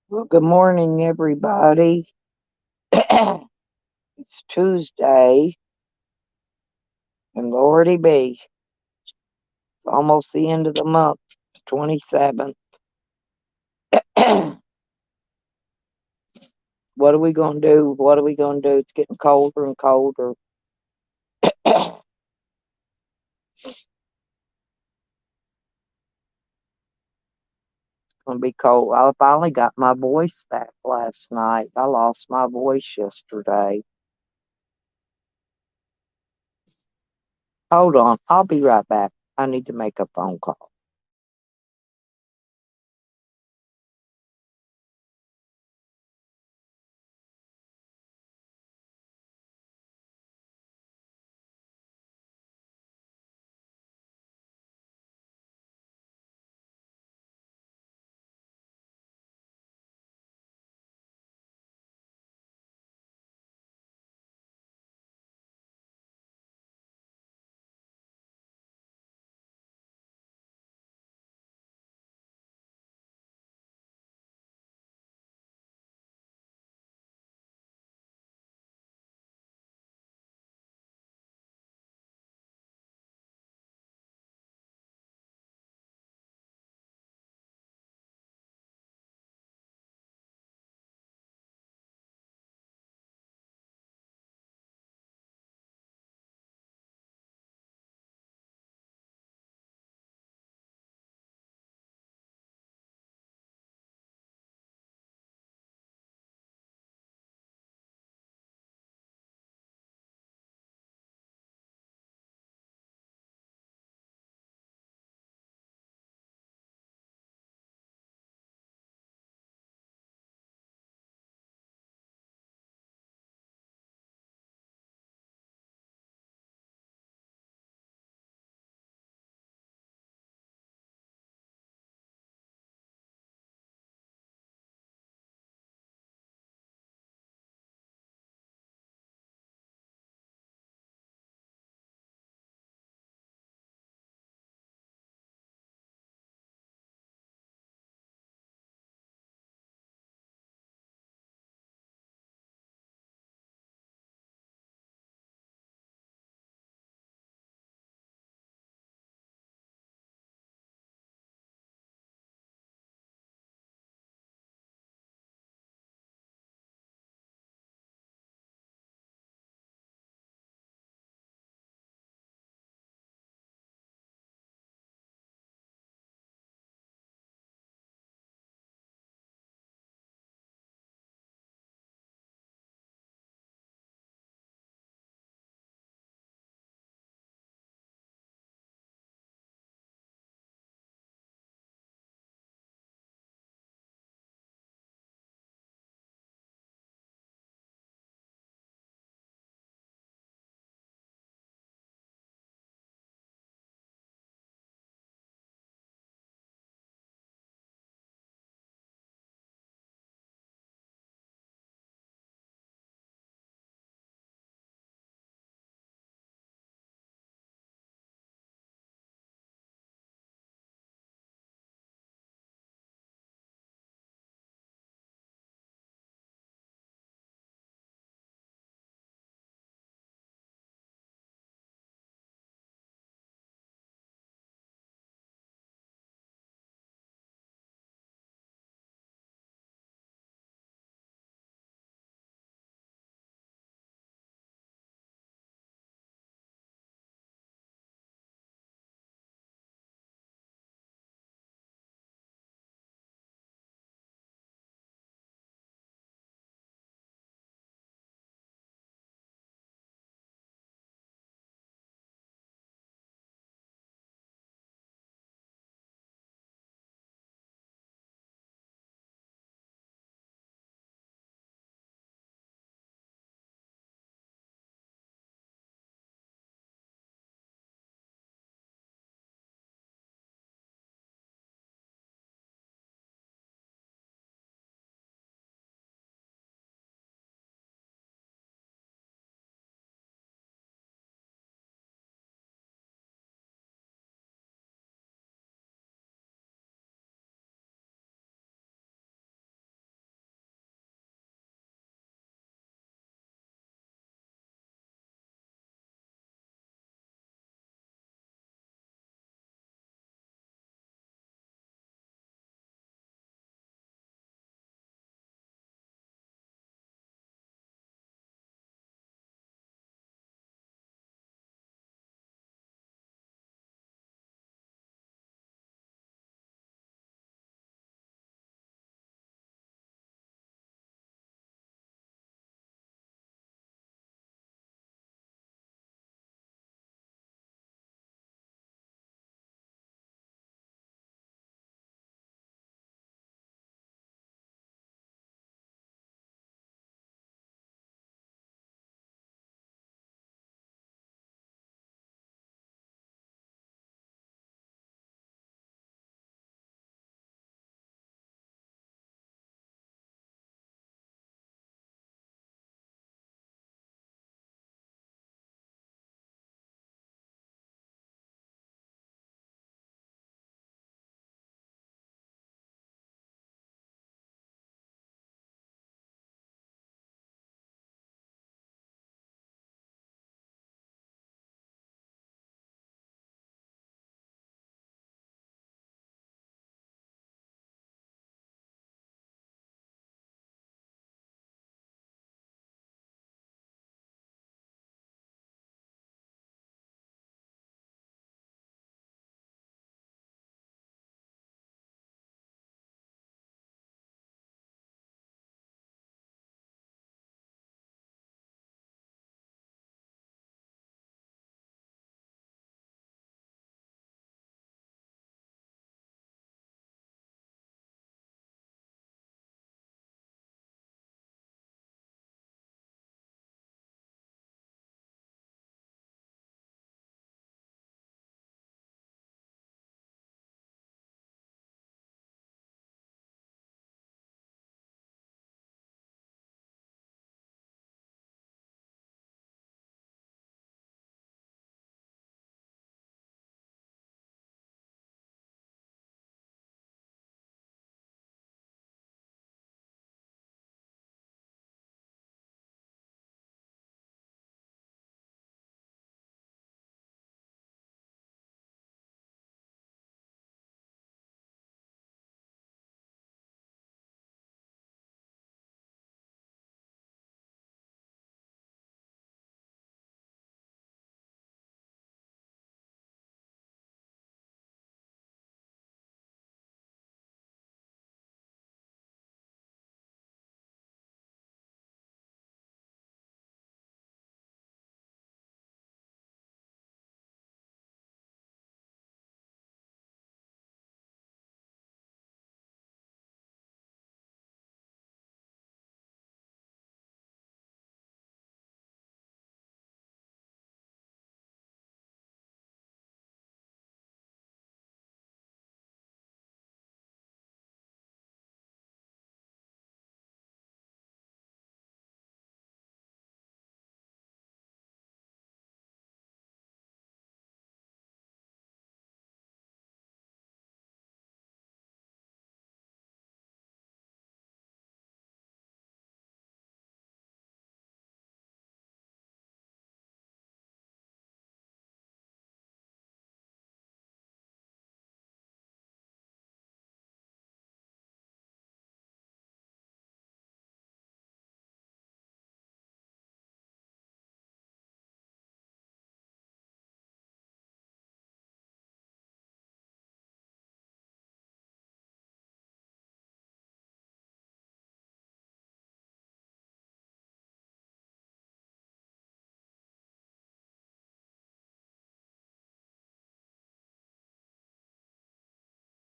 Well, good morning, everybody. It's Tuesday, and Lordy be, it's almost the end of the month, 27th. What are we going to do? What are we going to do? It's getting colder and colder. It's going to be cold. I finally got my voice back last night. I lost my voice yesterday. Hold on. I'll be right back. I need to make a phone call.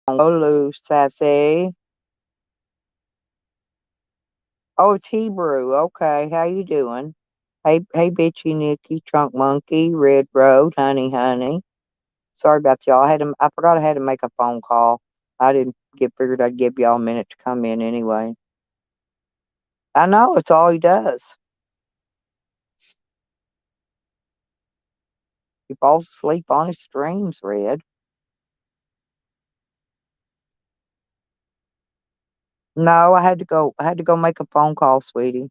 Olu, Sassy. Oh, it's Hebrew. Okay, how you doing? Hey, Bitchy, Nikki, Trunk Monkey, Red Road, Honey. Sorry about y'all. I forgot I had to make a phone call. I didn't figured I'd give y'all a minute to come in anyway. I know it's all he does. He falls asleep on his streams, Red. No, I had to go make a phone call, sweetie.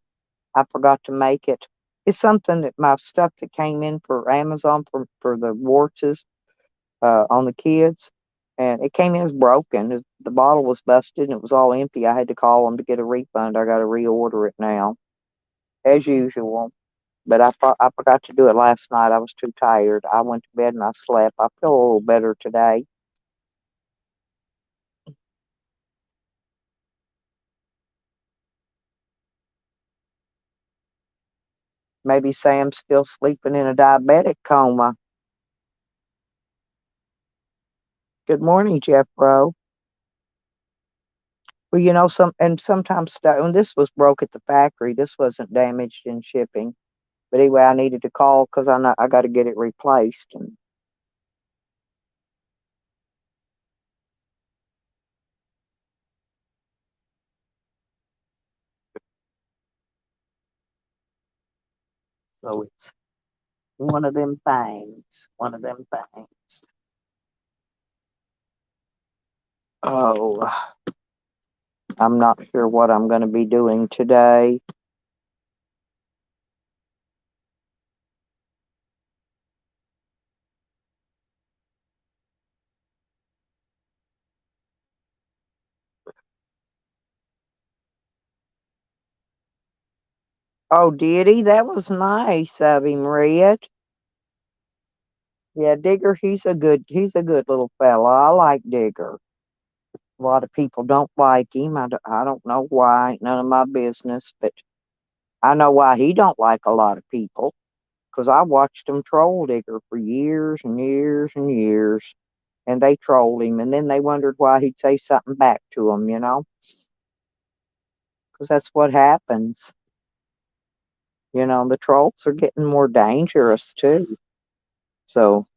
I forgot to make it. It's something that my stuff that came in for Amazon for the warts on the kids, and it came in as broken. The bottle was busted and it was all empty. I had to call them to get a refund. I got to reorder it now, as usual. But I forgot to do it last night. I was too tired. I went to bed and I slept. I feel a little better today. Maybe Sam's still sleeping in a diabetic coma. Good morning, Jeff Bro. Well, sometimes stuff, and this was broke at the factory. This wasn't damaged in shipping. But anyway, I needed to call because I got to get it replaced. And so it's one of them things. One of them things. Oh, I'm not sure what I'm going to be doing today. Oh, did he? That was nice of him, Red. Yeah, Digger, he's a good little fella. I like Digger. A lot of people don't like him. I don't know why. Ain't none of my business, but I know why he don't like a lot of people. 'Cause I watched him troll Digger for years and years and years, and they trolled him, and then they wondered why he'd say something back to them, 'cause that's what happens. The trolls are getting more dangerous too. So,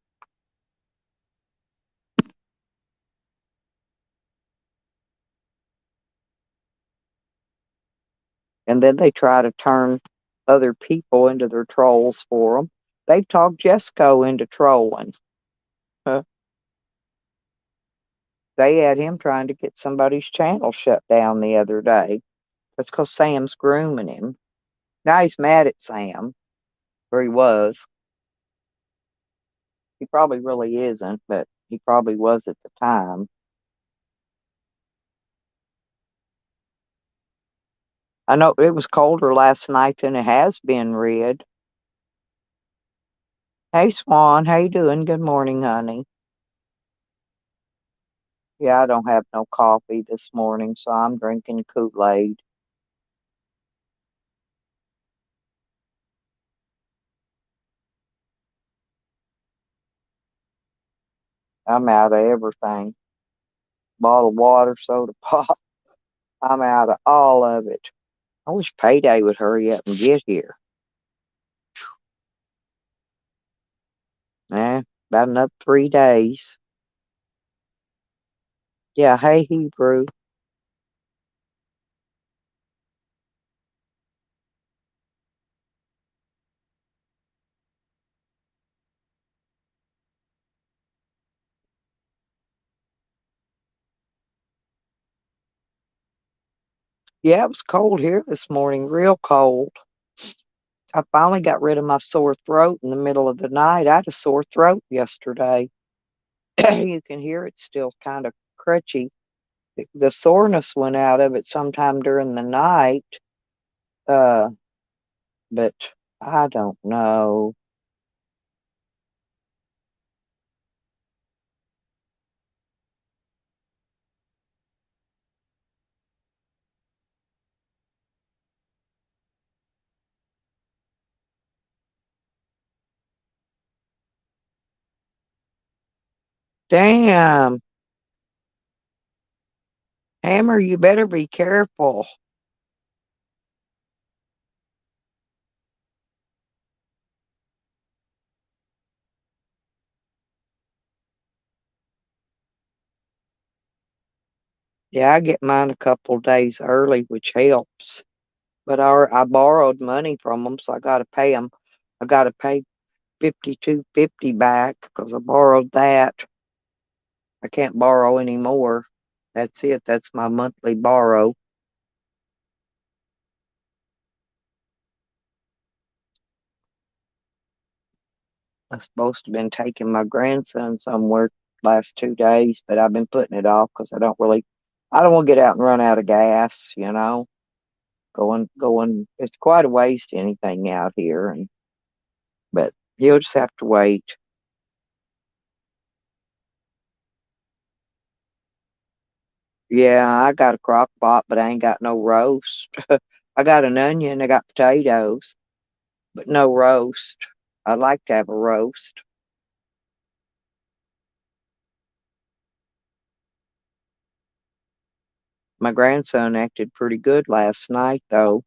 and then they try to turn other people into their trolls for them. They've talked Jesco into trolling. Huh. They had him trying to get somebody's channel shut down the other day. That's because Sam's grooming him. Now he's mad at Sam, or he was. He probably really isn't, but he probably was at the time. I know it was colder last night than it has been, Red. Hey, Swan, how you doing? Good morning, honey. Yeah, I don't have no coffee this morning, so I'm drinking Kool-Aid. I'm out of everything. Bottled water, soda pop. I'm out of all of it. I wish payday would hurry up and get here. About another 3 days. Yeah, hey, Hebrew. Yeah, it was cold here this morning, real cold. I finally got rid of my sore throat in the middle of the night. I had a sore throat yesterday. You can hear it still kind of crutchy. The soreness went out of it sometime during the night, uh, but I don't know. Damn. Hammer, you better be careful. Yeah, I get mine a couple days early, which helps. But I borrowed money from them, so I got to pay them. I got to pay 52.50 back because I borrowed that. I can't borrow anymore. That's it. That's my monthly borrow. I'm supposed to have been taking my grandson somewhere last 2 days, but I've been putting it off because I don't want to get out and run out of gas, going, it's quite a waste anything out here. But he'll just have to wait. Yeah, I got a crock pot, but I ain't got no roast. I got an onion, I got potatoes, but no roast. I'd like to have a roast. My grandson acted pretty good last night, though.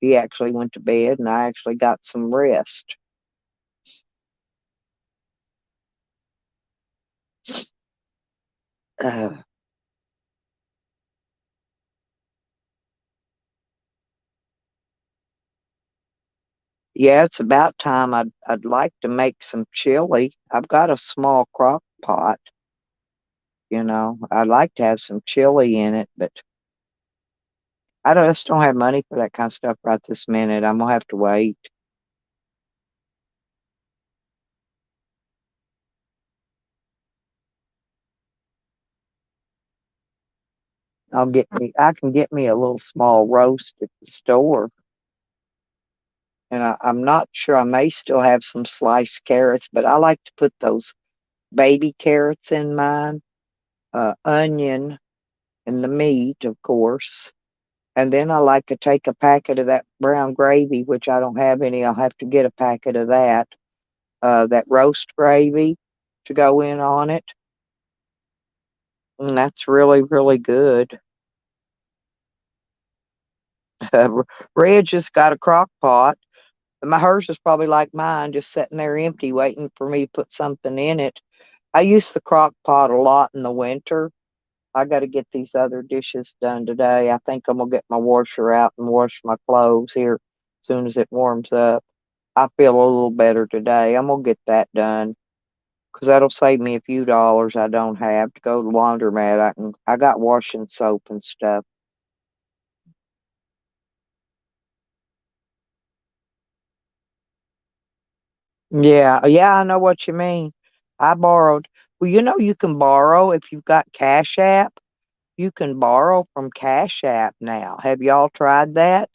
He actually went to bed, and I actually got some rest. Uh, yeah, it's about time. I'd like to make some chili. I've got a small crock pot, I'd like to have some chili in it, but I just don't have money for that kind of stuff right this minute. I'm gonna have to wait. I can get me a little small roast at the store. And I'm not sure, I may still have some sliced carrots, but I like to put those baby carrots in mine, onion, and the meat, of course. And then I like to take a packet of that brown gravy, which I don't have any. I'll have to get a packet of that roast gravy to go in on it. And that's really, really good. Red just got a crock pot. Hers is probably like mine, just sitting there empty, waiting for me to put something in it. I use the crock pot a lot in the winter. I got to get these other dishes done today. I think I'm gonna get my washer out and wash my clothes here as soon as it warms up. I feel a little better today. I'm gonna get that done because that'll save me a few dollars I don't have to go to the laundromat. I got washing soap and stuff. Yeah, yeah, I know what you mean. I borrowed. Well, you can borrow if you've got Cash App. You can borrow from Cash App now. Have y'all tried that?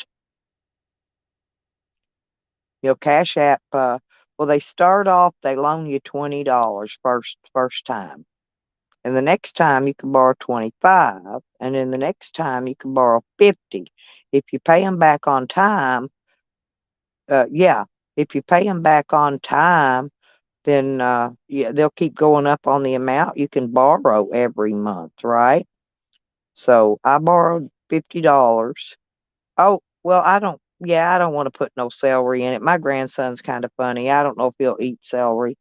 Cash App. Well, they start off. They loan you $20 first time, and the next time you can borrow 25, and then the next time you can borrow 50. If you pay them back on time, yeah, if you pay them back on time, then yeah, they'll keep going up on the amount you can borrow every month, right? So I borrowed $50. Oh, well, I don't want to put no celery in it. My grandson's kind of funny. I don't know if he'll eat celery.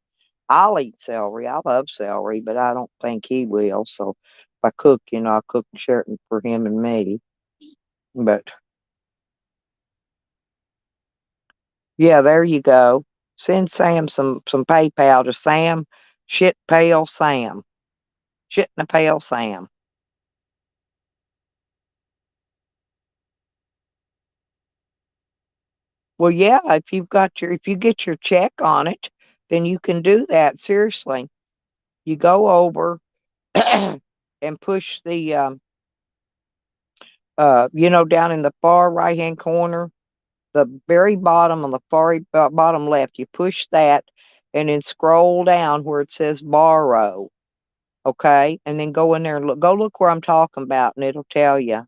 I'll eat celery. I love celery, but I don't think he will. So if I cook, I'll cook certain for him and me. But yeah, there you go. Send Sam some PayPal to Sam Shit Pale Sam. Shit in a Pail Sam. Well, yeah, if you get your check on it, then you can do that. Seriously. You go over and push down in the far right hand corner, the very bottom on the far bottom left, you push that and then scroll down where it says borrow. Okay. And then go in there and look where I'm talking about and it'll tell you.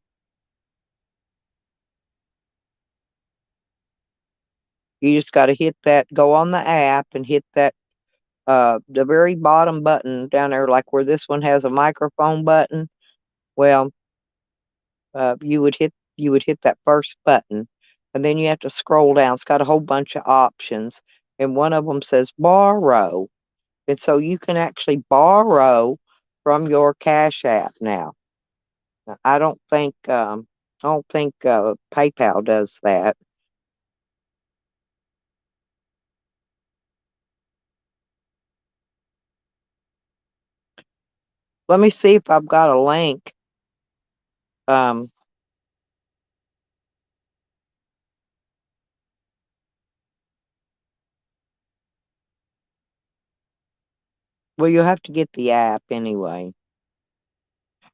You just got to hit that, go on the app and hit that, the very bottom button down there, like where this one has a microphone button. Well, you would hit that first button, and then you have to scroll down. It's got a whole bunch of options, and one of them says borrow, and so you can actually borrow from your Cash App now. I don't think PayPal does that. Let me see if I've got a link. Um, well, you'll have to get the app anyway.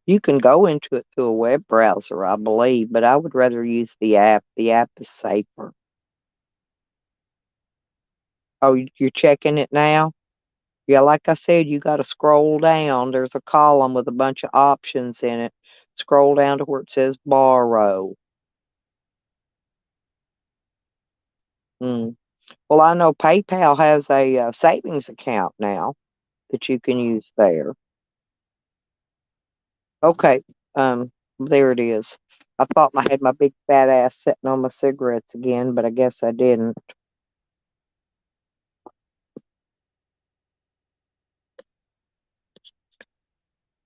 You can go into it through a web browser, I believe, but I would rather use the app. The app is safer. Oh, you're checking it now? Yeah, like I said, you got to scroll down. There's a column with a bunch of options in it. Scroll down to where it says borrow. Mm. Well, I know PayPal has a savings account now that you can use there. Okay, there it is. I thought I had my big fat ass sitting on my cigarettes again, but I guess I didn't.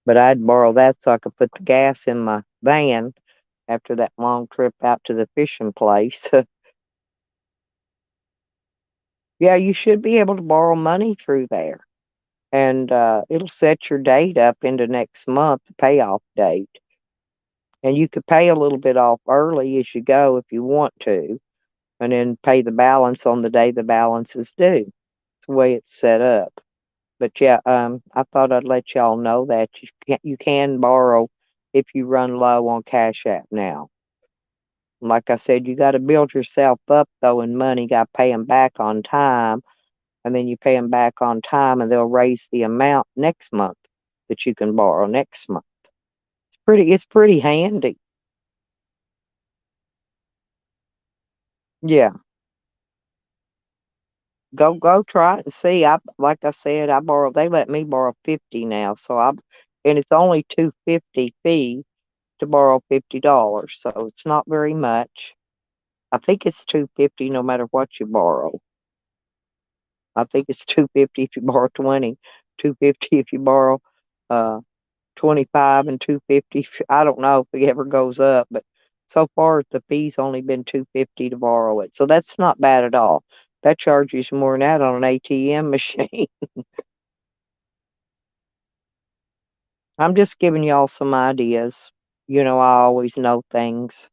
But I'd borrow that so I could put the gas in my van after that long trip out to the fishing place. Yeah, you should be able to borrow money through there. And it'll set your date up into next month, the payoff date. And you could pay a little bit off early as you go if you want to, and then pay the balance on the day the balance is due. It's the way it's set up. But yeah, I thought I'd let y'all know that you can borrow if you run low on Cash App now. Like I said, you got to build yourself up though in money. Got to pay them back on time, and then you pay them back on time, and they'll raise the amount next month that you can borrow next month. It's pretty handy. Yeah, go try it and see. I like I said, I borrow. They let me borrow 50 now, and it's only 250 fee to borrow $50, so it's not very much. I think it's 250 no matter what you borrow. I think it's 250 if you borrow 20, 250 if you borrow uh 25, and 250. I don't know if it ever goes up, but so far the fee's only been 250 to borrow it. So that's not bad at all. That charges more than that on an ATM machine. I'm just giving y'all some ideas. I always know things.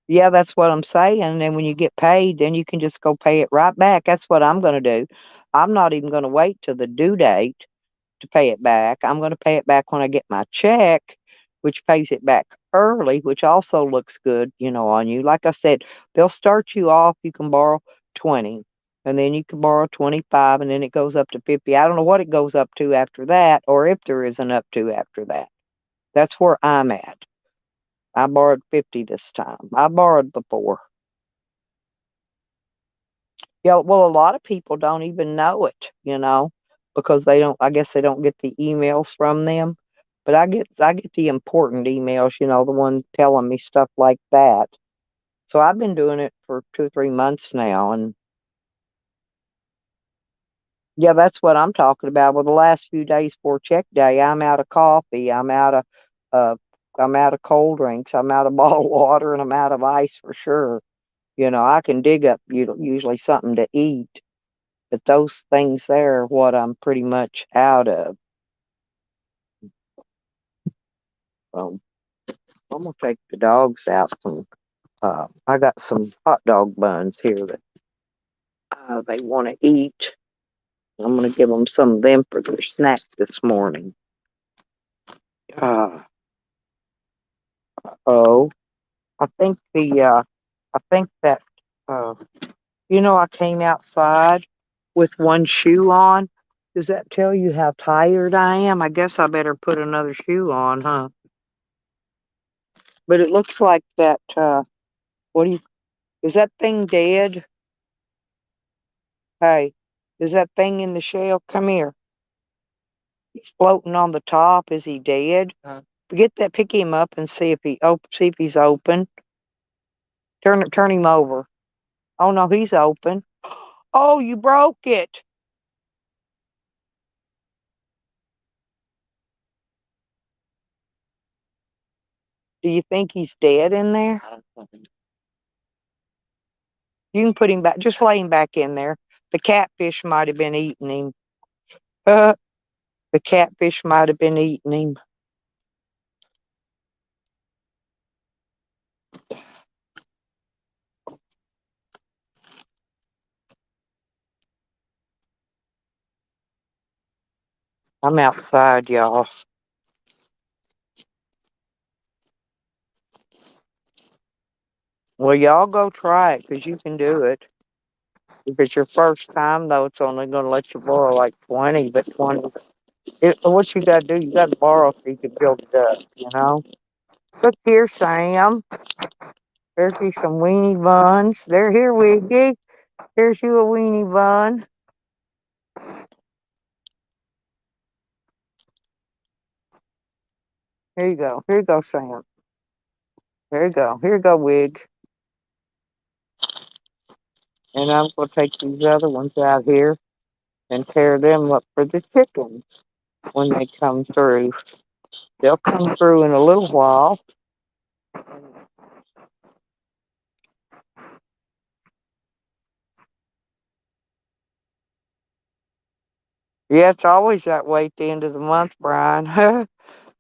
Yeah, that's what I'm saying. And then when you get paid, then you can just go pay it right back. That's what I'm going to do. I'm not even going to wait till the due date to pay it back. I'm going to pay it back when I get my check, which pays it back early, which also looks good, on you. Like I said, they'll start you off, you can borrow 20, and then you can borrow 25, and then it goes up to 50. I don't know what it goes up to after that, or if there is an up to after that. That's where I'm at. I borrowed 50 this time. I borrowed before. Yeah, well, a lot of people don't even know it, because I guess they don't get the emails from them. But I get the important emails, the one telling me stuff like that. So I've been doing it for 2 or 3 months now, and yeah, that's what I'm talking about. Well, the last few days before check day, I'm out of coffee, uh, I'm out of cold drinks, I'm out of bottled water, and I'm out of ice for sure. I can dig up usually something to eat, but those things there are what I'm pretty much out of. Um, I'm gonna take the dogs out some. I got some hot dog buns here that they want to eat. I'm gonna give them some of them for their snack this morning. Uh, oh, I think I think that uh, I came outside with one shoe on. Does that tell you how tired I am? I guess I better put another shoe on, huh? But it looks like that. What do you? Is that thing dead? Hey, is that thing in the shell? Come here. He's floating on the top. Is he dead? Get that. Pick him up and see if see if he's open. Turn him over. Oh no, he's open. Oh, you broke it. Do you think he's dead in there? You can put him back. Just lay him back in there. The catfish might have been eating him. Uh, the catfish might have been eating him. I'm outside, y'all. Well, y'all go try it because you can do it. If it's your first time, though, it's only going to let you borrow like 20, but 20. What you got to do, you got to borrow so you can build it up, you know? Look here, Sam. There's you some weenie buns. They're here, Wiggy. Here's you a weenie bun. Here you go. Here you go, Sam. Here you go. Here you go, Wig. And I'm going to take these other ones out here and tear them up for the chickens when they come through. They'll come through in a little while. Yeah, it's always that way at the end of the month, Brian.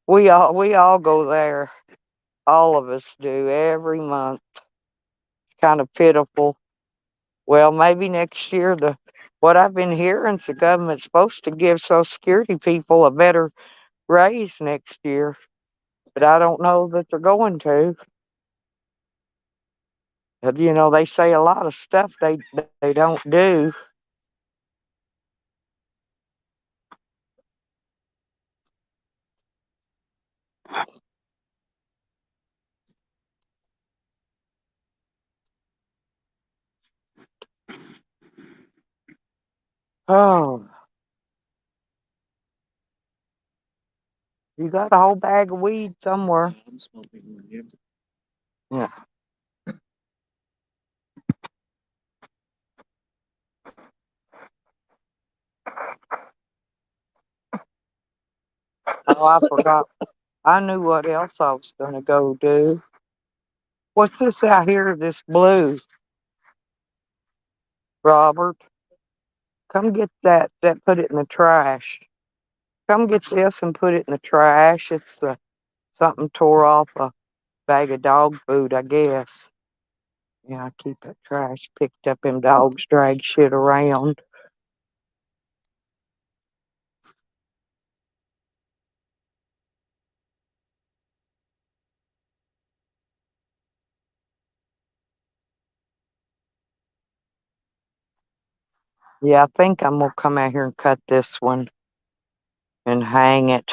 we all go there. All of us do every month. It's kind of pitiful. Well, maybe next year the what I've been hearing is the government's supposed to give Social Security people a better raise next year, but I don't know that they're going to. You know, they say a lot of stuff they don't do. Oh, you got a whole bag of weed somewhere. Yeah. Oh, I forgot. I knew what else I was going to go do. What's this out here? This blue, Robert. Come get that. Put it in the trash. Come get this and put it in the trash. It's something tore off a bag of dog food, I guess. Yeah, I keep that trash picked up. Them dogs drag shit around. Yeah, I think I'm gonna come out here and cut this one and hang it.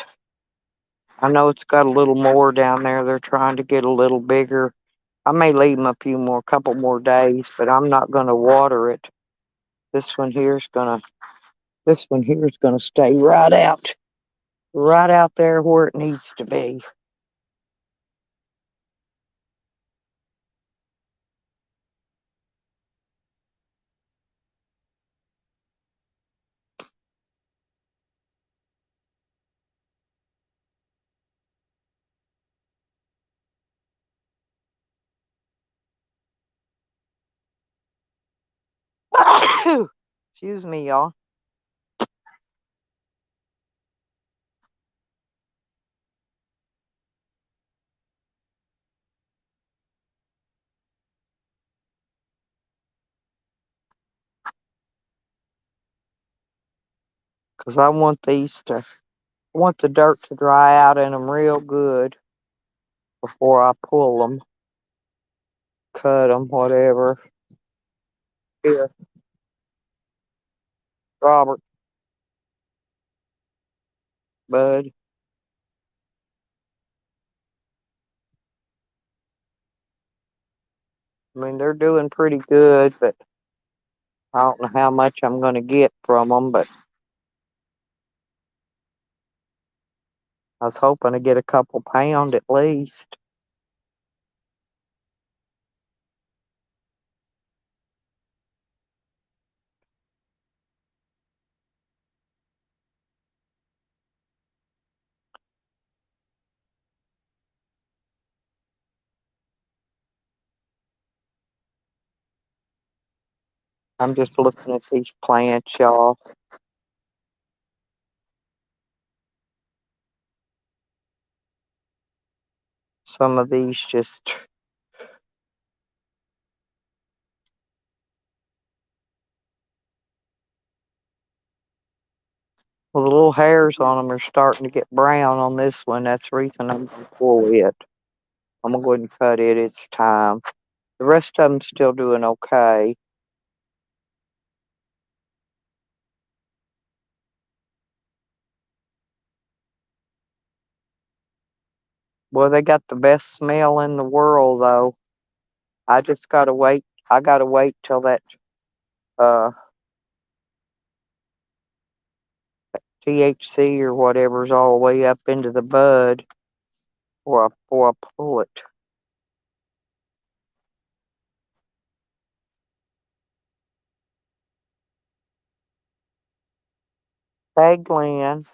I know it's got a little more down there. They're trying to get a little bigger. I may leave them a couple more days, but I'm not gonna water it. This one here is gonna, this one here is gonna stay right out there where it needs to be. Excuse me, y'all. Because I want the dirt to dry out in them real good before I pull them, cut them, whatever. Here, Robert, bud. I mean, they're doing pretty good, but I don't know how much I'm going to get from them, but I was hoping to get a couple pound at least. I'm just looking at these plants, y'all. Some of these just well, the little hairs on them are starting to get brown on this one. That's the reason I'm going to pull it. I'm going to go ahead and cut it. It's time. The rest of them still doing okay. Well, they got the best smell in the world, though. I just gotta wait. I gotta wait till that uh THC or whatever's all the way up into the bud before I pull it. Hey, Glenn.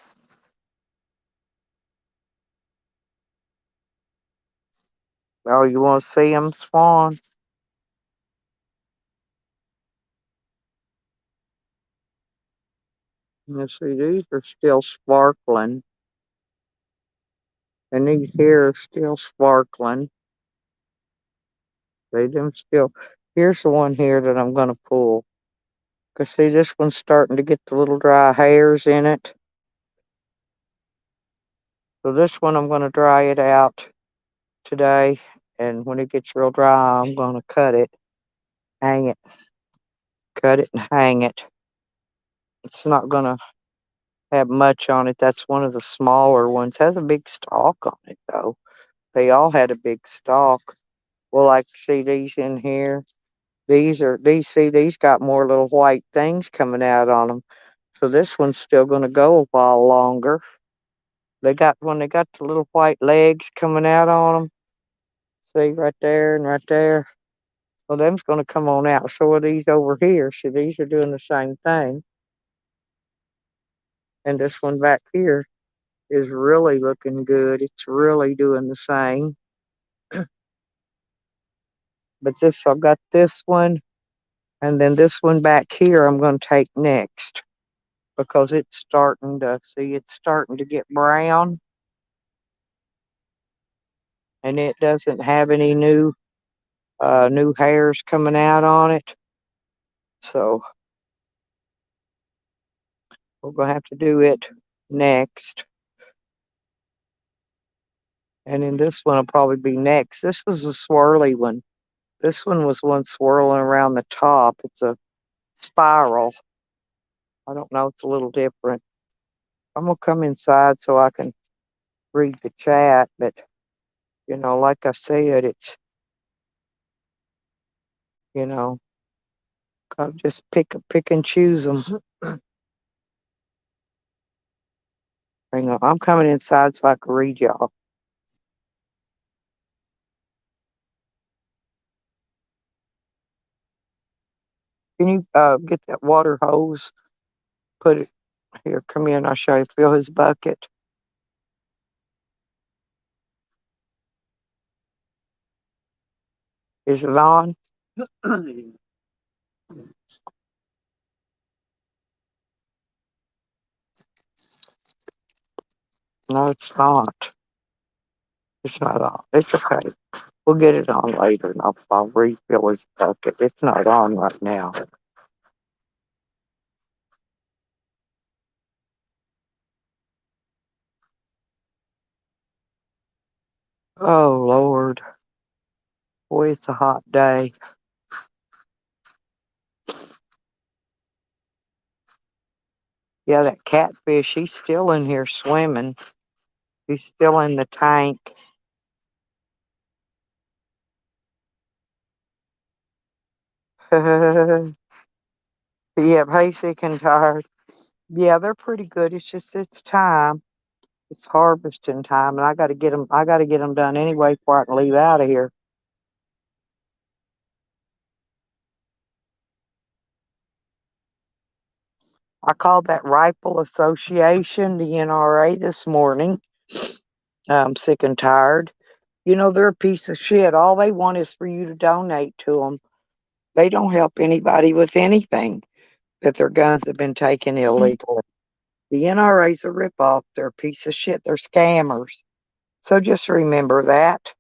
Oh, you want to see them, Swan? Let's see. These are still sparkling, and these here are still sparkling. See them still. Here's the one here that I'm gonna pull. Cause see, this one's starting to get the little dry hairs in it. So this one I'm gonna dry it out today, and when it gets real dry, I'm gonna cut it, hang it, cut it and hang it. It's not gonna have much on it. That's one of the smaller ones. Has a big stalk on it though. They all had a big stalk. Well, like see these in here. These got more little white things coming out on them. So this one's still gonna go a while longer. They got the little white legs coming out on them. See right there and right there. Well, them's gonna come on out. So are these over here. See, these are doing the same thing. And this one back here is really looking good. It's really doing the same. But this, I've got this one, and then this one back here I'm going to take next because it's starting to see, it's starting to get brown, and it doesn't have any new hairs coming out on it. So we're going to have to do it next. And then this one will probably be next. This is a swirly one. This one was one swirling around the top. It's a spiral. I don't know. It's a little different. I'm gonna come inside so I can read the chat, but like I said, it's you know, gotta just pick and choose them. Hang on, I'm coming inside so I can read y'all. Can you get that water hose? Put it here. Come in. I'll show you. Fill his bucket. Is it on? No, it's not. It's not on. It's okay. We'll get it on later, and I'll refill his bucket. It's not on right now. Oh Lord, boy, it's a hot day. Yeah, that catfish, he's still in here swimming. He's still in the tank. Yeah, hay, sick, and tired. Yeah, they're pretty good. It's just it's time. It's harvesting time, and I got to get them. I got to get them done anyway before I can leave out of here. I called that Rifle Association, the NRA, this morning. I'm sick and tired. You know, they're a piece of shit. All they want is for you to donate to them. They don't help anybody with anything that their guns have been taken illegally. The NRA's a ripoff. They're a piece of shit. They're scammers. So just remember that.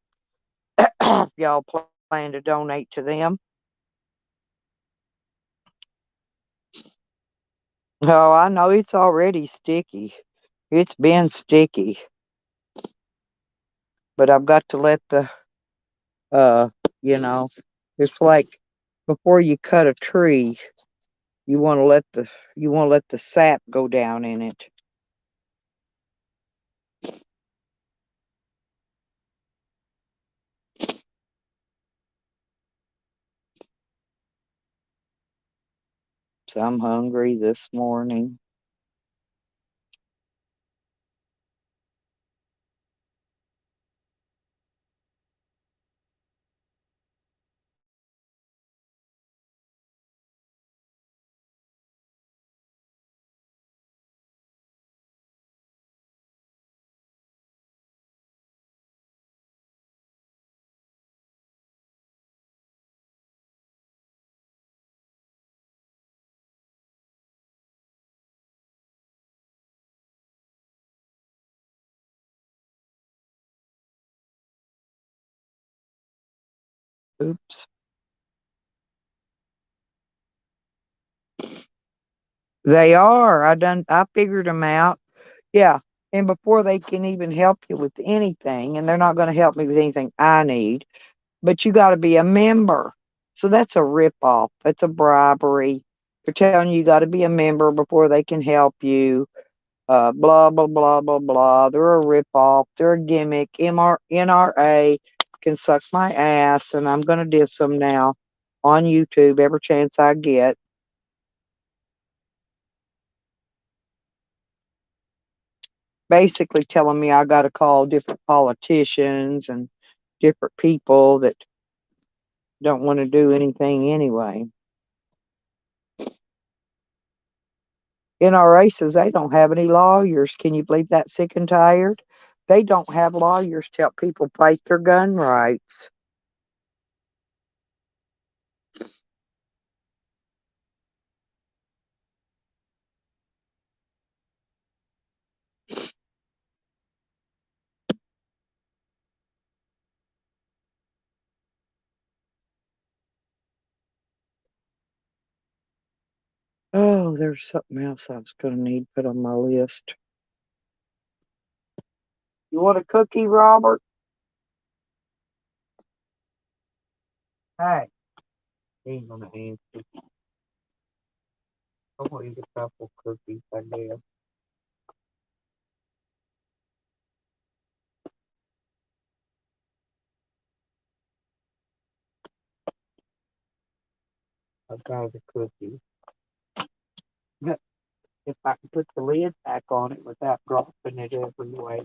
Y'all plan to donate to them. Oh, I know it's already sticky. It's been sticky, but I've got to let the uh, you know, it's like before you cut a tree, you want to let the sap go down in it. So I'm hungry this morning. Oops. They are. I figured them out. Yeah. And before they can even help you with anything, and they're not going to help me with anything I need, but you got to be a member. So that's a ripoff. That's a bribery. They're telling you got to be a member before they can help you. Blah, blah, blah, blah, blah. They're a ripoff. They're a gimmick. NRA can suck my ass, and I'm going to diss them now on YouTube every chance I get. Basically telling me I got to call different politicians and different people that don't want to do anything anyway. In our races, they don't have any lawyers. Can you believe that? Sick and tired? They don't have lawyers to help people fight their gun rights. Oh, there's something else I was going to need put on my list. You want a cookie, Robert? Hey, he ain't gonna answer. I want to eat a couple cookies, I guess. I got the cookie. If I can put the lid back on it without dropping it everywhere.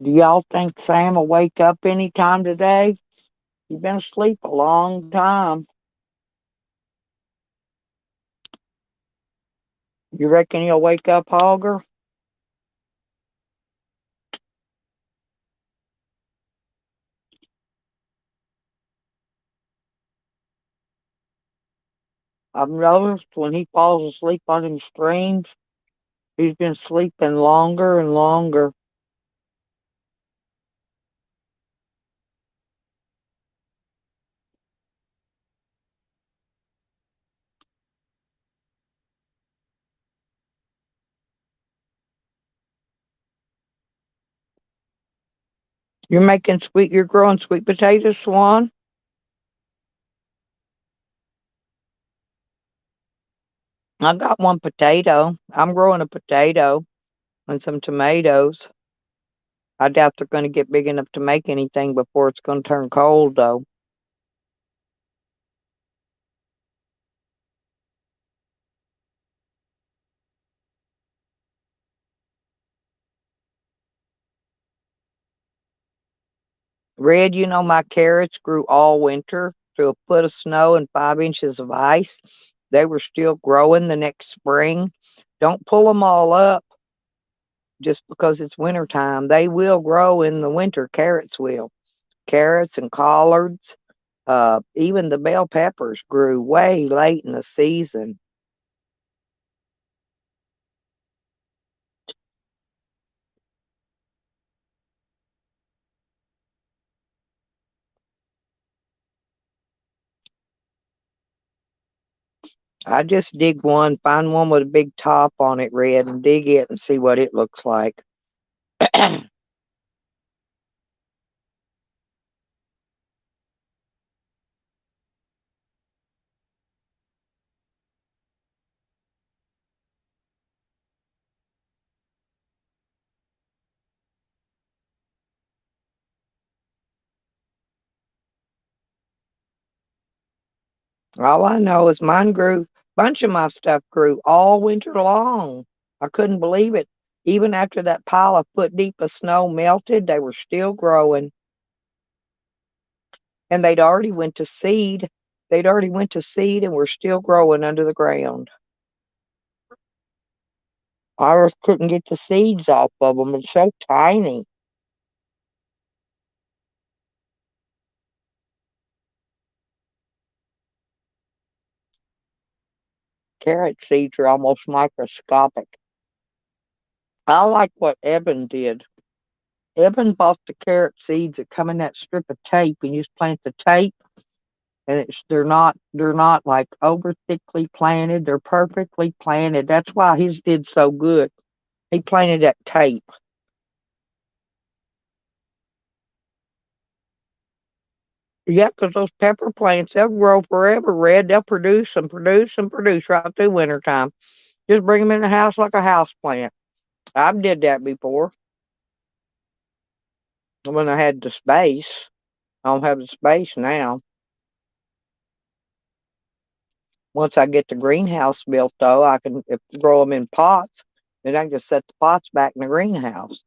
Do y'all think Sam will wake up any time today? He's been asleep a long time. You reckon he'll wake up, Hogger? I've noticed when he falls asleep on them streams, he's been sleeping longer and longer. You're growing sweet potatoes, Swan? I got one potato. I'm growing a potato and some tomatoes. I doubt they're going to get big enough to make anything before it's going to turn cold, though. Red, my carrots grew all winter through a foot of snow and 5 inches of ice. They were still growing the next spring. Don't pull them all up just because it's winter time. They will grow in the winter. Carrots will. Carrots and collards, even the bell peppers grew way late in the season. I just dig one, find one with a big top on it, Red, and dig it and see what it looks like. All I know is bunch of my stuff grew all winter long. I couldn't believe it. Even after that pile of foot deep of snow melted, they were still growing. And they'd already went to seed and were still growing under the ground. I just couldn't get the seeds off of them. It's so tiny. Carrot seeds are almost microscopic. I like what Evan did. Evan bought the carrot seeds that come in that strip of tape, and you just plant the tape, and they're not like over thickly planted. They're perfectly planted. That's why his did so good. He planted that tape. Yeah, 'cause those pepper plants, they'll grow forever, Red. They'll produce and produce and produce right through wintertime. Just bring them in the house like a house plant. I've did that before when I had the space. I don't have the space now. Once I get the greenhouse built, though, I can grow them in pots. Then I can just set the pots back in the greenhouse.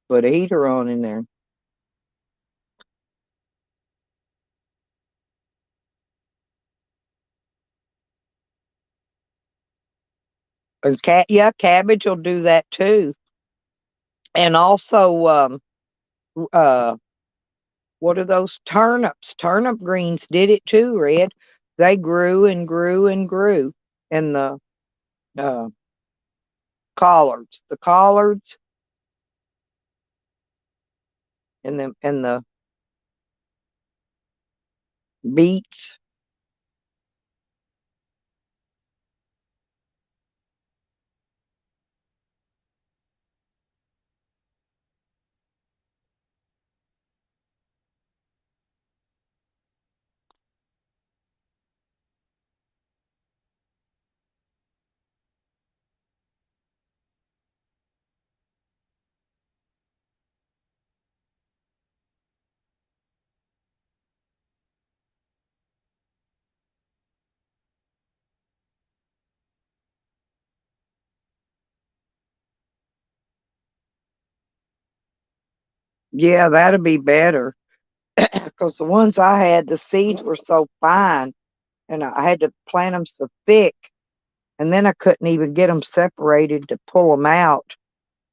Put a heater on in there. And yeah, cabbage will do that too. And also, uh, what are those turnips? Turnip greens did it too, Red. They grew and grew and grew. And uh, the collards, and the beets. Yeah, that'd be better. Because the ones I had, the seeds were so fine, and I had to plant them so thick, and then I couldn't even get them separated to pull them out.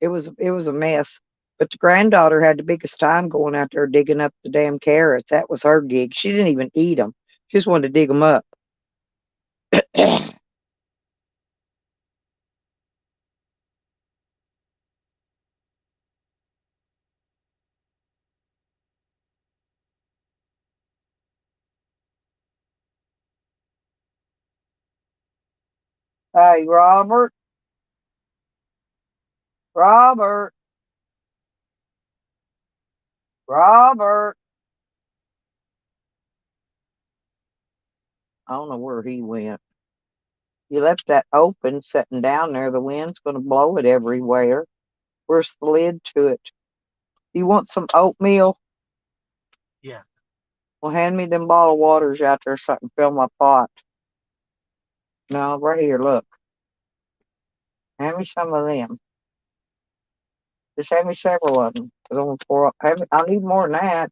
It was a mess. But the granddaughter had the biggest time going out there digging up the damn carrots. That was her gig. She didn't even eat them. She just wanted to dig them up. Hey, Robert, Robert, Robert. I don't know where he went. You left that open, sitting down there. The wind's going to blow it everywhere. Where's the lid to it? You want some oatmeal? Yeah. Well, hand me them bottled waters out there so I can fill my pot. No, right here, look. Hand me some of them. Just hand me several of them. I don't pour up. I need more than that.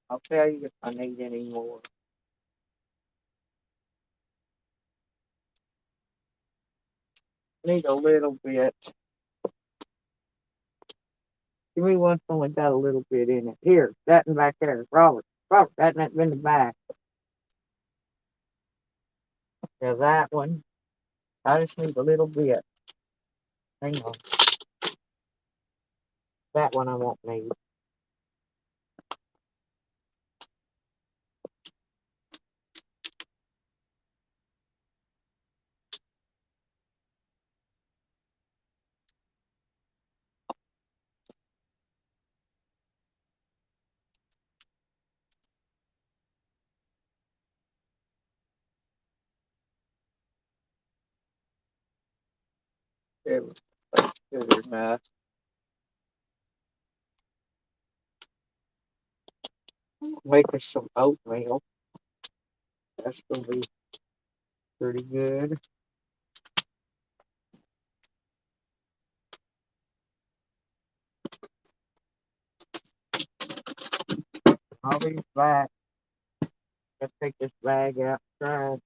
I'll tell you if I need any more. Need a little bit. Give me one that's only got a little bit in it. Here, that in back there. Robert. Robert, that in the back. Yeah, that one. I just need a little bit. Hang on. That one I won't need. There we go. Good enough. Make us some oatmeal. That's gonna be pretty good. I'll be back. Let's take this bag out. Try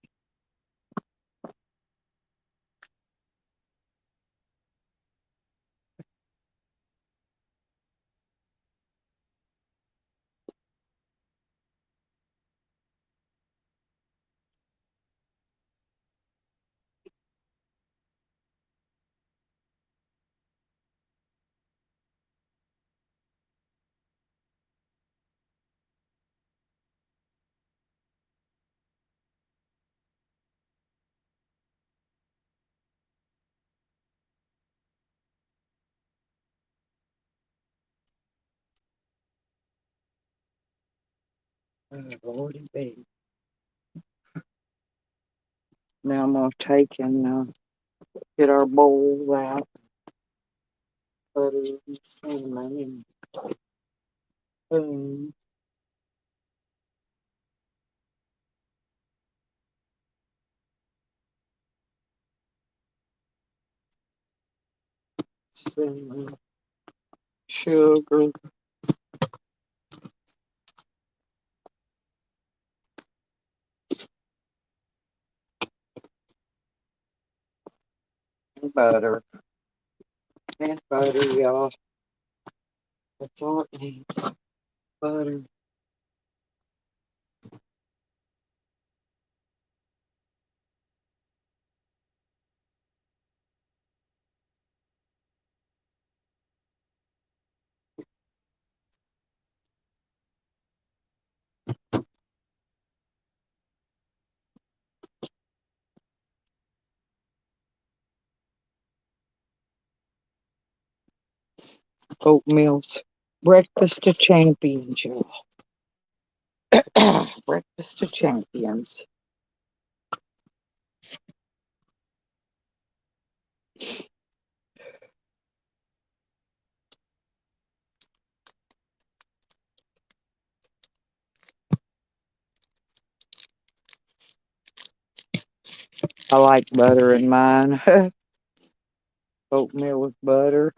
Lordy be. Now I'm gonna take and get our bowls out. Butter and cinnamon and spoon. Cinnamon, sugar, and butter. And butter, y'all. That's all it needs. Butter. Oatmeal's breakfast of champions, y'all. Breakfast of champions. I like butter in mine. Oatmeal with butter.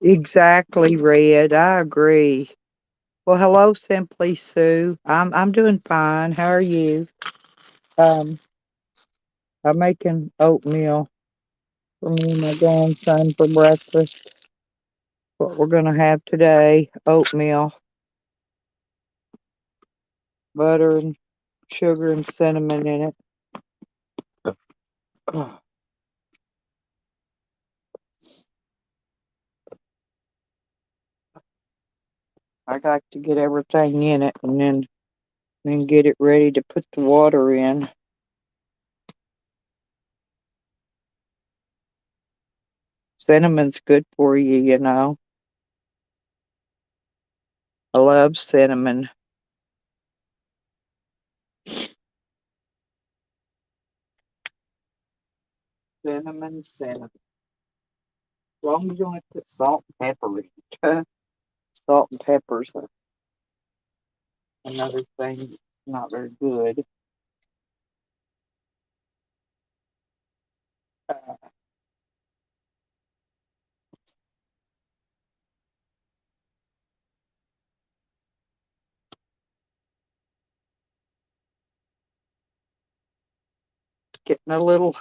Exactly, Red. I agree. Well, hello, Simply Sue. I'm doing fine. How are you? Um, I'm making oatmeal for me and my grandson for breakfast. What we're gonna have today: oatmeal, butter and sugar and cinnamon in it. I like to get everything in it and then get it ready to put the water in. Cinnamon's good for you, you know. I love cinnamon. Cinnamon, cinnamon. As long as you only put salt and pepper in it. Salt and pepper's another thing not very good. Uh, getting a little,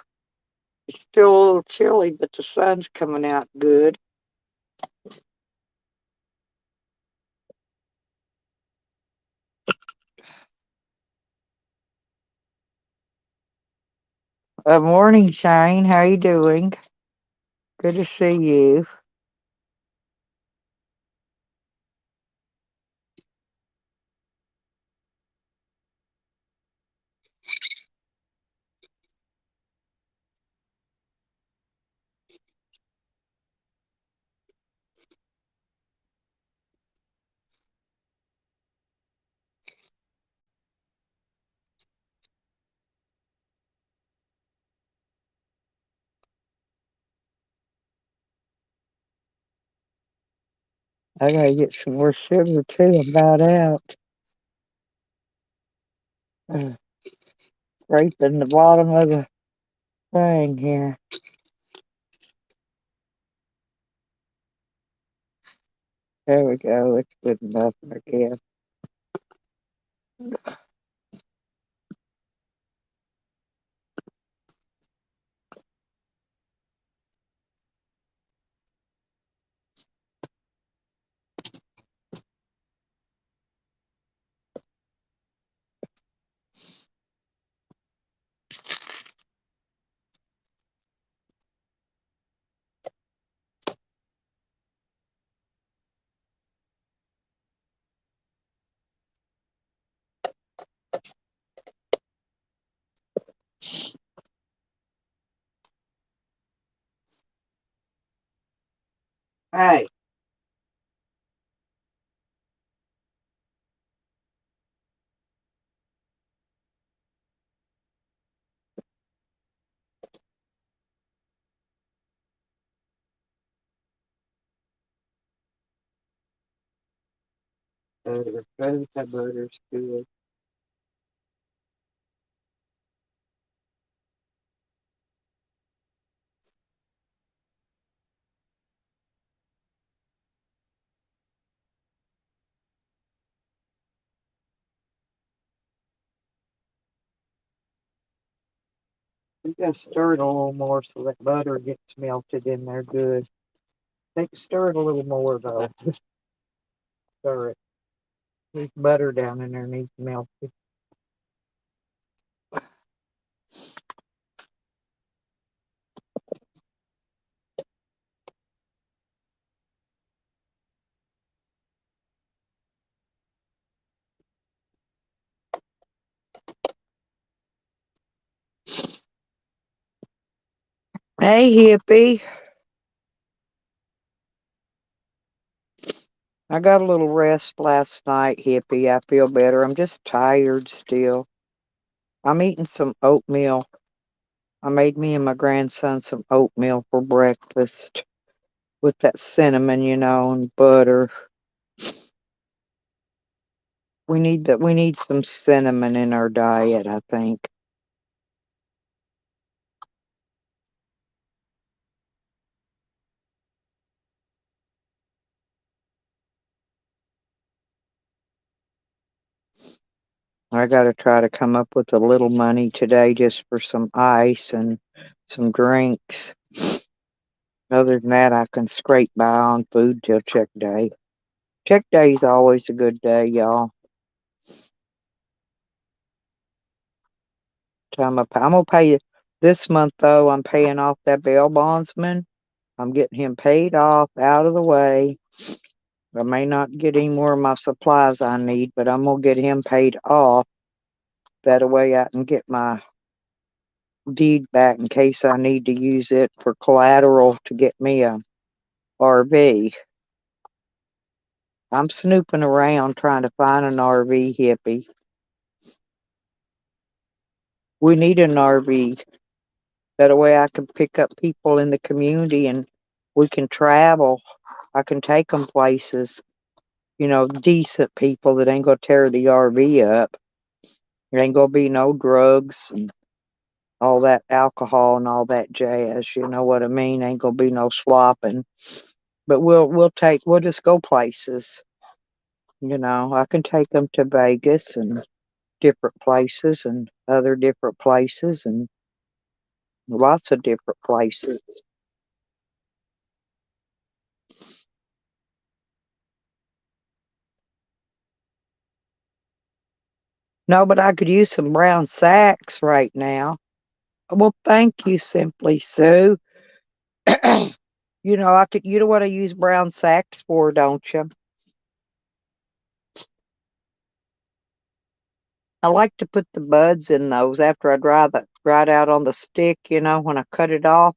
it's still a little chilly, but the sun's coming out good. Morning, Shane. How you doing? Good to see you. I gotta get some more sugar too. I'm about out. Uh, Scraping the bottom of the thing here. There we go. It's good enough, I guess. Hey, butter's good. We gotta stir it a little more so that butter gets melted in there good. They can stir it a little more though. Stir it. There's butter down in there needs melted. Hey, hippie. I got a little rest last night, hippie. I feel better. I'm just tired still. I'm eating some oatmeal. I made me and my grandson some oatmeal for breakfast with that cinnamon, and butter. We need some cinnamon in our diet, I think. I got to try to come up with a little money today just for some ice and some drinks. Other than that, I can scrape by on food till check day. Check day is always a good day, y'all. I'm gonna pay you this month though. I'm paying off that bail bondsman. I'm getting him paid off out of the way. I may not get any more of my supplies I need, but I'm gonna get him paid off. That way I can get my deed back in case I need to use it for collateral to get me a RV. I'm snooping around trying to find an RV, hippie. We need an RV. That way I can pick up people in the community and we can travel. I can take them places. Decent people that ain't gonna tear the RV up. There ain't gonna be no drugs and all that alcohol and all that jazz. You know what I mean? Ain't gonna be no slopping. But we'll just go places. I can take them to Vegas and different places and other different places and lots of different places. No, but I could use some brown sacks right now. Well, thank you, Simply Sue. I could. You know what I use brown sacks for, don't you? I like to put the buds in those after I dry it out on the stick. When I cut it off,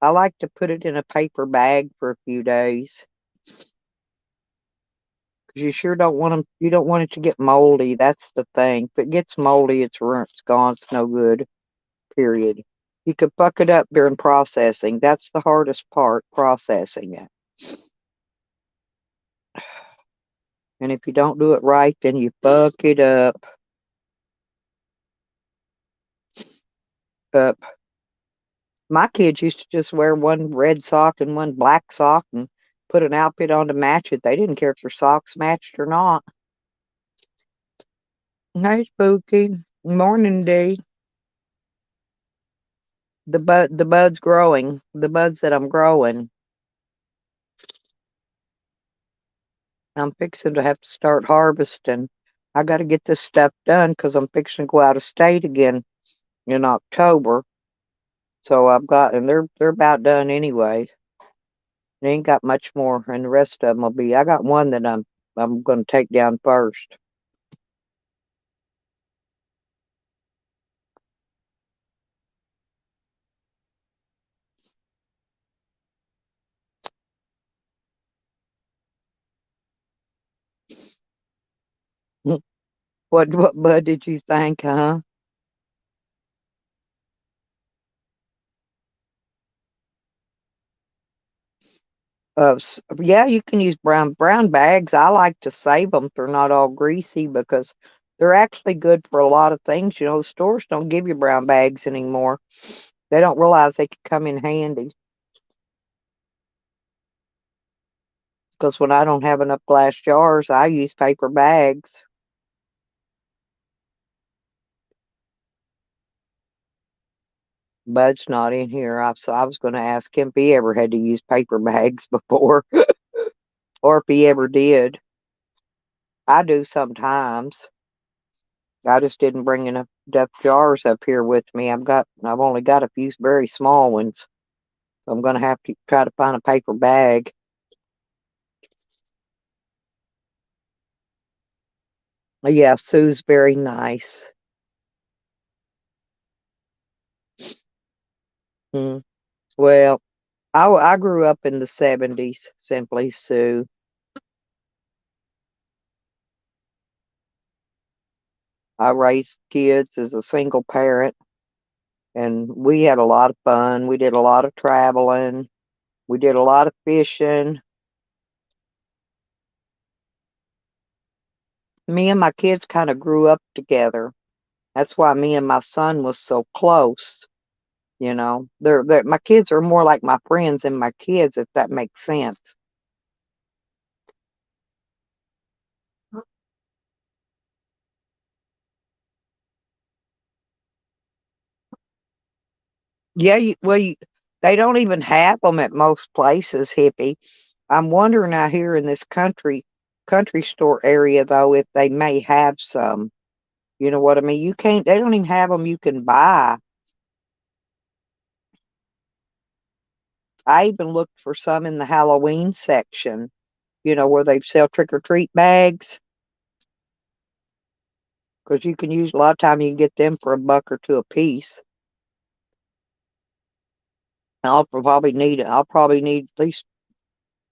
I like to put it in a paper bag for a few days because you sure don't want them. You don't want it to get moldy. That's the thing. If it gets moldy, it's gone. It's no good. Period. You could fuck it up during processing. That's the hardest part, processing it. And if you don't do it right, then you fuck it up. Up. My kids used to just wear one red sock and one black sock and put an outfit on to match it. They didn't care if their socks matched or not. Hey, Spooky. Morning, D. The bud's growing. The buds that I'm growing. I'm fixing to have to start harvesting. I got to get this stuff done because I'm fixing to go out of state again in October. So and they're about done anyway. They ain't got much more, and the rest of them will be. I got one that I'm going to take down first. What bud did you think, huh? Yeah, you can use brown bags. I like to save them if they're not all greasy because they're actually good for a lot of things. The stores don't give you brown bags anymore. They don't realize they could come in handy. Because when I don't have enough glass jars, I use paper bags. Bud's not in here. So I was going to ask him if he ever had to use paper bags before, or if he ever did. I do sometimes. I just didn't bring enough jars up here with me. I've only got a few very small ones. So I'm going to have to try to find a paper bag. Yeah, Sue's very nice. Mm. Well, I grew up in the 70s, Simply Sue. I raised kids as a single parent, and we had a lot of fun. We did a lot of traveling. We did a lot of fishing. Me and my kids kind of grew up together. That's why me and my son was so close. My kids are more like my friends than my kids, if that makes sense. Yeah, They don't even have them at most places, hippie. I'm wondering out here in this country store area though if they may have some. You know what I mean? You can't. They don't even have them you can buy. I even looked for some in the Halloween section. You know where they sell trick or treat bags because you can use a lot of time. You can get them for $1 or $2 a piece. I'll probably need at least.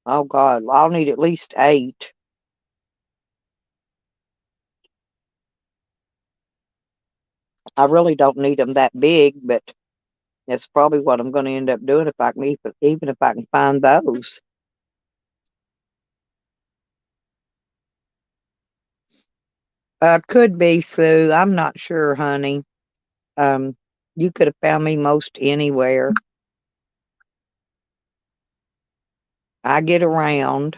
Oh God, I'll need at least 8. I really don't need them that big, but that's probably what I'm going to end up doing if I can even if I can find those. Could be Sue. I'm not sure, honey. Um, you could have found me most anywhere. I get around.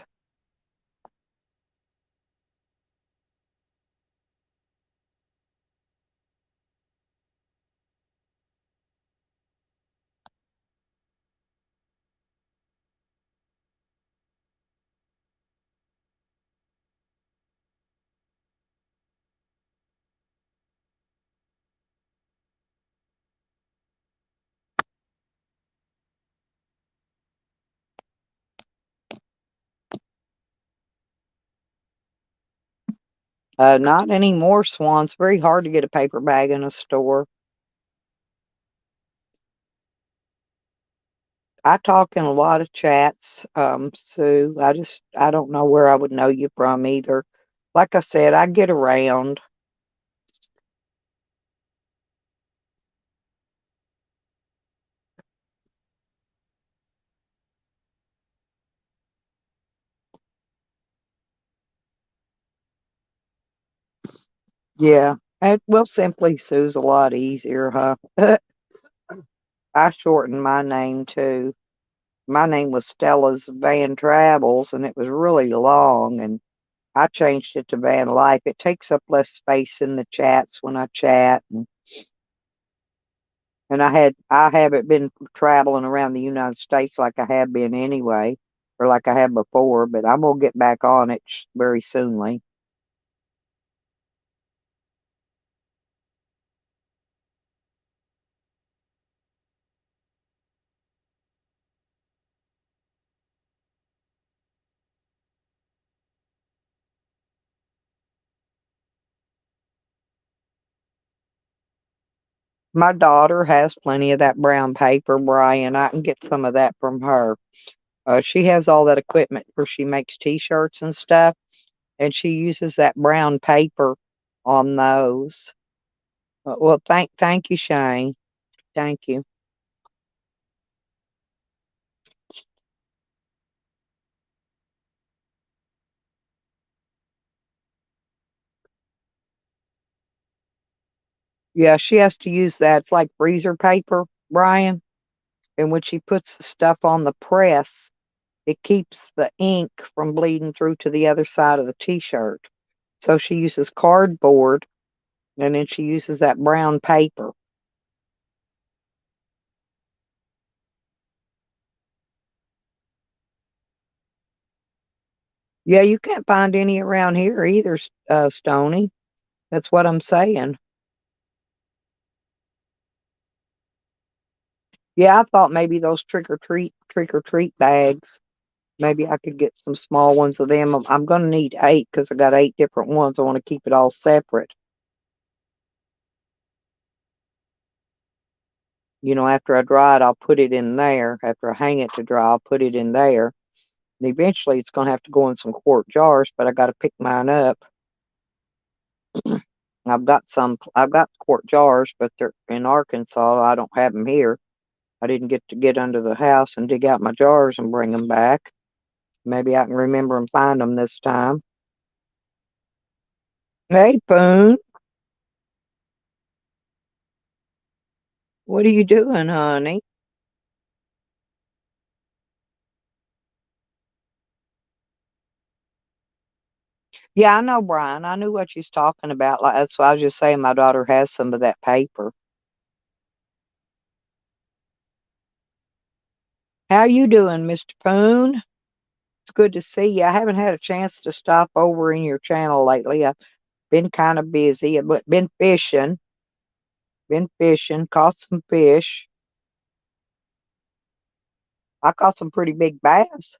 Not anymore, Swan. It's very hard to get a paper bag in a store. I talk in a lot of chats, Sue. I don't know where I would know you from either. Like I said, I get around. Yeah. Well, Simply Sue's a lot easier, huh? I shortened my name too. My name was Stella's Van Travels, and it was really long, and I changed it to Van Life. It takes up less space in the chats when I chat, and I haven't been traveling around the United States like I have been anyway, or like I have before. But I'm gonna get back on it very soonly. My daughter has plenty of that brown paper, Brian. I can get some of that from her. She has all that equipment where she makes T-shirts and stuff, and she uses that brown paper on those. Well, thank you, Shane. Thank you. Yeah, she has to use that. It's like freezer paper, Brian. And when she puts the stuff on the press, it keeps the ink from bleeding through to the other side of the T-shirt. So she uses cardboard, and then she uses that brown paper. Yeah, you can't find any around here either, Stony. That's what I'm saying. Yeah, I thought maybe those trick or treat bags. Maybe I could get some small ones of them. I'm going to need 8 because I got 8 different ones. I want to keep it all separate. After I dry it, I'll put it in there. After I hang it to dry, I'll put it in there. And eventually, it's going to have to go in some quart jars, but I got to pick mine up. I've got quart jars, but they're in Arkansas. I don't have them here. I didn't get to get under the house and dig out my jars and bring them back. Maybe I can remember and find them this time. Hey, Poon, what are you doing, honey? Yeah, I know, Brian. I knew what she's talking about. Like that's why I was just saying my daughter has some of that paper. How you doing, Mr. Poon? It's good to see you. I haven't had a chance to stop over in your channel lately. I've been kind of busy, but been fishing. Been fishing, caught some fish. I caught some pretty big bass.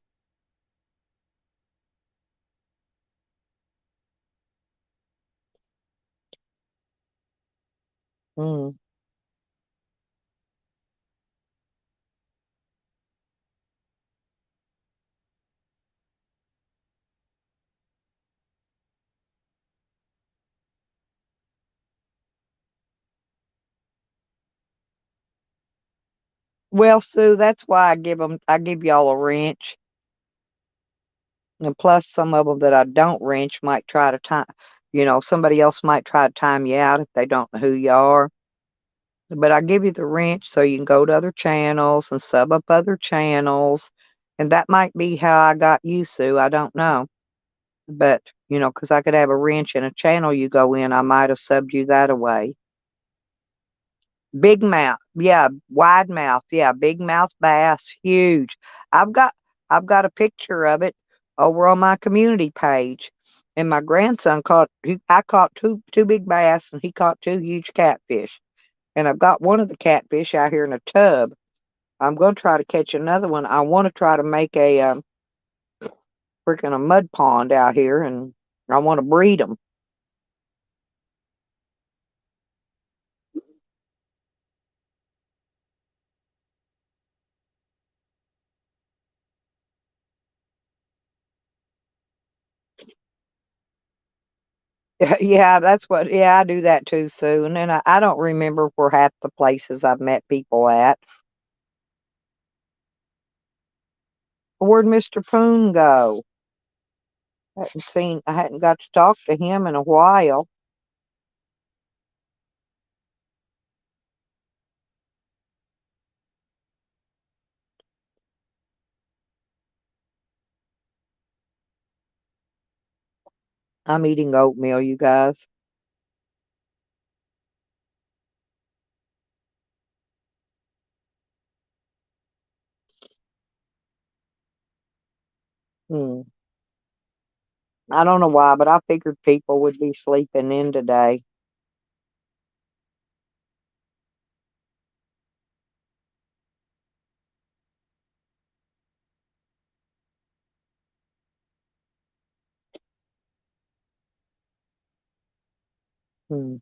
Mm. Well, Sue, that's why I give y'all a wrench. And plus, some of them that I don't wrench might try to time, somebody else might try to time you out if they don't know who you are. But I give you the wrench so you can go to other channels and sub up other channels. And that might be how I got you, Sue. I don't know. But, 'cause I could have a wrench in a channel you go in, I might have subbed you that away. Big mouth. Yeah, wide mouth. Yeah, big mouth bass, huge. I've got I've got a picture of it over on my community page. And my grandson I caught two big bass and he caught two huge catfish. And I've got one of the catfish out here in a tub. I'm going to try to catch another one. I want to try to make a freaking a mud pond out here, and I want to breed them. Yeah, that's what. Yeah, I do that too, Sue. And then I don't remember where half the places I've met people at. Where'd Mr. Poon go? I hadn't got to talk to him in a while. I'm eating oatmeal, you guys. Hmm. I don't know why, but I figured people would be sleeping in today. Hmm.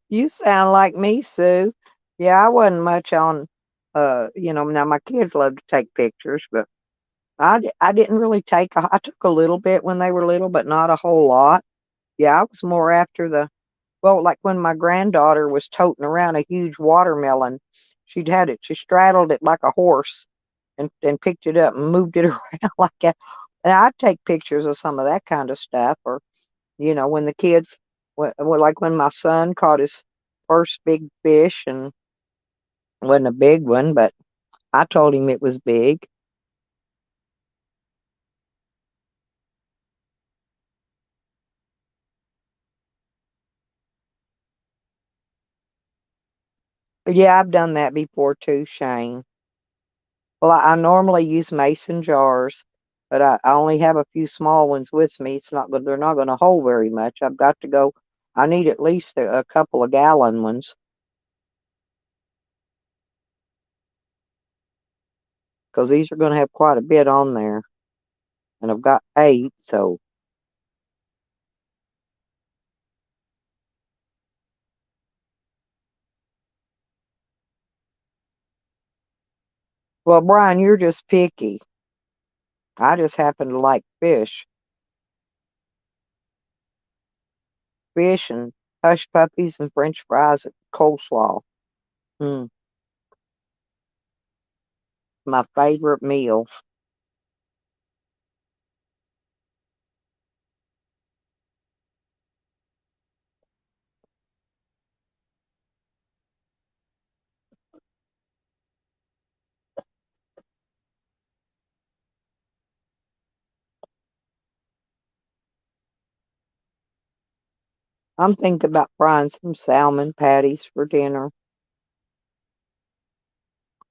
You sound like me, Sue. Yeah, I wasn't much on, now my kids love to take pictures, but I didn't really I took a little bit when they were little, but not a whole lot. Yeah, I was more after well, like when my granddaughter was toting around a huge watermelon, she straddled it like a horse and picked it up and moved it around like that. And I'd take pictures of some of that kind of stuff, or when the kids, like when my son caught his first big fish, and it wasn't a big one, but I told him it was big. Yeah, I've done that before too, Shane. Well, I normally use mason jars, but I only have a few small ones with me. It's not good. They're not going to hold very much. I've got to go. I need at least a couple of gallon ones because these are going to have quite a bit on there, and I've got 8. So, well, Brian, you're just picky. I just happen to like fish and hush puppies and French fries and coleslaw. Mm, my favorite meal. I'm thinking about frying some salmon patties for dinner.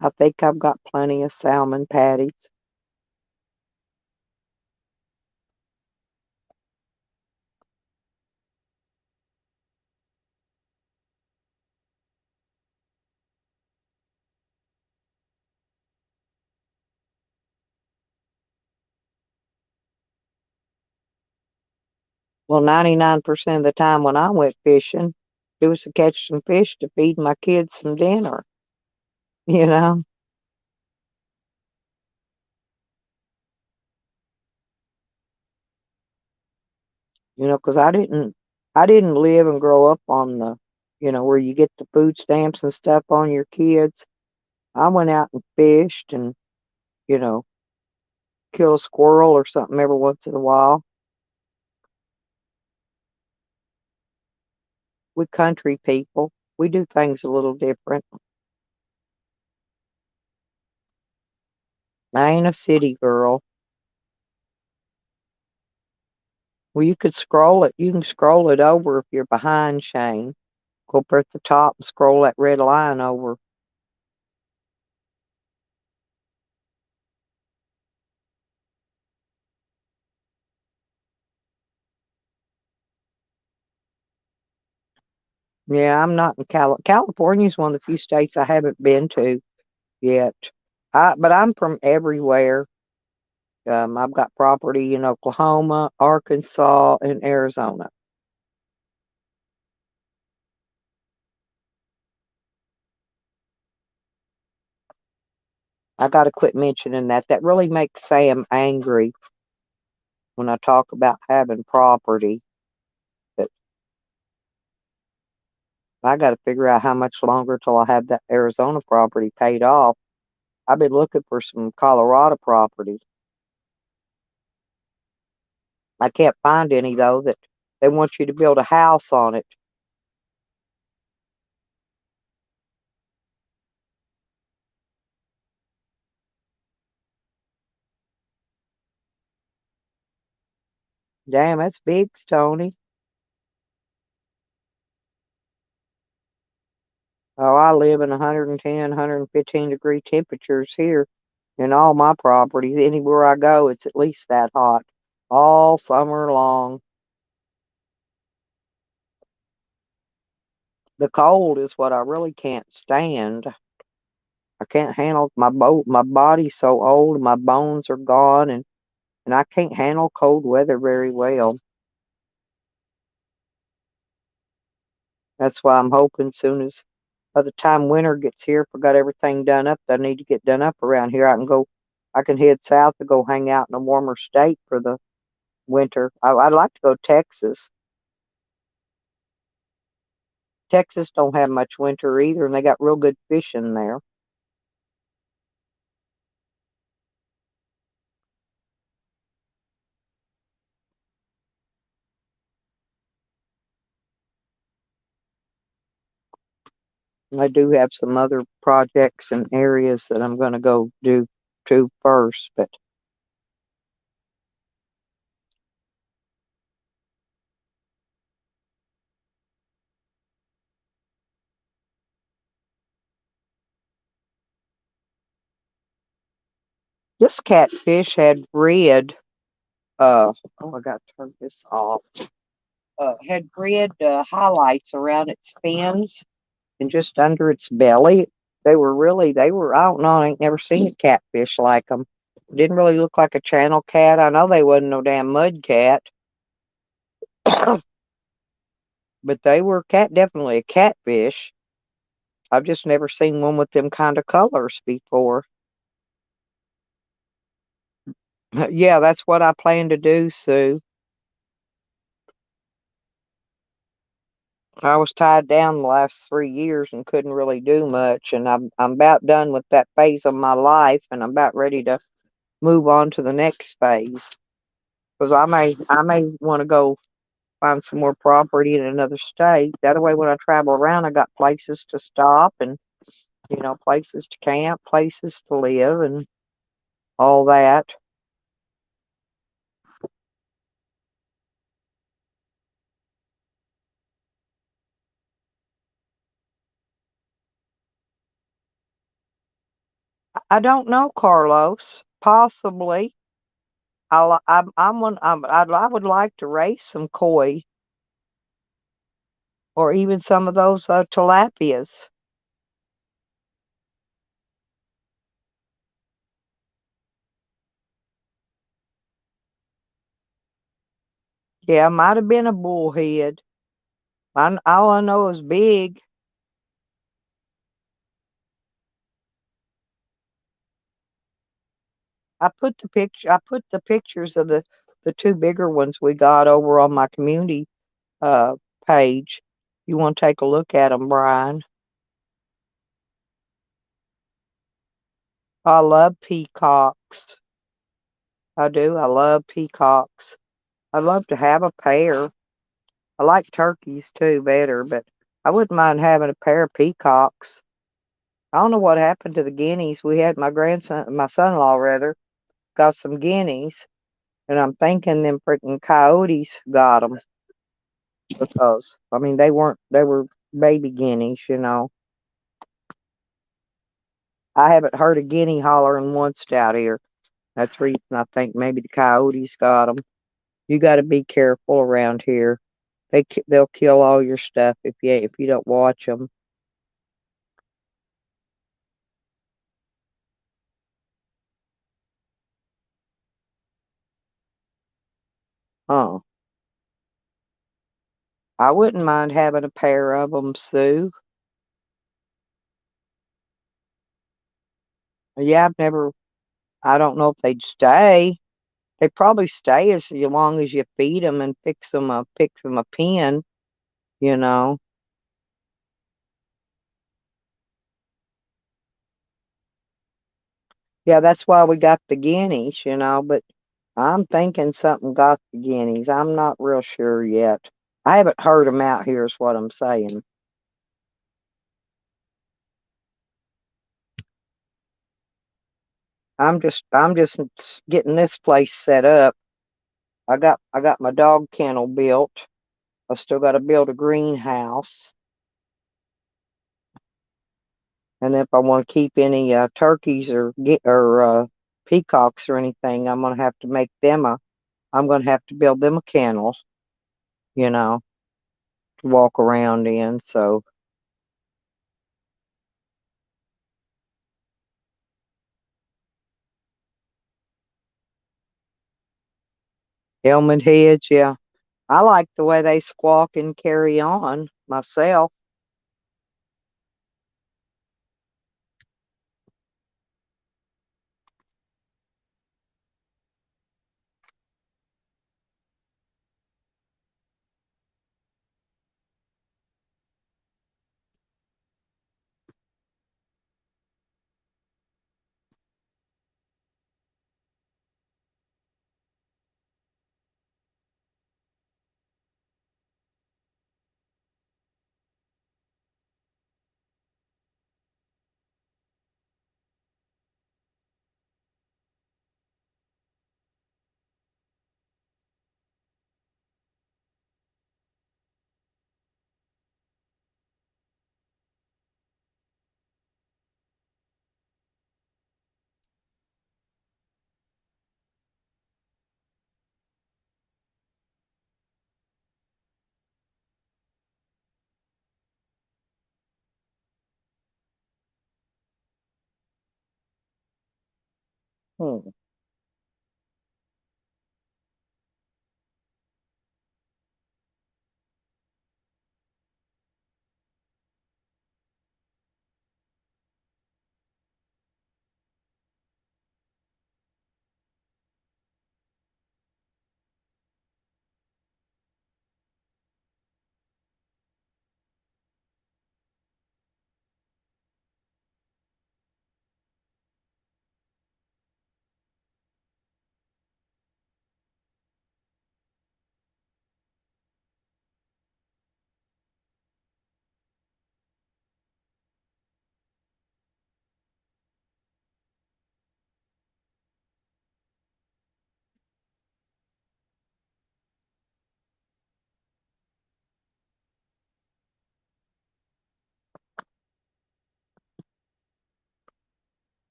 I think I've got plenty of salmon patties. Well, 99% of the time when I went fishing, it was to catch some fish to feed my kids some dinner, you know? Because I didn't live and grow up on where you get the food stamps and stuff on your kids. I went out and fished and, you know, kill a squirrel or something every once in a while. We country people, we do things a little different. I ain't a city girl. Well, you could scroll it. You can scroll it over if you're behind, Shane. Go up at the top and scroll that red line over. Yeah, I'm not in California is one of the few states I haven't been to yet. But I'm from everywhere. I've got property in Oklahoma, Arkansas, and Arizona. I got to quit mentioning that. That really makes Sam angry when I talk about having property. But I got to figure out how much longer till I have that Arizona property paid off. I've been looking for some Colorado property. I can't find any though that they want you to build a house on it. Damn, that's big, Tony. Oh, I live in 110, 115-degree temperatures here in all my properties. Anywhere I go, it's at least that hot all summer long. The cold is what I really can't stand. I can't handle my body's so old, my bones are gone, and I can't handle cold weather very well. That's why I'm hoping soon as by the time winter gets here, if I got everything done up that I need to get done up around here, I can head south to go hang out in a warmer state for the winter. I'd like to go to Texas. Texas don't have much winter either, and they got real good fishing there. And I do have some other projects and areas that I'm going to go do to first, but this catfish had red. Oh, I got to turn this off. Had red highlights around its fins and just under its belly. They were, I don't know, I ain't never seen a catfish like them. Didn't really look like a channel cat. I know they wasn't no damn mud cat, but they were definitely a catfish. I've just never seen one with them kind of colors before. Yeah, that's what I plan to do, Sue. I was tied down the last 3 years and couldn't really do much, and I'm about done with that phase of my life, and I'm about ready to move on to the next phase. Because I may want to go find some more property in another state. That way, when I travel around, I got places to stop and places to camp, places to live, and all that. I don't know, Carlos. Possibly. I would like to raise some koi or even some of those tilapias. Yeah, might have been a bullhead. All I know is big. I put the pictures of the two bigger ones we got over on my community uh page. You want to take a look at them, Brian? I love peacocks. I do. I love peacocks. I'd love to have a pair. I like turkeys too better, but I wouldn't mind having a pair of peacocks. I don't know what happened to the guineas. We had my son-in-law rather, got some guineas, and I'm thinking them freaking coyotes got them because I mean they were baby guineas. I haven't heard a guinea hollering once out here. That's the reason I think maybe the coyotes got them. You got to be careful around here. They'll kill all your stuff if you don't watch them. Oh, I wouldn't mind having a pair of them, Sue. Yeah, I've never. I don't know if they'd stay. They probably stay as long as you feed them and pick them a pen. You know. Yeah, that's why we got the guineas. But I'm thinking something got the guineas. I'm not real sure yet. I haven't heard them out here, is what I'm saying. I'm just getting this place set up. I got my dog kennel built. I still got to build a greenhouse. And if I want to keep any turkeys or peacocks or anything, I'm gonna have to build them a kennel, you know, to walk around in. So helmet heads, yeah. I like the way they squawk and carry on myself. Hmm.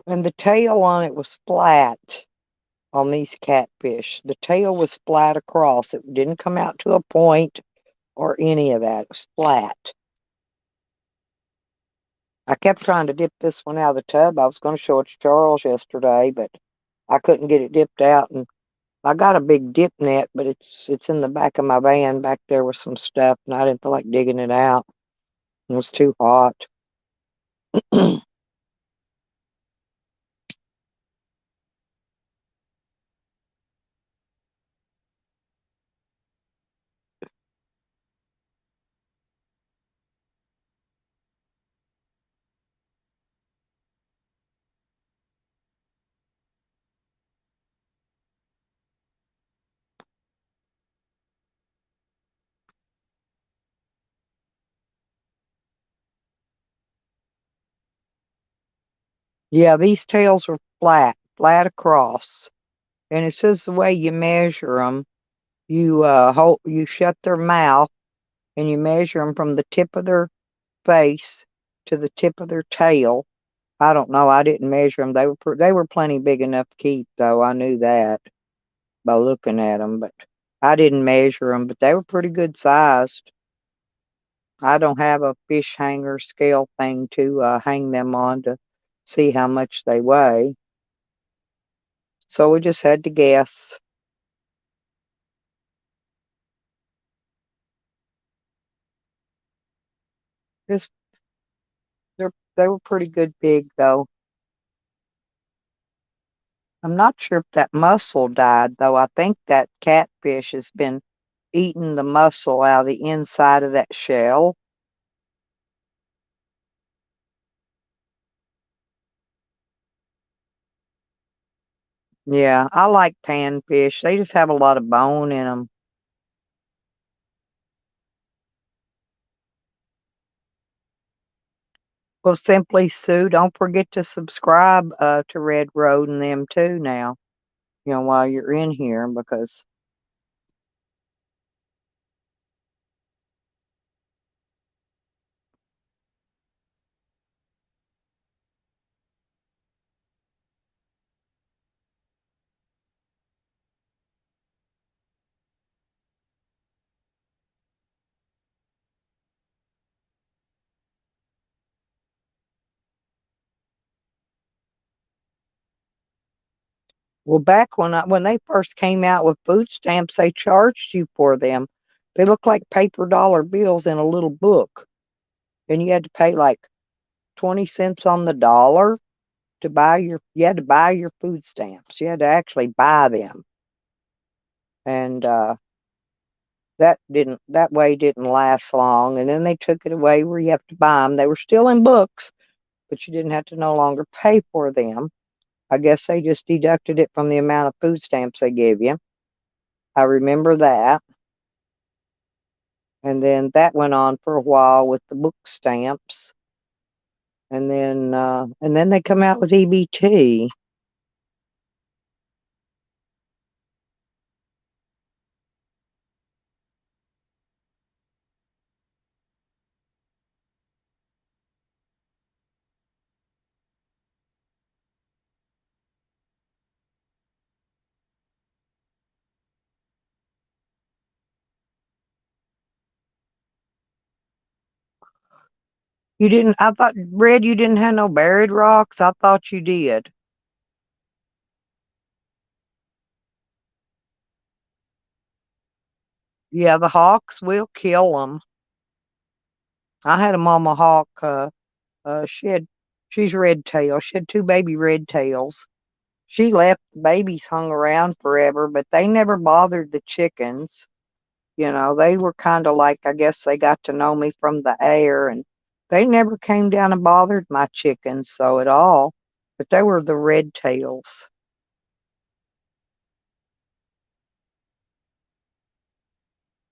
And the tail on it was flat on these catfish. The tail was flat across. It didn't come out to a point or any of that. It was flat. I kept trying to dip this one out of the tub. I was going to show it to Charles yesterday, but I couldn't get it dipped out. And I got a big dip net, but it's in the back of my van back there with some stuff, and I didn't feel like digging it out. It was too hot. Yeah, these tails were flat across. And it says the way you measure them, you shut their mouth and you measure them from the tip of their face to the tip of their tail. I don't know. I didn't measure them. They were plenty big enough to keep, though. I knew that by looking at them, but I didn't measure them. But they were pretty good sized. I don't have a fish hanger scale thing to hang them on to see how much they weigh. So we just had to guess. This they were pretty good big though. I'm not sure if that mussel died though. I think that catfish has been eating the mussel out of the inside of that shell. Yeah, I like panfish. They just have a lot of bone in them. Well, Simply Sue, don't forget to subscribe to Red Road and them too now, while you're in here because well, back when they first came out with food stamps, they charged you for them. They look like paper dollar bills in a little book, and you had to pay like 20 cents on the dollar to buy you had to buy your food stamps. You had to actually buy them. And that way didn't last long. And then they took it away where you have to buy them. They were still in books, but you didn't have to no longer pay for them. I guess they just deducted it from the amount of food stamps they gave you. I remember that. And then that went on for a while with the book stamps. And then they come out with EBT. You didn't I thought Red you didn't have no buried rocks. I thought you did. Yeah, the hawks will kill them. I had a mama hawk. She had she's red tail. She had two baby red tails. She left the babies hung around forever, but they never bothered the chickens. They were kind of like, I guess they got to know me from the air, and they never came down and bothered my chickens so at all. But they were the red tails.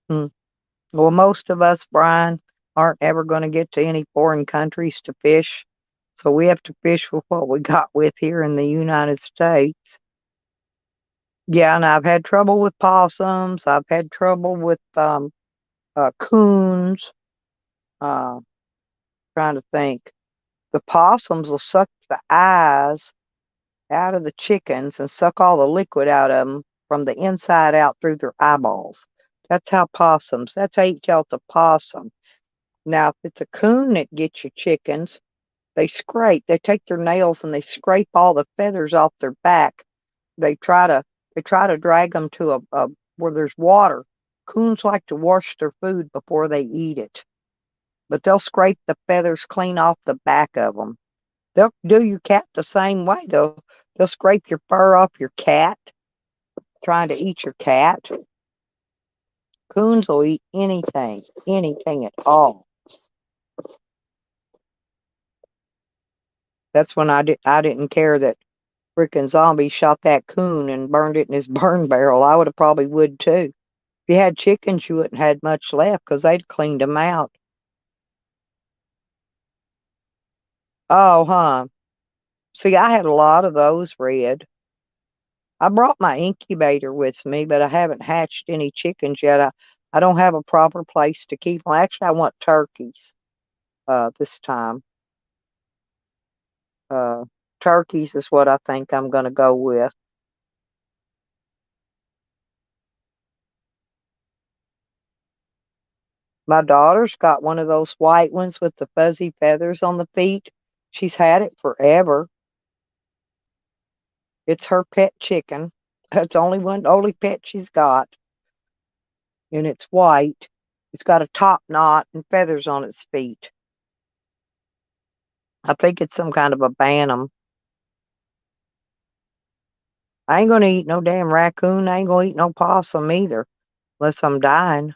Hmm. Well, most of us, Brian, aren't ever going to get to any foreign countries to fish. So we have to fish with what we got with here in the United States. Yeah, and I've had trouble with possums. I've had trouble with coons. Uh, trying to think. The possums will suck the eyes out of the chickens and suck all the liquid out of them from the inside out through their eyeballs. That's how you tell it's a possum. Now, if it's a coon that gets your chickens, they take their nails and they scrape all the feathers off their back. They try to, they try to drag them to a where there's water. Coons like to wash their food before they eat it, but they'll scrape the feathers clean off the back of them. They'll do your cat the same way. They'll scrape your fur off your cat, trying to eat your cat. Coons will eat anything, anything at all. That's when I didn't care that frickin' zombie shot that coon and burned it in his burn barrel. I would have probably would too. If you had chickens, you wouldn't had much left because they'd cleaned them out. Oh, huh. See, I had a lot of those, Red. I brought my incubator with me, but I haven't hatched any chickens yet. I don't have a proper place to keep them. Actually, I want turkeys this time. Uh, Turkeys is what I think I'm going to go with. My daughter's got one of those white ones with the fuzzy feathers on the feet. She's had it forever. It's her pet chicken. That's the only pet she's got, and it's white. It's got a top knot and feathers on its feet. I think it's some kind of a bantam. I ain't gonna eat no damn raccoon. I ain't gonna eat no possum either, unless I'm dying.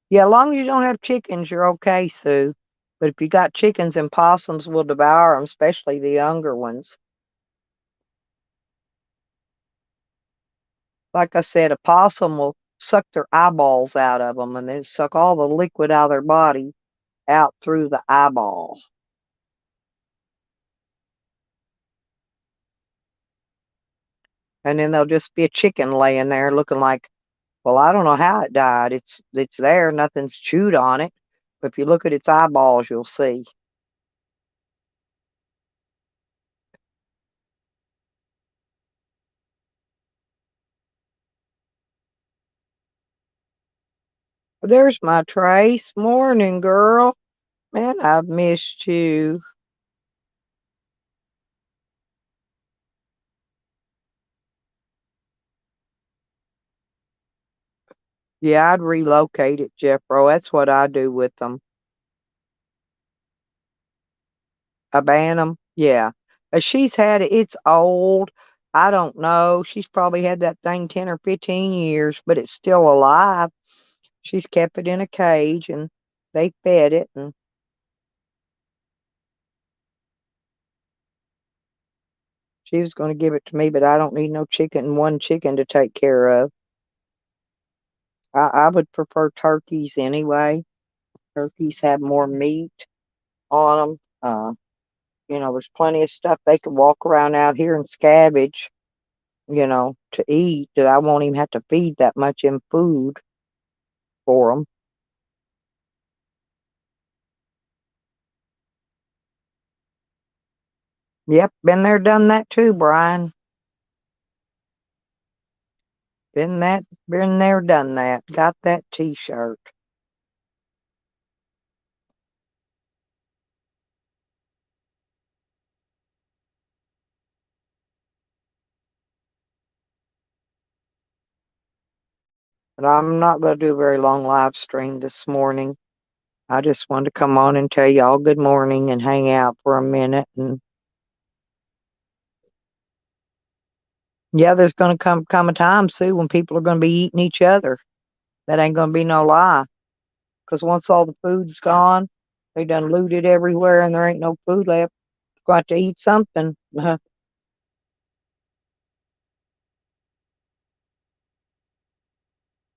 Yeah, as long as you don't have chickens, you're okay, Sue. But if you got chickens and possums will devour them, especially the younger ones. Like I said, a possum will suck their eyeballs out of them and then suck all the liquid out of their body out through the eyeball. And then there'll just be a chicken laying there looking like, well, I don't know how it died. It's there, nothing's chewed on it. But if you look at its eyeballs, you'll see. There's my Trace. Morning, girl. Man, I've missed you. Yeah, I'd relocate it, Jeffro. That's what I do with them. A Bantam, yeah. She's had it. It's old. I don't know. She's probably had that thing 10 or 15 years, but it's still alive. She's kept it in a cage and they fed it. And she was going to give it to me, but I don't need no chicken, one chicken to take care of. I would prefer turkeys anyway. Turkeys have more meat on them. There's plenty of stuff they can walk around out here and scavenge, to eat that I won't even have to feed that much in food for them. Yep, been there, done that too, Brian. Been there, done that. Got that T-shirt. But I'm not going to do a very long live stream this morning. I just wanted to come on and tell y'all good morning and hang out for a minute. And yeah, there's going to come a time, Sue, when people are going to be eating each other. That ain't going to be no lie. Because once all the food's gone, they done looted everywhere and there ain't no food left. Got to eat something.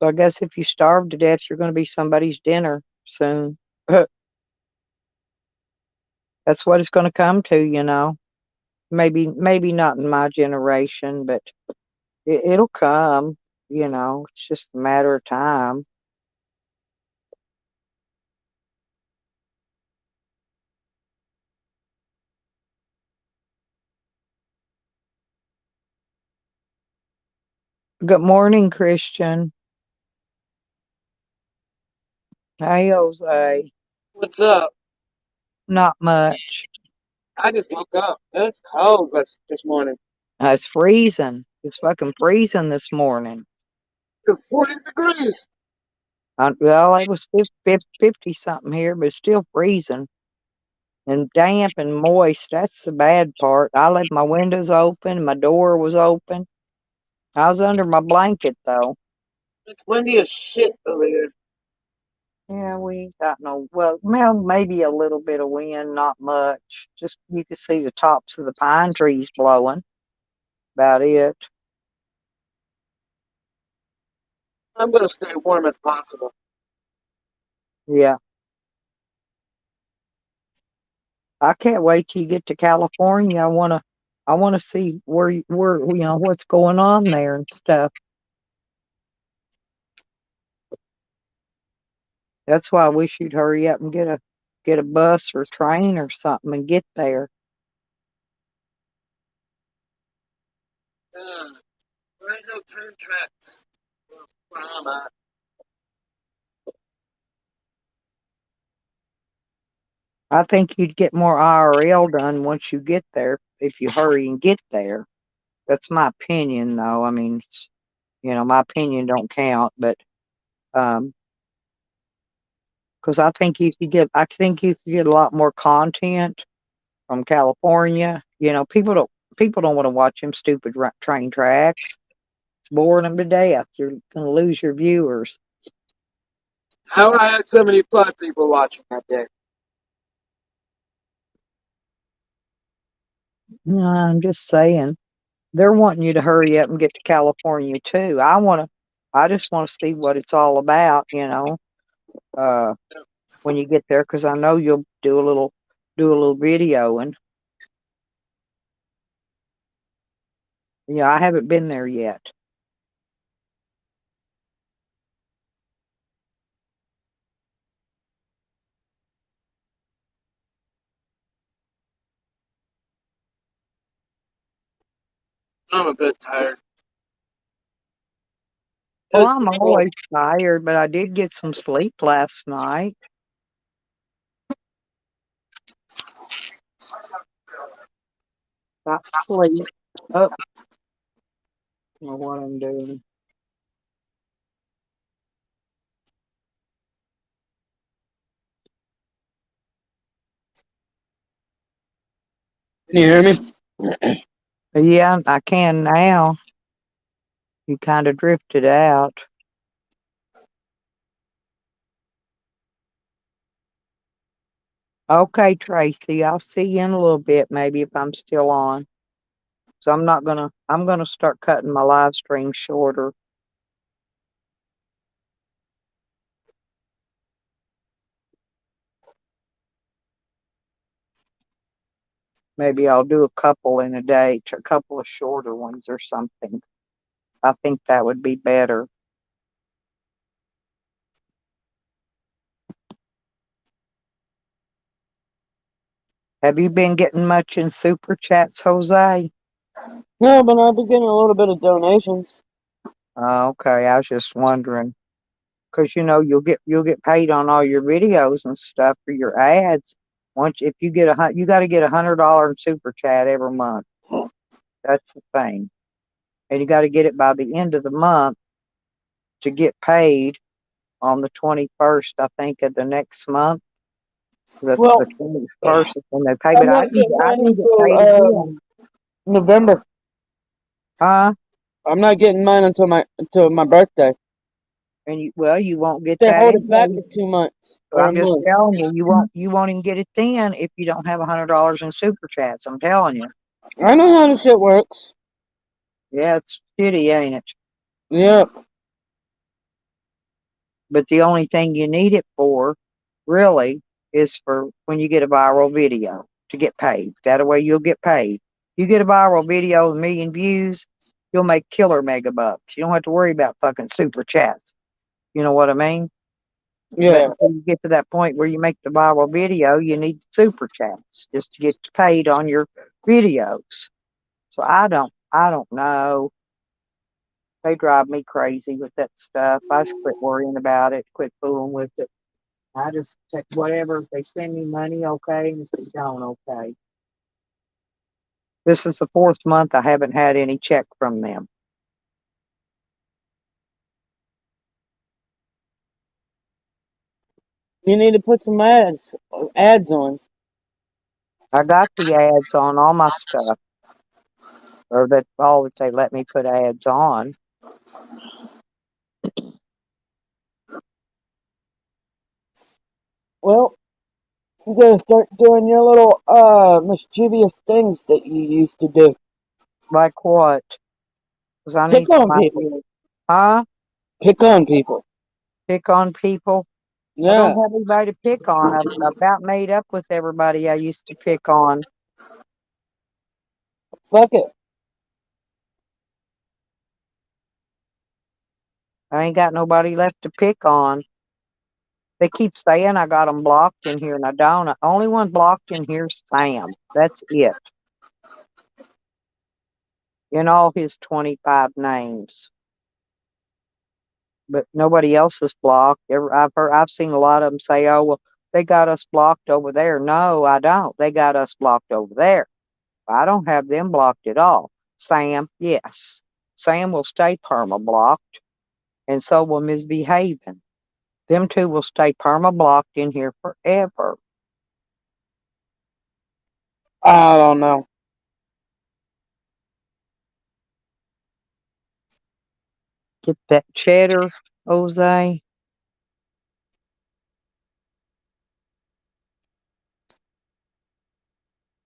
So I guess if you starve to death, you're going to be somebody's dinner soon. That's what it's going to come to. Maybe not in my generation, but it'll come. It's just a matter of time. Good morning, Christian. Hey, Jose. What's up? Not much. I just woke up. It's cold this morning. It's freezing. It's fucking freezing this morning. It's 40 degrees. Well, it was 50 something here, but it's still freezing and damp and moist. That's the bad part. I left my windows open. My door was open. I was under my blanket, though. It's windy as shit over here. Yeah, we ain't got well, maybe a little bit of wind, not much. Just you can see the tops of the pine trees blowing. About it. I'm gonna stay warm as possible. Yeah. I can't wait till you get to California. I wanna see where what's going on there and stuff. That's why I wish you'd hurry up and get a bus or train or something and get there. There ain't no train tracks where I'm at. I think you'd get more IRL done once you get there if you hurry and get there. That's my opinion, though. I mean, my opinion don't count, but um, because I think you could get a lot more content from California. People don't want to watch them stupid train tracks. It's boring them to death. You're gonna lose your viewers. How I had 75 people watching that day. No, I'm just saying they're wanting you to hurry up and get to California too. I just want to see what it's all about. Uh, when you get there, because I know you'll do a little video, and I haven't been there yet. I'm a bit tired. Well, It's I'm always tired, but I did get some sleep last night. Got sleep. Oh, I don't know what I'm doing. Can you hear me? Yeah, I can now. You kind of drifted out. Okay, Tracy, I'll see you in a little bit, maybe if I'm still on. So I'm gonna start cutting my live stream shorter. Maybe I'll do a couple in a day, a couple of shorter ones or something. I think that would be better. Have you been getting much in super chats, Jose? No, but I've been getting a little bit of donations. Okay, I was just wondering, because you'll get paid on all your videos and stuff for your ads. Once if you get you got to get $100 in super chat every month. That's the thing, and you got to get it by the end of the month to get paid on the 21st, I think, of the next month. The Well, 21st is when they pay, I'm but I not can getting I mine can get until paid again. November. Huh? I'm not getting mine until my birthday. And you won't get They that hold it back anyway. for 2 months So or a I'm just month. telling you, you won't even get it then if you don't have $100 in super chats. I'm telling you. I know how the shit works. Yeah, it's shitty, ain't it? Yep. But the only thing you need it for, really, is for when you get a viral video to get paid. That way you'll get paid. You get a viral video with 1 million views, you'll make killer mega bucks. You don't have to worry about fucking super chats. You know what I mean? But Yeah. until you get to that point where you make the viral video, you need super chats just to get paid on your videos. So I don't know. They drive me crazy with that stuff. I just quit worrying about it, quit fooling with it. I just take whatever. If they send me money, okay, and if they don't, okay. This is the 4th month I haven't had any check from them. You need to put some ads on. I got the ads on all my stuff, or that all that they let me put ads on. Well, you gotta start doing your little mischievous things that you used to do. Like what? Because I need Pick on some people. ideas. Huh? Pick on people. Pick on people? I Yeah. don't have anybody to pick on. I've about made up with everybody I used to pick on. Fuck it. I ain't got nobody left to pick on. They keep saying I got them blocked in here, and I don't. The only one blocked in here is Sam. That's it. In all his 25 names. But nobody else is blocked. I've seen a lot of them say, "Oh, well, they got us blocked over there." No, I don't. They got us blocked over there. I don't have them blocked at all. Sam, yes. Sam will stay perma blocked, and so will Ms. Behaven. Them two will stay perma blocked in here forever. I don't know. Get that cheddar, Jose.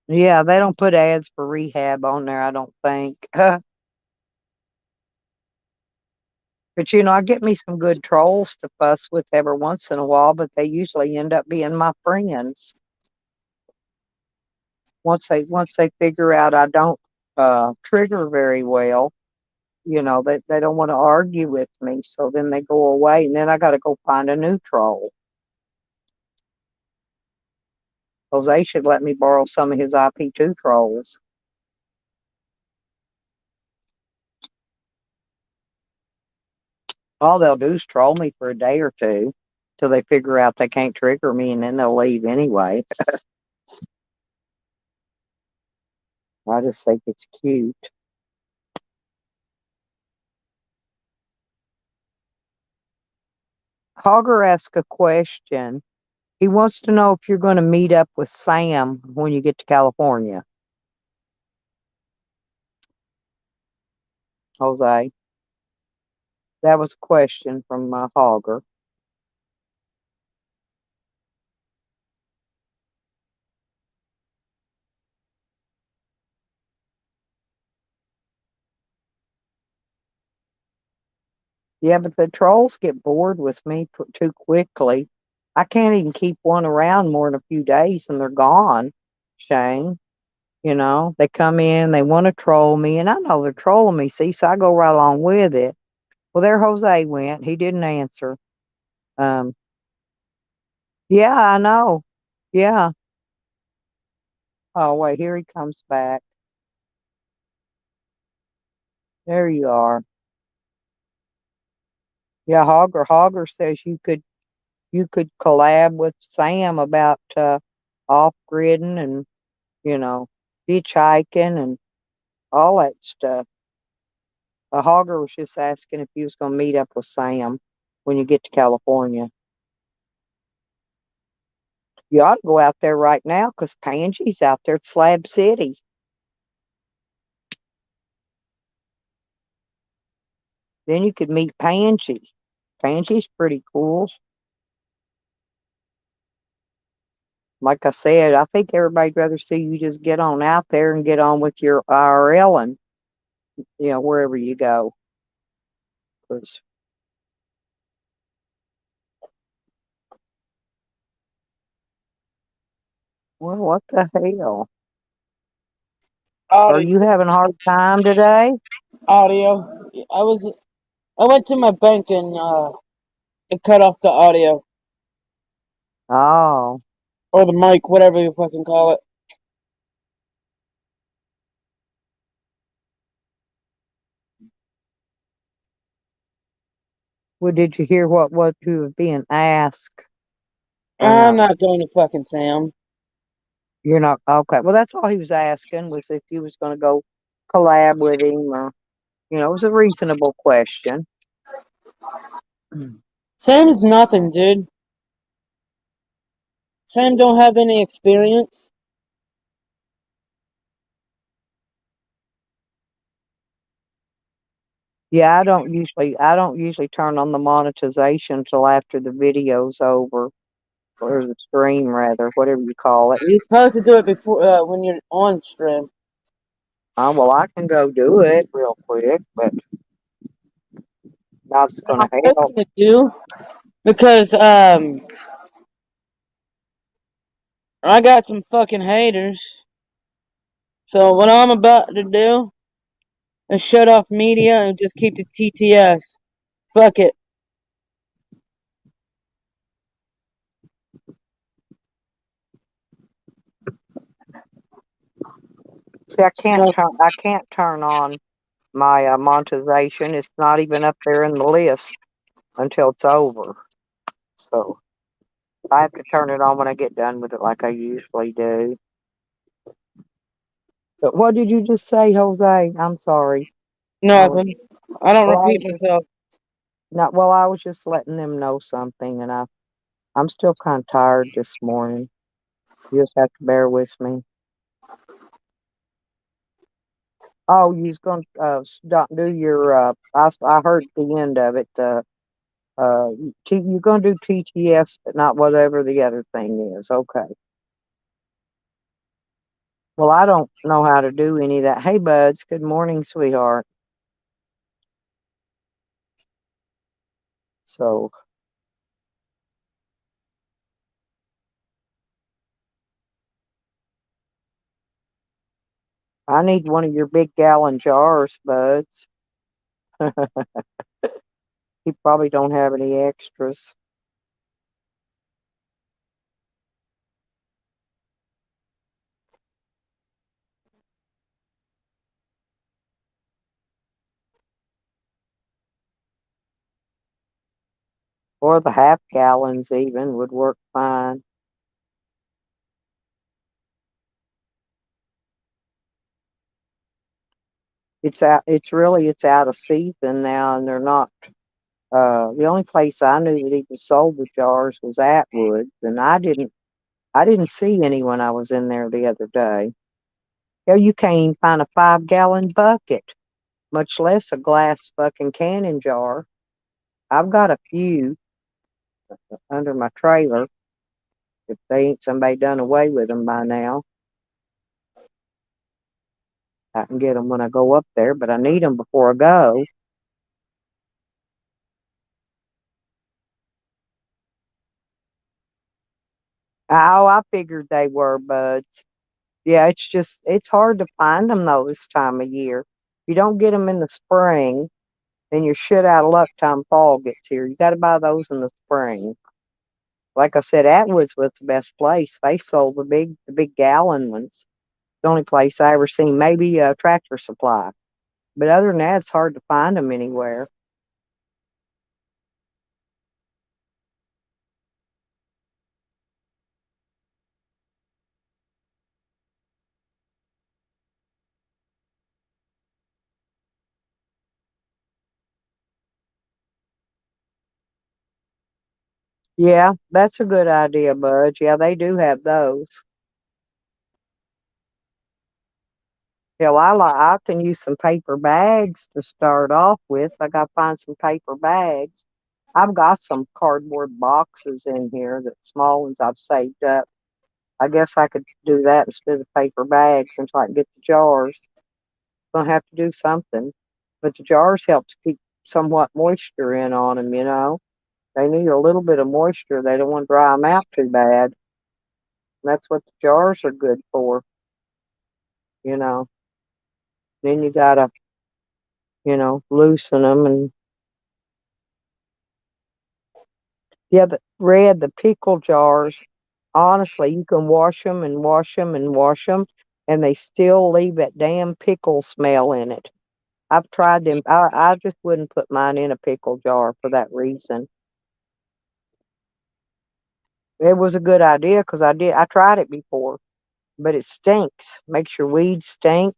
Yeah, they don't put ads for rehab on there, I don't think. But I get me some good trolls to fuss with every once in a while, but they usually end up being my friends. Once they figure out I don't trigger very well, they don't want to argue with me, so then they go away, and then I got to go find a new troll. Jose should let me borrow some of his IP2 trolls. All they'll do is troll me for a day or two till they figure out they can't trigger me, and then they'll leave anyway. I just think it's cute. Hogger asked a question. He wants to know if you're going to meet up with Sam when you get to California. Jose. That was a question from Hogger. Yeah, but the trolls get bored with me too quickly. I can't even keep one around more than a few days and they're gone, Shane. They come in, they want to troll me, and I know they're trolling me, see, so I go right along with it. Well, there Jose went. He didn't answer. Um, yeah, I know. Yeah. Oh, wait, here he comes back. There you are. Yeah, Hogger says you could collab with Sam about off gridding and hitchhiking and all that stuff. Hogger was just asking if you was gonna meet up with Sam when you get to California. You ought to go out there right now because Pangie's out there at Slab City. Then you could meet Pangie. Pangie's pretty cool. Like I said, I think everybody'd rather see you just get on out there and get on with your IRL and wherever you go. 'Cause, well, what the hell? Are Audio. you having a hard time today? Audio. I went to my bank and it cut off the audio Oh, or the mic, whatever you fucking call it. Well, did you hear what you were being asked? Or I'm no? not going to fucking Sam. You're not okay. Well, that's all he was asking was if you was going to go collab with him, or it was a reasonable question. Sam's nothing, dude. Sam don't have any experience. Yeah, I don't usually turn on the monetization till after the video's over, or the stream rather, whatever you call it. You're supposed to do it before when you're on stream. Well, I can go do it real quick, but that's I'm gonna help. fixing to do because I got some fucking haters. So what I'm about to do is shut off media and just keep the TTS. Fuck it. See, I can't No, turn on my monetization. It's not even up there in the list until it's over. So I have to turn it on when I get done with it, like I usually do. But what did you just say, Jose? I'm sorry. nothing. I don't Well, repeat myself. I was just letting them know something, and I'm still kind of tired this morning. You just have to bear with me. Oh, you's gonna do your I heard the end of it. You're gonna do TTS, but not whatever the other thing is. Okay. Well, I don't know how to do any of that. Hey, buds. Good morning, sweetheart. So I need one of your big gallon jars, buds. You probably don't have any extras. Or the half gallons even would work fine. It's out of season now, and they're not. The only place I knew that even sold the jars was Atwood's, and I didn't see any when I was in there the other day. Hell, you can't even find a 5-gallon bucket, much less a glass fucking canning jar. I've got a few under my trailer. If they ain't somebody done away with them by now, I can get them when I go up there, but I need them before I go. Oh, I figured they were, buds. Yeah, it's hard to find them though this time of year. If you don't get them in the spring, then you're shit out of luck time fall gets here. You got to buy those in the spring. Like I said, Atwood's was the best place. They sold the big gallon ones. The only place I ever seen, maybe Tractor Supply. But other than that, it's hard to find them anywhere. Yeah, that's a good idea, Bud. Yeah, they do have those. Hell, I can use some paper bags to start off with. I got to find some paper bags. I've got some cardboard boxes in here, that small ones I've saved up. I guess I could do that instead of paper bags until I can get the jars. Gonna have to do something. But the jars help to keep somewhat moisture in on them. They need a little bit of moisture. They don't want to dry them out too bad. That's what the jars are good for, you know. Then you gotta, loosen them. And yeah, the pickle jars, honestly, you can wash them and wash them and wash them, and they still leave that damn pickle smell in it. I've tried them. I just wouldn't put mine in a pickle jar for that reason. It was a good idea because I tried it before, but it stinks. Makes your weeds stink.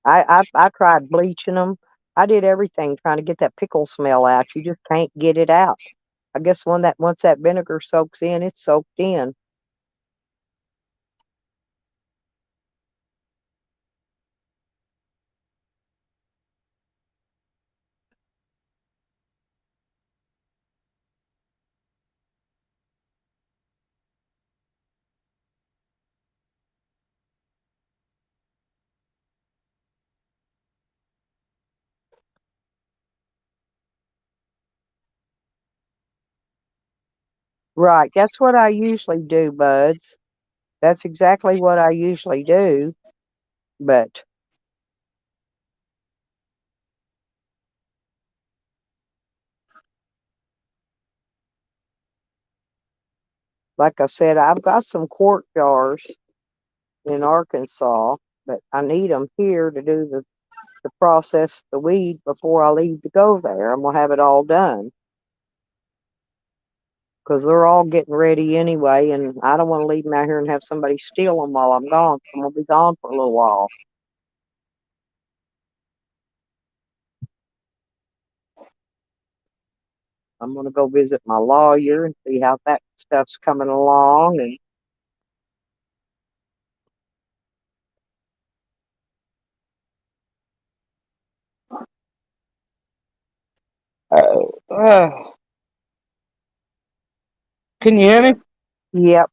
I tried bleaching them. I did everything trying to get that pickle smell out. You just can't get it out. I guess once that vinegar soaks in, it's soaked in. Right. That's what I usually do, buds. That's exactly what I usually do. But like I said, I've got some quart jars in Arkansas, but I need them here to do to process the weed before I leave to go there. I'm gonna have it all done because they're all getting ready anyway, and I don't want to leave them out here and have somebody steal them while I'm gone. I'm gonna be gone for a little while. I'm gonna go visit my lawyer and see how that stuff's coming along, and Uh, can you hear me? yep.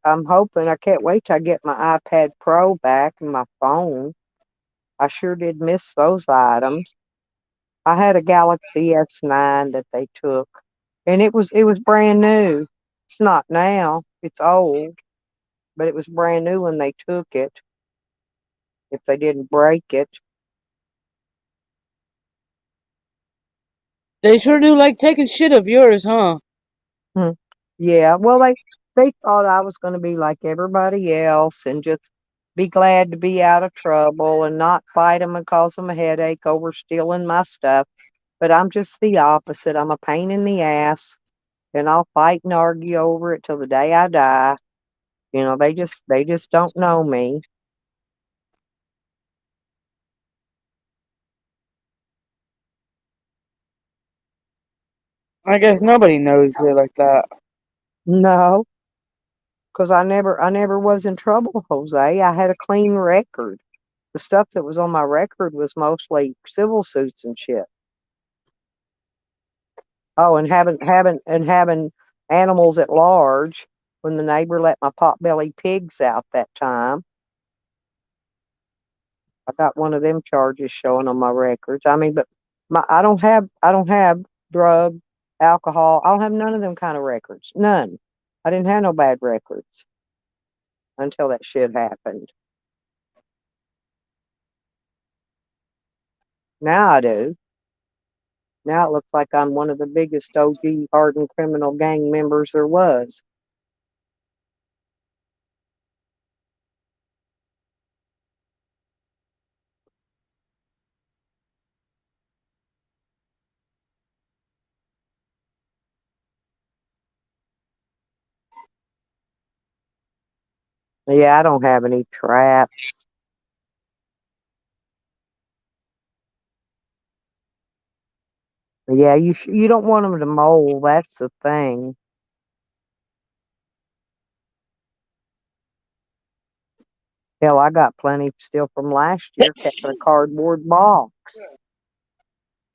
I'm hoping. I can't wait till I get my iPad Pro back and my phone. I sure did miss those items. I had a Galaxy S9 that they took, and it was brand new. It's not now. It's old, but it was brand new when they took it. If they didn't break it, They sure do like taking shit of yours, huh? hmm. Yeah. Well, they thought I was going to be like everybody else and just be glad to be out of trouble and not fight them and cause them a headache over stealing my stuff. But I'm just the opposite. I'm a pain in the ass, and I'll fight and argue over it till the day I die. They just don't know me. I guess nobody knows you like that. No, because I never was in trouble, Jose. I had a clean record. The stuff that was on my record was mostly civil suits and shit. Oh, and having animals at large when the neighbor let my potbelly pigs out that time. I got one of them charges showing on my records. I mean, but I don't have drug, alcohol. I don't have none of them kind of records. None. I didn't have no bad records until that shit happened. Now I do. Now it looks like I'm one of the biggest OG hardened criminal gang members there was. Yeah, I don't have any traps. Yeah, you don't want them to mold. That's the thing. Hell, I got plenty still from last year kept in a cardboard box.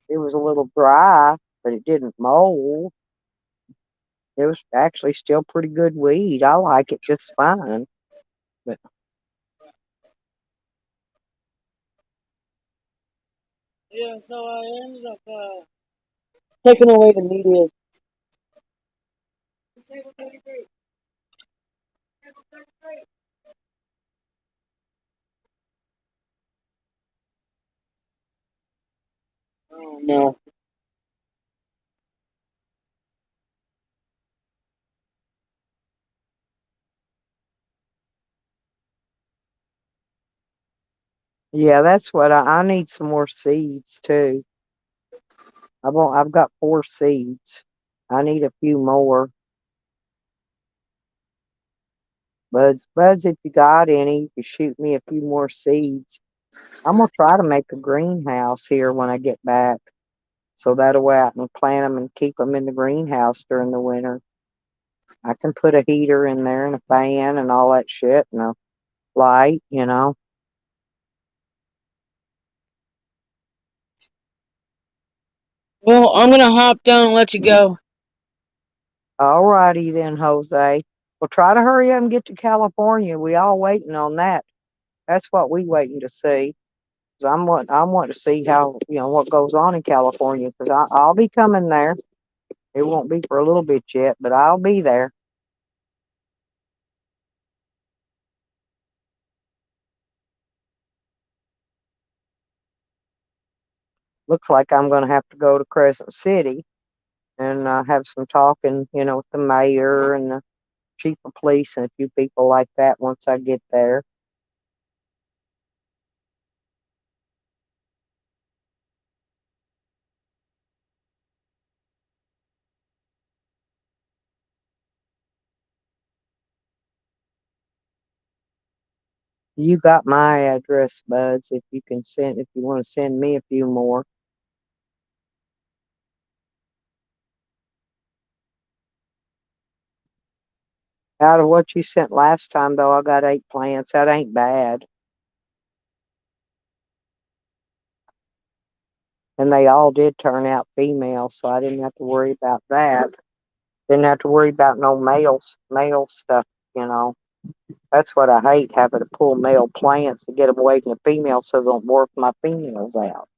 It was a little dry, but it didn't mold. It was actually still pretty good weed. I like it just fine. But Yeah, so I ended up taking away the media. Oh no. Yeah, that's what I need some more seeds too. I've got 4 seeds. I need a few more. Buds, if you got any, you can shoot me a few more seeds. I'm gonna try to make a greenhouse here when I get back, so that way I can plant them and keep them in the greenhouse during the winter. I can put a heater in there and a fan and all that shit and a light. Well, I'm gonna hop down and let you go. Alrighty then, Jose. Well, try to hurry up and get to California. We all waiting on that. That's what we waiting to see. 'Cause I'm wanting to see how what goes on in California. Because I'll be coming there. It won't be for a little bit yet, but I'll be there. Looks like I'm going to have to go to Crescent City and have some talking, with the mayor and the chief of police and a few people like that once I get there. You got my address, buds. If you want to send me a few more. Out of what you sent last time, though, I got 8 plants. That ain't bad. And they all did turn out female, so I didn't have to worry about that. Didn't have to worry about no male stuff, you know. That's what I hate, having to pull male plants to get them away from the females so they don't work my females out.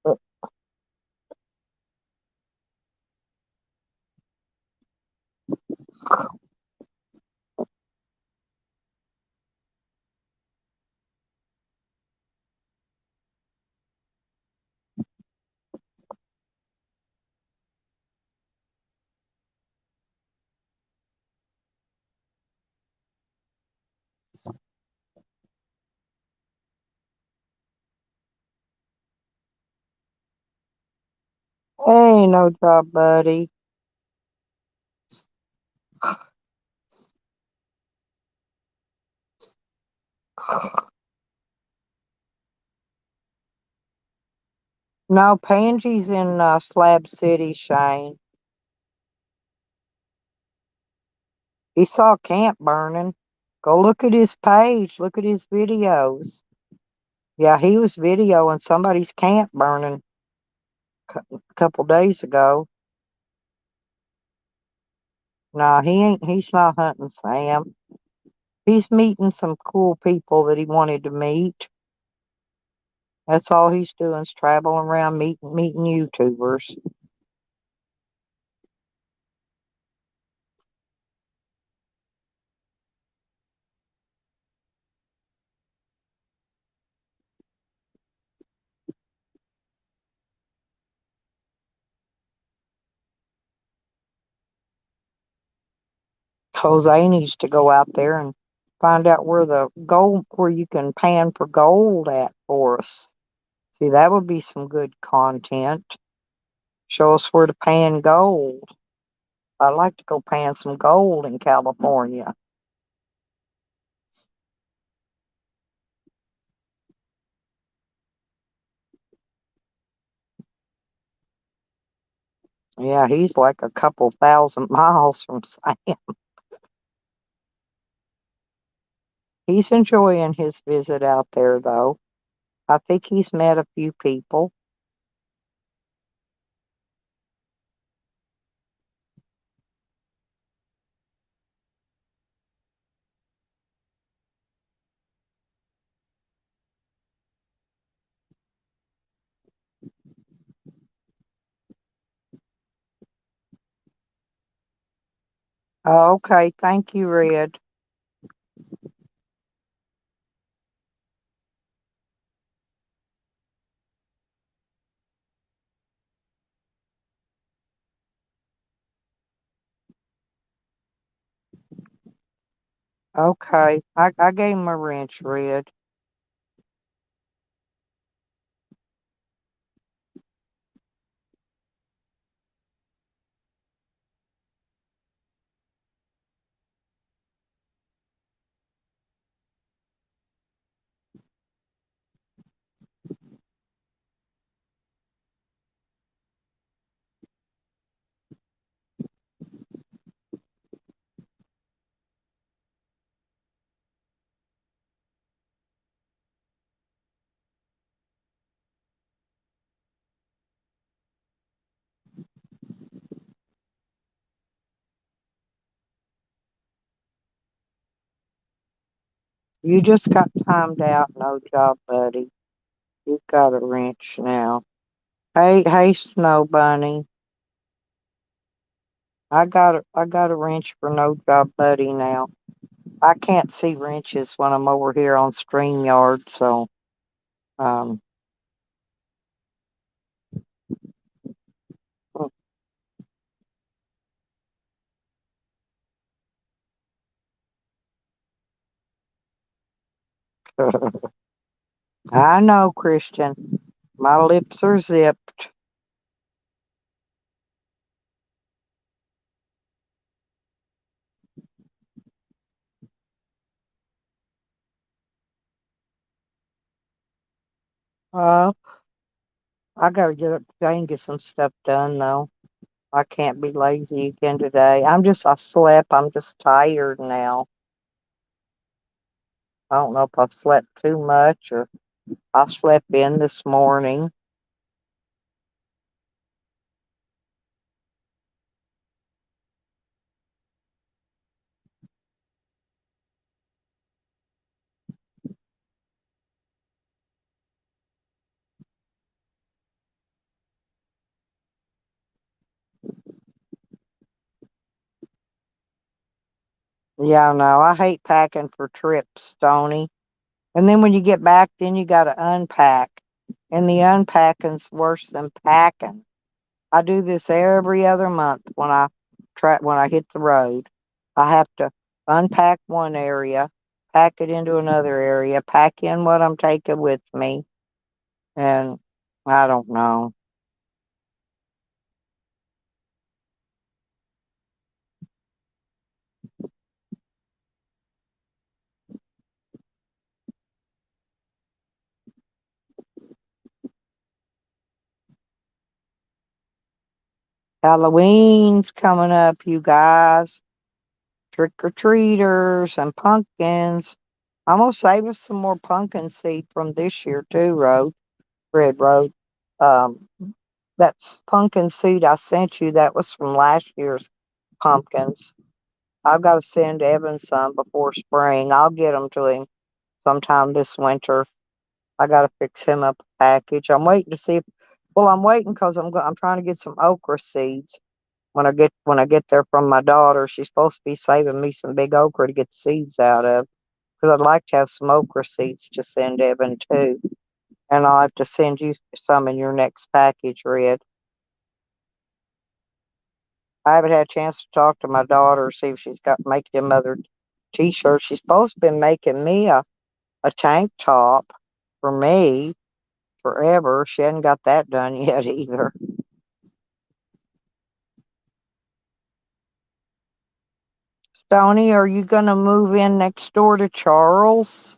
But hey, no job, buddy. No, Pansy's in Slab City, Shane. He saw camp burning. Go look at his page. Look at his videos. Yeah, he was videoing somebody's camp burning a couple days ago. No, he ain't. He's not hunting Sam. He's meeting some cool people that he wanted to meet. That's all he's doing is traveling around meeting YouTubers. Jose needs to go out there and find out where you can pan for gold at for us. See, that would be some good content. Show us where to pan gold. I'd like to go pan some gold in California. Yeah, he's like a couple thousand miles from Sam. He's enjoying his visit out there, though. I think he's met a few people. Oh, okay, thank you, Red. Okay, I gave him a wrench, Red. You just got timed out, no job, buddy. You got a wrench now. Hey, Snow Bunny. I got a wrench for no job, buddy. Now I can't see wrenches when I'm over here on StreamYard, so um. I know, Christian. My lips are zipped. Uh, I gotta get up today and get some stuff done, though. I can't be lazy again today. I slept. I'm just tired now. I don't know if I've slept too much or I slept in this morning. Yeah, no, I hate packing for trips, Stony. And then when you get back, then you gotta unpack. And the unpacking's worse than packing. I do this every other month when I hit the road. I have to unpack one area, pack it into another area, pack in what I'm taking with me, and I don't know. Halloween's coming up, you guys. Trick or treaters and pumpkins. I'm gonna save us some more pumpkin seed from this year too, Red Road. Um, that's pumpkin seed I sent you. That was from last year's pumpkins. I've got to send Evan some before spring. I'll get them to him sometime this winter. I got to fix him up a package. I'm waiting to see if, well, I'm waiting because I'm trying to get some okra seeds when I get there from my daughter. She's supposed to be saving me some big okra to get the seeds out of because I'd like to have some okra seeds to send Evan too. And I'll have to send you some in your next package, Red. I haven't had a chance to talk to my daughter, see if she's got making them other t-shirts. She's supposed to be making me a tank top for me forever. She hadn't got that done yet either. Stony, are you gonna move in next door to Charles?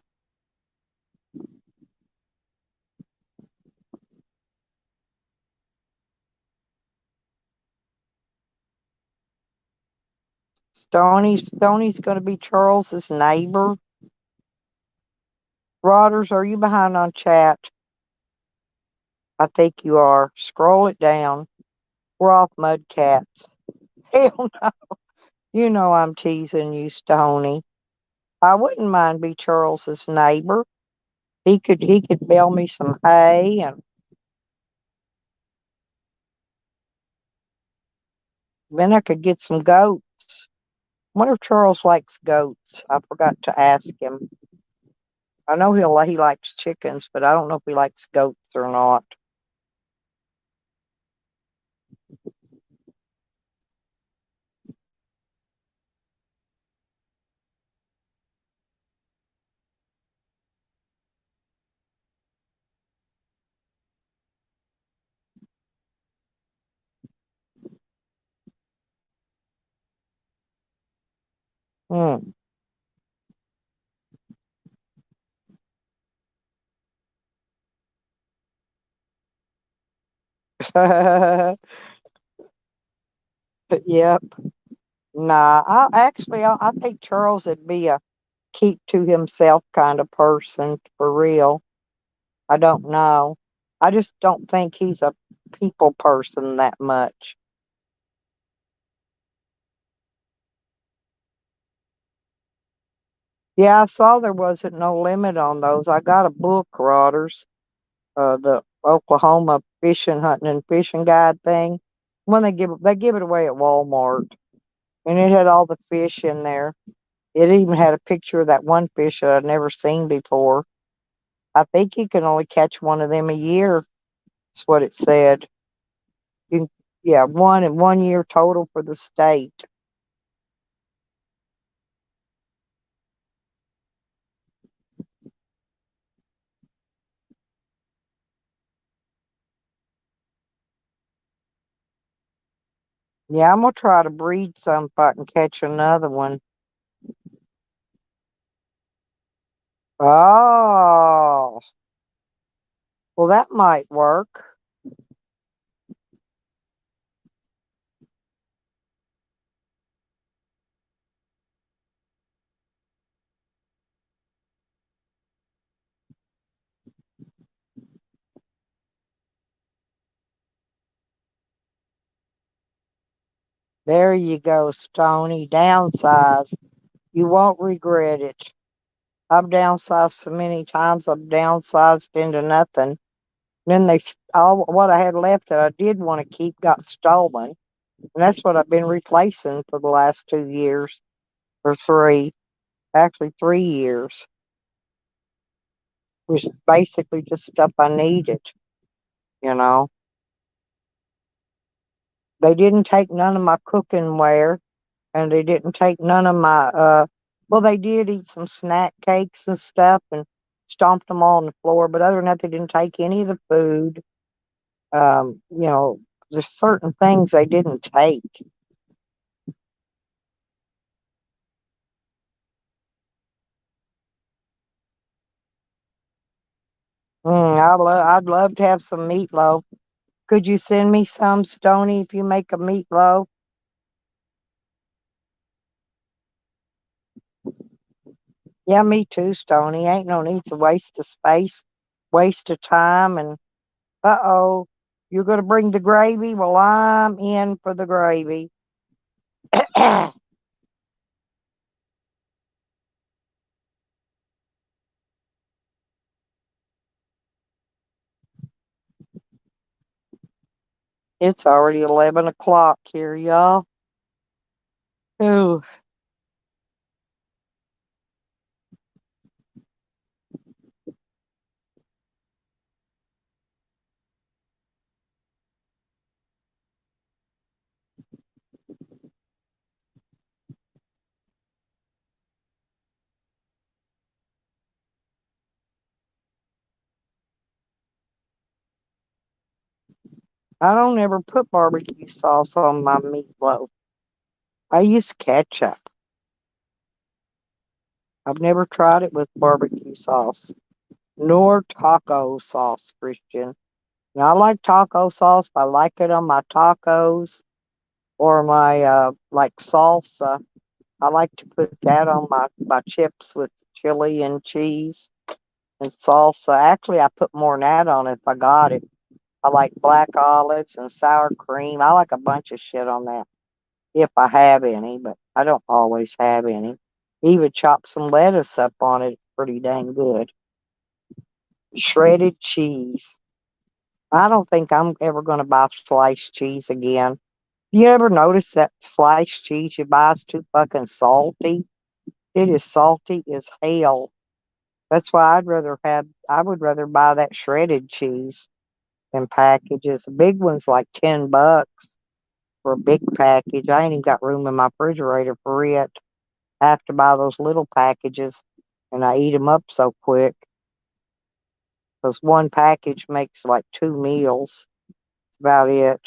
Stoney's gonna be Charles's neighbor. Rodders, are you behind on chat? I think you are. Scroll it down. We're off Mudcats. Hell no. You know I'm teasing you, Stony. I wouldn't mind be Charles's neighbor. He could bail me some hay and then I could get some goats. I wonder if Charles likes goats. I forgot to ask him. I know he likes chickens, but I don't know if he likes goats or not. Hmm. Yep. Nah. I think Charles would be a keep to himself kind of person for real. I don't know. I just don't think he's a people person that much. Yeah, I saw there wasn't no limit on those. I got a book, Rodders, the Oklahoma fishing, hunting, and fishing guide thing. When they give it away at Walmart, and it had all the fish in there. It even had a picture of that one fish that I'd never seen before. I think you can only catch one of them a year. That's what it said. You, yeah, one in 1 year total for the state. Yeah, I'm gonna try to breed some if I can catch another one. Oh, well, that might work. There you go, Stony. Downsize. You won't regret it. I've downsized so many times. I've downsized into nothing. Then all what I had left that I did want to keep got stolen, and that's what I've been replacing for the last 2 years or three, actually 3 years, which is basically just stuff I needed. You know, they didn't take none of my cooking ware, and they didn't take none of my. Well, they did eat some snack cakes and stuff, and stomped them all on the floor. But other than that, they didn't take any of the food. You know, there's certain things they didn't take. I'd love to have some meatloaf. Could you send me some, Stony, if you make a meatloaf? Yeah, me too, Stony. Ain't no need to waste the space, waste of time, and uh-oh, you're gonna bring the gravy? Well, I'm in for the gravy. It's already 11 o'clock here, y'all. Ooh, I don't ever put barbecue sauce on my meatloaf. I use ketchup. I've never tried it with barbecue sauce, nor taco sauce, Christian. And I like taco sauce, but I like it on my tacos or my like salsa. I like to put that on my chips with chili and cheese and salsa. Actually, I put more than that on it if I got it. I like black olives and sour cream. I like a bunch of shit on that if I have any, but I don't always have any. Even chop some lettuce up on it. It's pretty dang good. Shredded cheese. I don't think I'm ever going to buy sliced cheese again. You ever notice that sliced cheese you buy is too fucking salty? It is salty as hell. That's why I would rather buy that shredded cheese than packages. The big one's like $10 for a big package. I ain't even got room in my refrigerator for it. I have to buy those little packages, and I eat them up so quick because one package makes like 2 meals. That's about it.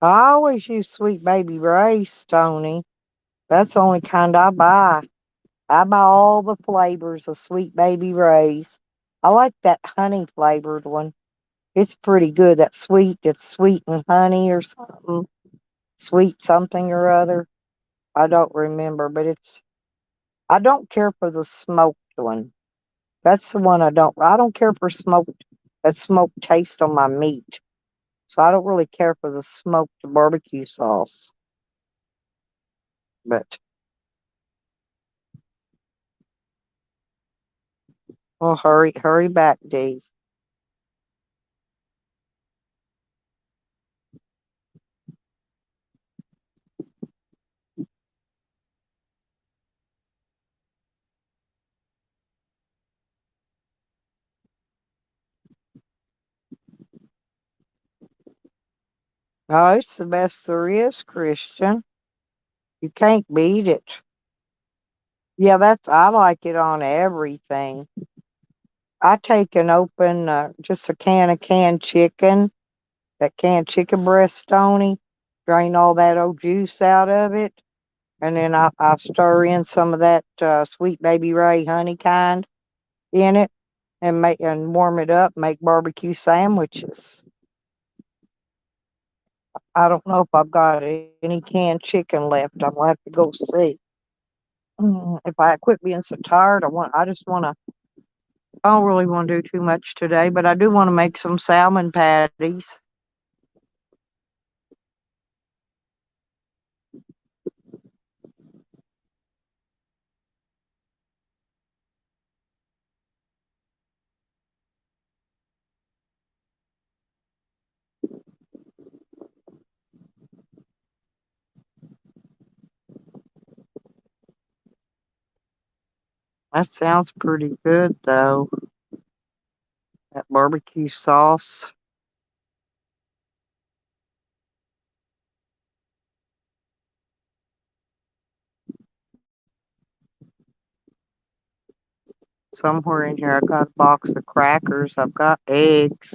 I always use Sweet Baby Ray's, Tony. That's the only kind I buy. I buy all the flavors of Sweet Baby Ray's. I like that honey flavored one. It's pretty good. That sweet, it's sweet and honey or something. Sweet something or other. I don't remember, but I don't care for the smoked one. That's the one I don't care for that smoked taste on my meat. So I don't really care for the smoked barbecue sauce. But, well, hurry back, Dee. Oh, it's the best there is, Christian. You can't beat it. Yeah, I like it on everything. I take and open just a can of canned chicken, that canned chicken breast, Tony, drain all that old juice out of it, and then I stir in some of that Sweet Baby Ray honey kind in it, and warm it up, make barbecue sandwiches. I don't know if I've got any canned chicken left. I'll have to go see. If I quit being so tired, I don't really want to do too much today, but I do want to make some salmon patties. That sounds pretty good, though. That barbecue sauce. Somewhere in here, I got a box of crackers. I've got eggs.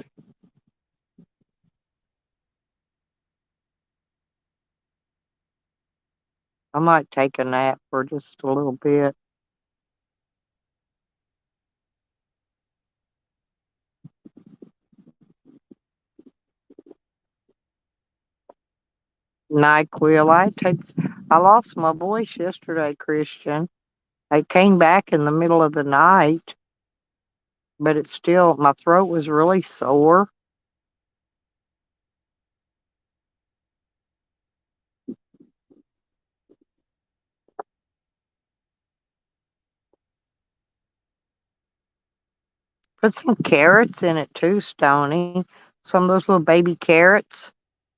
I might take a nap for just a little bit. NyQuil. I lost my voice yesterday, Christian. I came back in the middle of the night, but my throat was really sore. Put some carrots in it too, Stony. Some of those little baby carrots.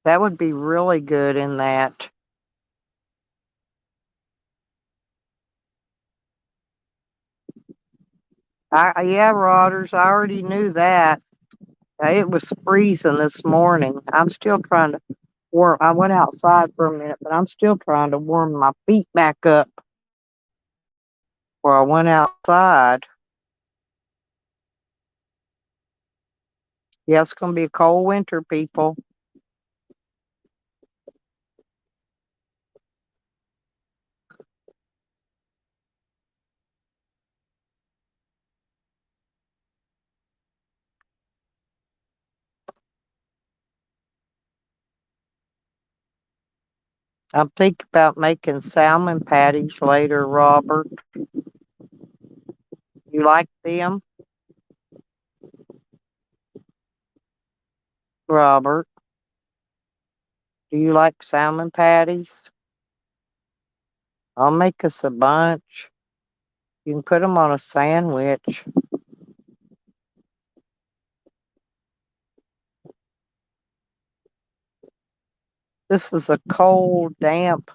That would be really good in that. Yeah, Rodders, I already knew that. It was freezing this morning. I'm still trying to warm. I went outside for a minute, but I'm still trying to warm my feet back up before I went outside. Yeah, it's going to be a cold winter, people. I'm thinking about making salmon patties later, Robert. You like them, Robert? Do you like salmon patties? I'll make us a bunch. You can put them on a sandwich. This is a cold, damp,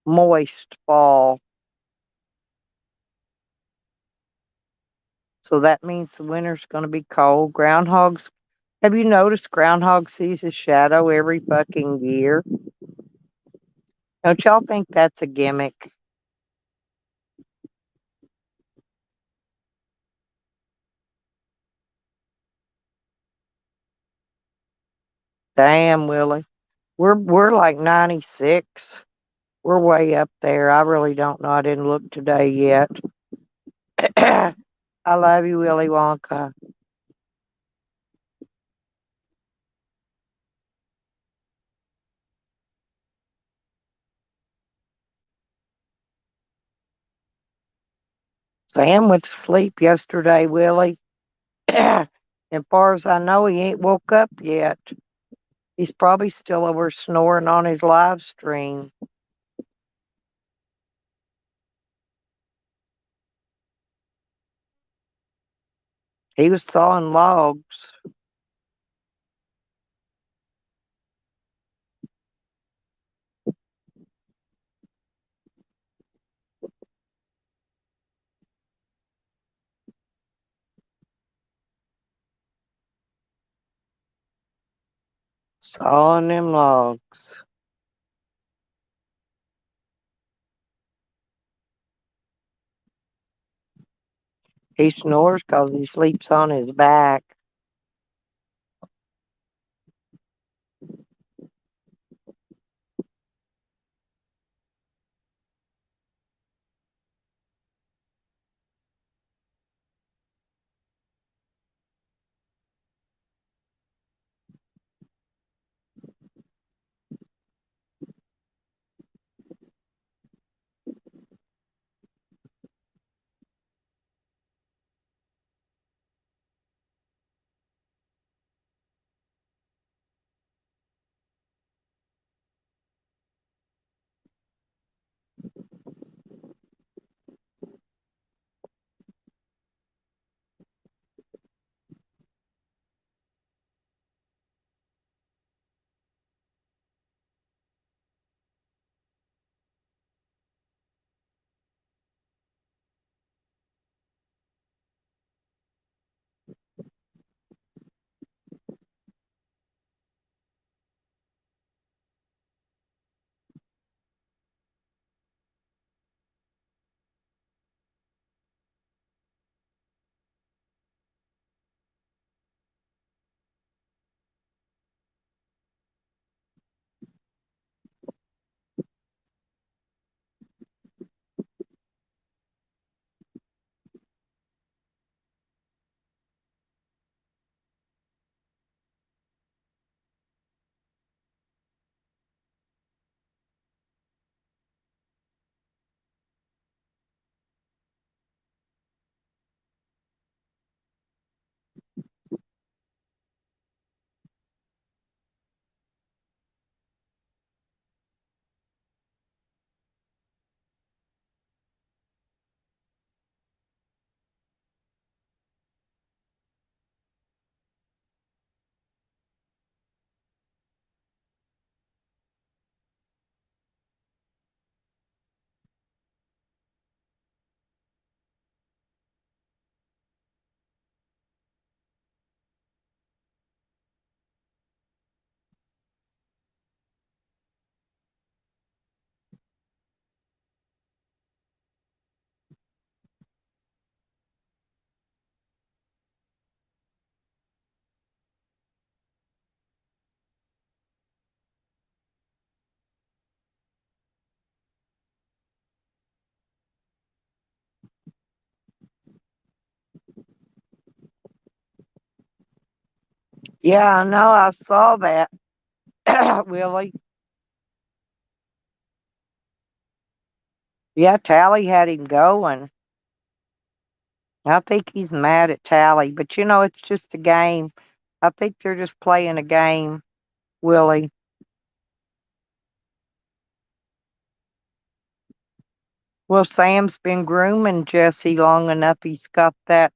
moist fall. So that means the winter's going to be cold. Have you noticed groundhog sees his shadow every fucking year? Don't y'all think that's a gimmick? Damn, Willie. We're like 96. We're way up there. I really don't know. I didn't look today yet. I love you, Willy Wonka. Sam went to sleep yesterday, Willie. As far as I know, he ain't woke up yet. He's probably still over snoring on his live stream. He was sawing logs. Sawing them logs. He snores 'cause he sleeps on his back. Yeah, I know. I saw that, Willie. Yeah, Tally had him going. I think he's mad at Tally, but it's just a game. I think they're just playing a game, Willie. Well, Sam's been grooming Jesse long enough. He's got that,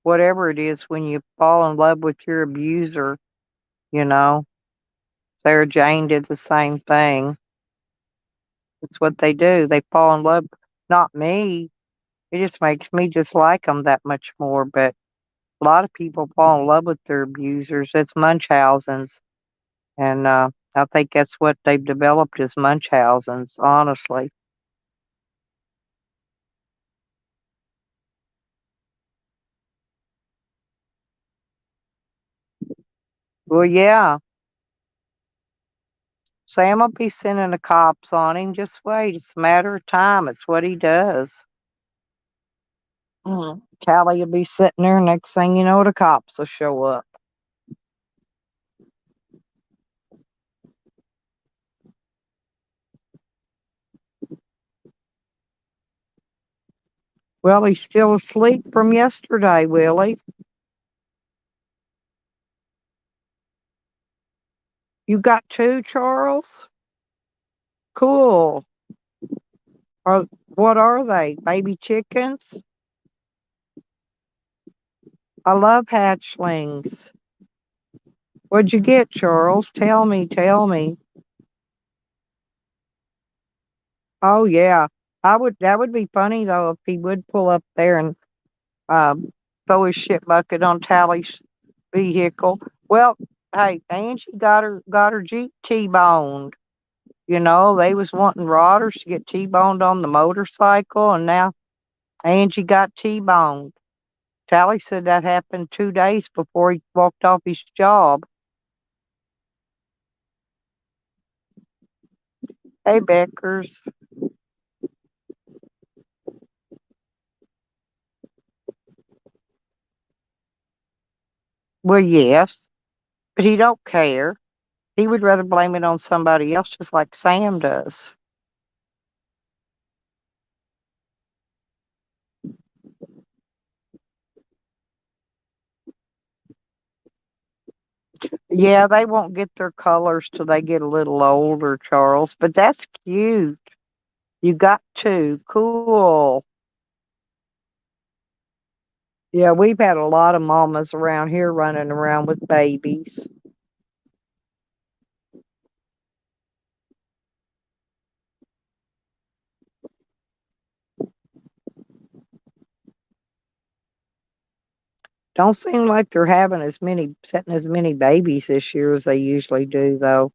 whatever it is, when you fall in love with your abuser, you know. Sarah Jane did the same thing. It's what they do. They fall in love. Not me. It just makes me dislike them that much more. But a lot of people fall in love with their abusers. It's Munchausen's. And I think that's what they've developed is Munchausen's, honestly. Well, yeah. Sam will be sending the cops on him. Just wait. It's a matter of time. It's what he does. Callie will be sitting there. Next thing you know, the cops will show up. Well, he's still asleep from yesterday, Willie. You got two, Charles? Cool. What are they? Baby chickens? I love hatchlings. What'd you get, Charles? Tell me, tell me. Oh yeah. That would be funny though if he would pull up there and um throw his shit bucket on Tally's vehicle. Well, hey, Angie got her Jeep T-boned. You know, they was wanting Rodders to get T-boned on the motorcycle, and now Angie got T-boned. Tally said that happened 2 days before he walked off his job. Hey, Beckers. Well, yes, but he don't care. He would rather blame it on somebody else, just like Sam does. Yeah, they won't get their colors till they get a little older, Charles, but that's cute. You got two. Cool. Yeah, we've had a lot of mamas around here running around with babies. Don't seem like they're having setting as many babies this year as they usually do, though.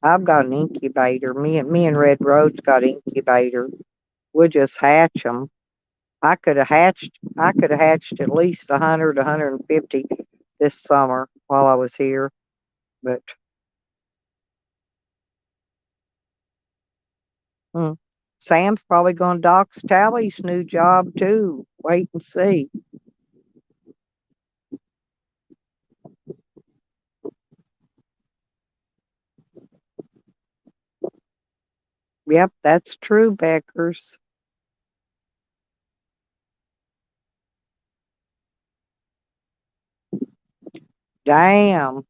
I've got an incubator. Me and Red Road's got an incubator. We'll just hatch them. I could have hatched at least 100, 150 this summer while I was here, but hmm, Sam's probably going to dox Tally's new job too. Wait and see. Yep, that's true, Beckers. Damn,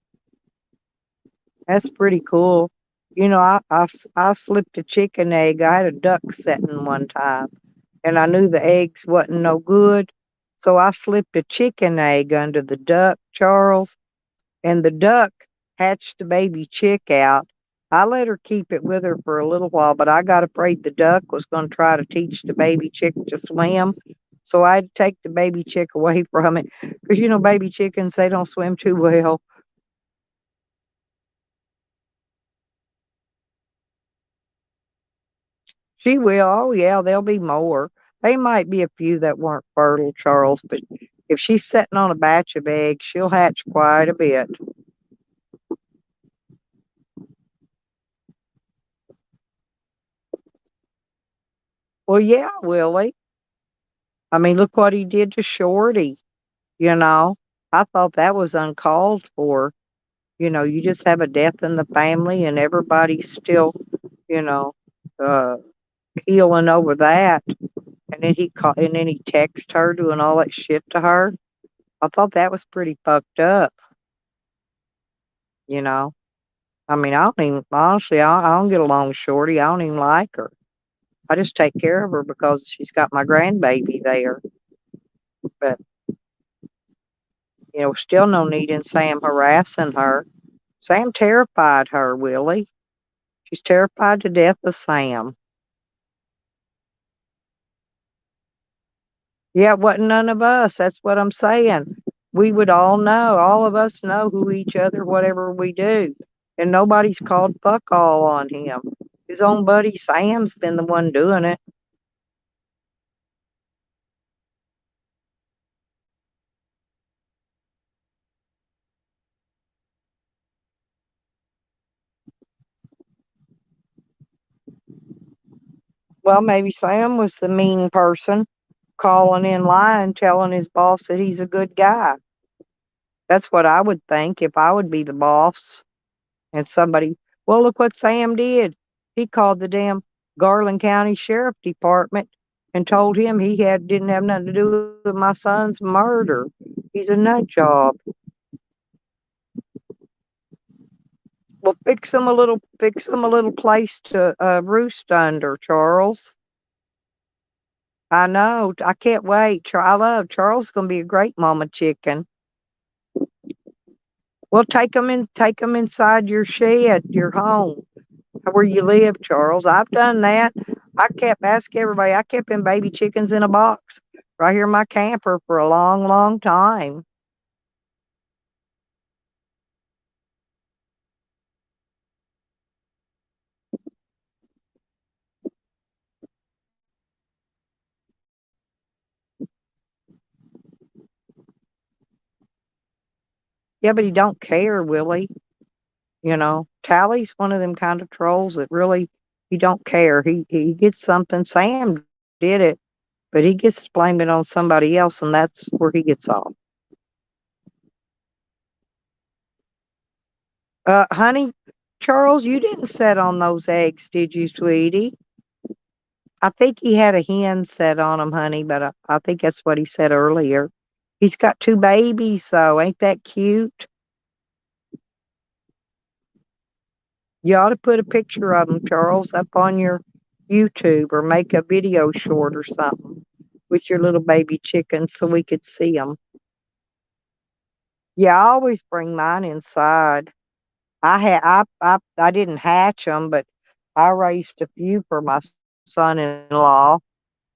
that's pretty cool. You know, I slipped a chicken egg. I had a duck setting one time, and I knew the eggs wasn't no good, so I slipped a chicken egg under the duck, Charles, and the duck hatched the baby chick out. I let her keep it with her for a little while, but I got afraid the duck was going to try to teach the baby chick to swim. So I had to take the baby chick away from it because, you know, baby chickens, they don't swim too well. She will. Oh, yeah, there'll be more. They might be a few that weren't fertile, Charles, but if she's sitting on a batch of eggs, she'll hatch quite a bit. Well, yeah, Willie. I mean, look what he did to Shorty. You know, I thought that was uncalled for. You know, you just have a death in the family and everybody's still, you know, uh, healing over that. And then he texted her doing all that shit to her. I thought that was pretty fucked up, you know. I mean, I don't even, honestly, I don't get along with Shorty. I don't even like her. I just take care of her because she's got my grandbaby there. But, you know, still no need in Sam harassing her. Sam terrified her, Willie. She's terrified to death of Sam. Yeah, it wasn't none of us. That's what I'm saying. We would all know. All of us know who each other, whatever we do. And nobody's called fuck all on him. His own buddy Sam's been the one doing it. Well, maybe Sam was the mean person calling in lying, telling his boss that he's a good guy. That's what I would think if I would be the boss and somebody, well, look what Sam did. He called the damn Garland County Sheriff Department and told him he didn't have nothing to do with my son's murder. He's a nut job. Well, fix them a little place to roost under, Charles. I know. I can't wait. I love Charles. Going to be a great mama chicken. Well, take 'em inside your shed, your home, where you live, Charles. I've done that. Ask everybody. I kept them baby chickens in a box right here in my camper for a long, long time. Yeah, but he don't care, will he? You know, Tally's one of them kind of trolls that really he don't care. He gets something. Sam did it, but he gets to blame it on somebody else, and that's where he gets off. Honey, Charles, you didn't set on those eggs, did you, sweetie? I think he had a hen set on them, honey, but I think that's what he said earlier. He's got two babies, though. Ain't that cute? You ought to put a picture of them, Charles, up on your YouTube or make a video short or something with your little baby chickens so we could see them. Yeah, I always bring mine inside. I didn't hatch them, but I raised a few for my son-in-law.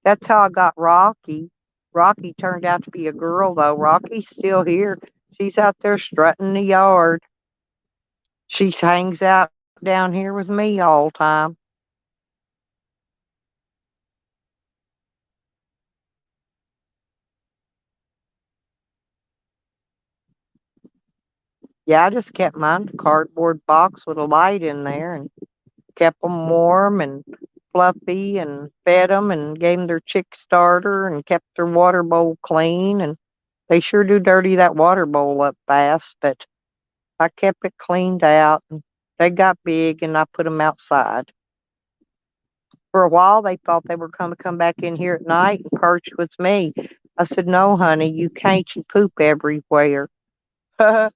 That's how I got Rocky. Rocky turned out to be a girl, though. Rocky's still here. She's out there strutting the yard. She hangs out down here with me all the time. Yeah, I just kept mine in a cardboard box with a light in there and kept them warm and fluffy and fed them and gave them their chick starter and kept their water bowl clean. And they sure do dirty that water bowl up fast, but I kept it cleaned out. And they got big and I put them outside. For a while, they thought they were going to come back in here at night and perch with me. I said, no, honey, you can't. You poop everywhere. I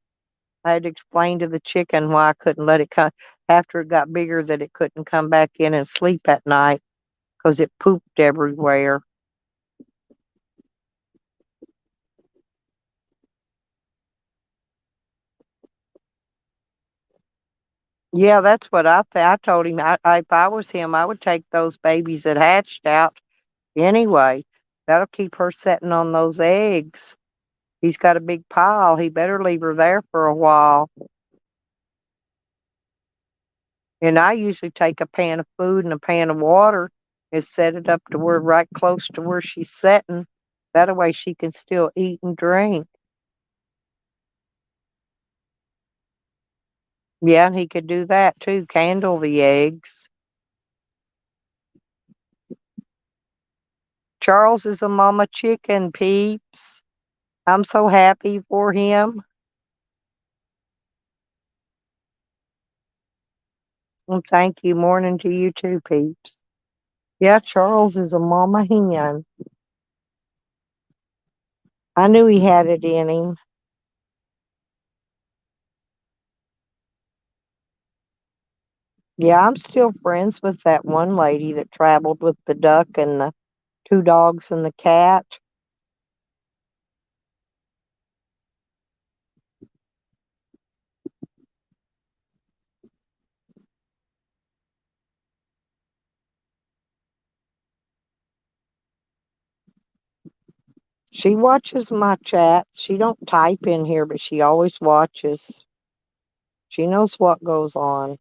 had to explain to the chicken why I couldn't let it come after it got bigger, that it couldn't come back in and sleep at night because it pooped everywhere. Yeah, that's what I told him. If I was him, I would take those babies that hatched out anyway. That'll keep her sitting on those eggs. He's got a big pile. He better leave her there for a while. And I usually take a pan of food and a pan of water and set it up to where right close to where she's sitting. That way she can still eat and drink. Yeah, and he could do that too, candle the eggs. Charles is a mama chicken, peeps. I'm so happy for him. And thank you. Morning to you too, peeps. Yeah, Charles is a mama hen. I knew he had it in him. Yeah, I'm still friends with that one lady that traveled with the duck and the two dogs and the cat. She watches my chat. She don't type in here, but she always watches. She knows what goes on.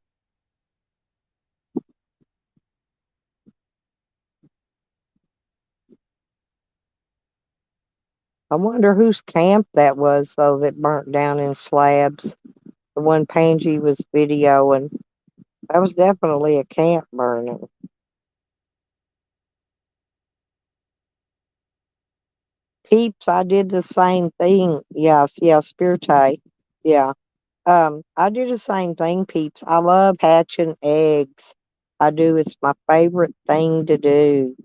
I wonder whose camp that was, though, that burnt down in slabs. The one Pangy was videoing. That was definitely a camp burning. Peeps, I did the same thing. Yes, yeah, Spirite. Yeah. I do the same thing, Peeps. I love hatching eggs. I do. It's my favorite thing to do.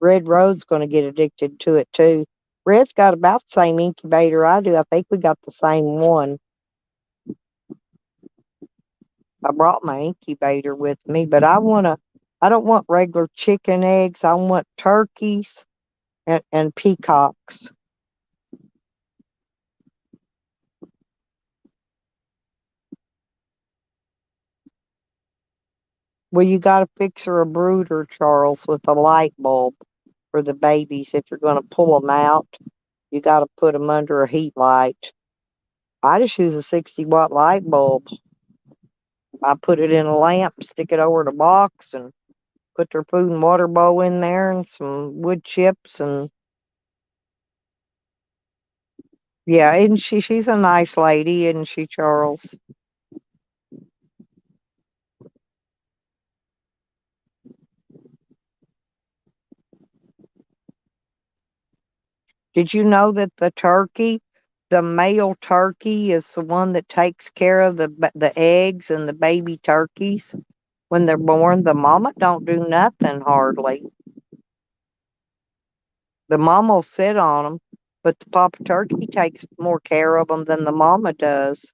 Red Road's gonna get addicted to it too. Red's got about the same incubator I do. I think we got the same one. I brought my incubator with me, but I don't want regular chicken eggs. I want turkeys and peacocks. Well, you got to fix her a brooder, Charles, with a light bulb for the babies. If you're going to pull them out, you got to put them under a heat light. I just use a 60-watt light bulb. I put it in a lamp, stick it over the box, and put their food and water bowl in there and some wood chips. And yeah, isn't she? She's a nice lady, isn't she, Charles? Did you know that the male turkey, is the one that takes care of the eggs and the baby turkeys when they're born? The mama don't do nothing hardly. The mama will sit on them, but the papa turkey takes more care of them than the mama does.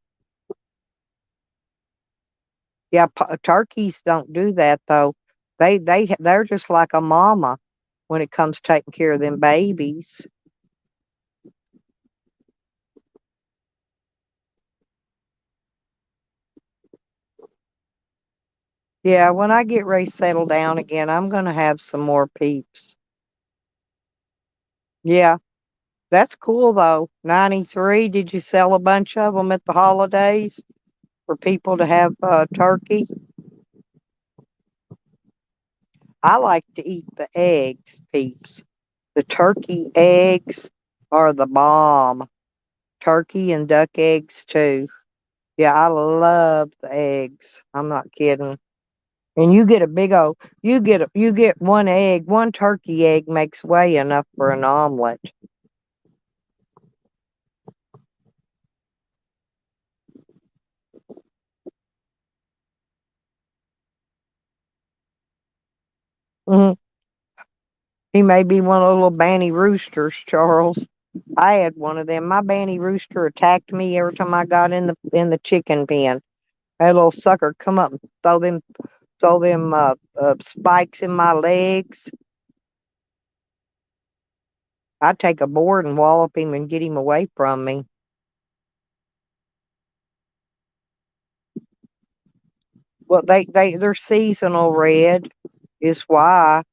Yeah, turkeys don't do that though. They're just like a mama when it comes to taking care of them babies. Yeah, when I get ready to settle down again, I'm gonna have some more peeps. Yeah, that's cool though. 93. Did you sell a bunch of them at the holidays for people to have turkey? I like to eat the eggs, peeps. The turkey eggs are the bomb. Turkey and duck eggs too. Yeah, I love the eggs. I'm not kidding. And you get a big old, you get one egg, one turkey egg makes way enough for an omelet. Mhm. He may be one of the little banty roosters, Charles. I had one of them. My banty rooster attacked me every time I got in the chicken pen. That little sucker come up and throw them spikes in my legs. I'd take a board and wallop him and get him away from me. Well, they're seasonal, Red, is why.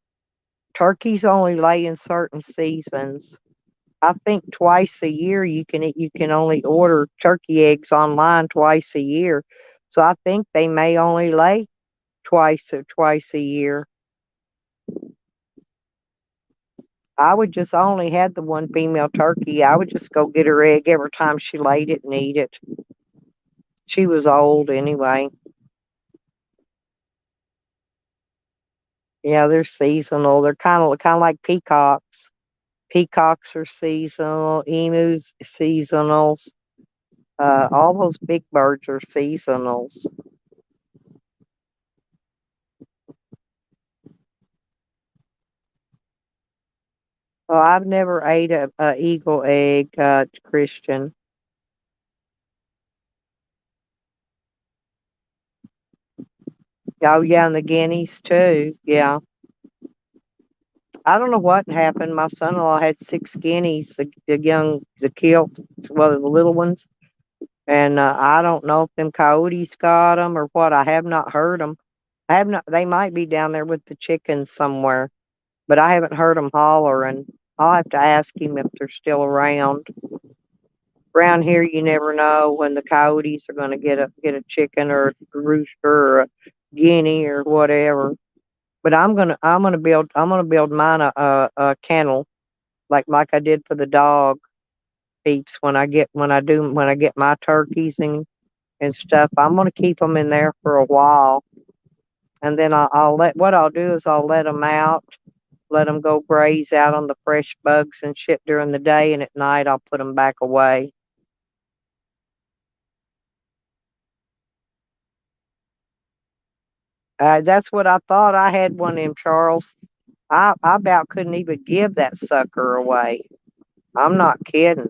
Turkeys only lay in certain seasons. I think twice a year you can only order turkey eggs online twice a year. So I think they may only lay twice a year. I would just only had the one female turkey. I would just go get her egg every time she laid it and eat it. She was old anyway. Yeah, they're seasonal. They're kind of like peacocks. Peacocks are seasonal. Emus seasonals. All those big birds are seasonals. Well, I've never ate a eagle egg, Christian. Oh yeah, and the guineas too. Yeah. I don't know what happened. My son-in-law had 6 guineas, the kilt, well, the little ones, and I don't know if them coyotes got them or what. I have not heard them. I have not. They might be down there with the chickens somewhere, but I haven't heard them hollering. I'll have to ask him if they're still around. Around here, you never know when the coyotes are going to get a chicken or a rooster or a guinea or whatever. But I'm gonna build mine a kennel like I did for the dog peeps when I get my turkeys and stuff. I'm gonna keep them in there for a while, and then I'll let what I'll do is I'll let them out let them go graze out on the fresh bugs and shit during the day, and at night I'll put them back away. That's what I thought. I had one of them, Charles. I about couldn't even give that sucker away. I'm not kidding.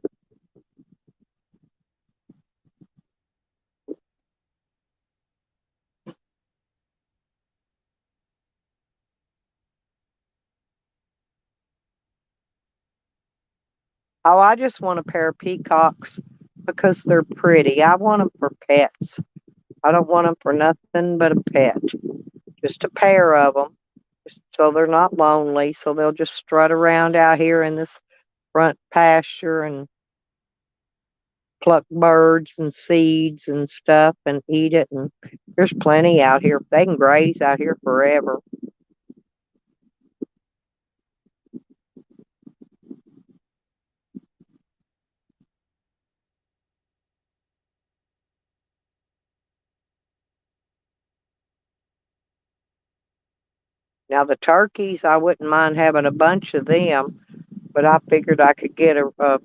Oh, I just want a pair of peacocks because they're pretty. I want them for pets. I don't want them for nothing but a pet. Just a pair of them, so they're not lonely. So they'll just strut around out here in this front pasture and pluck birds and seeds and stuff and eat it. And there's plenty out here. They can graze out here forever. Now the turkeys, I wouldn't mind having a bunch of them, but I figured I could get a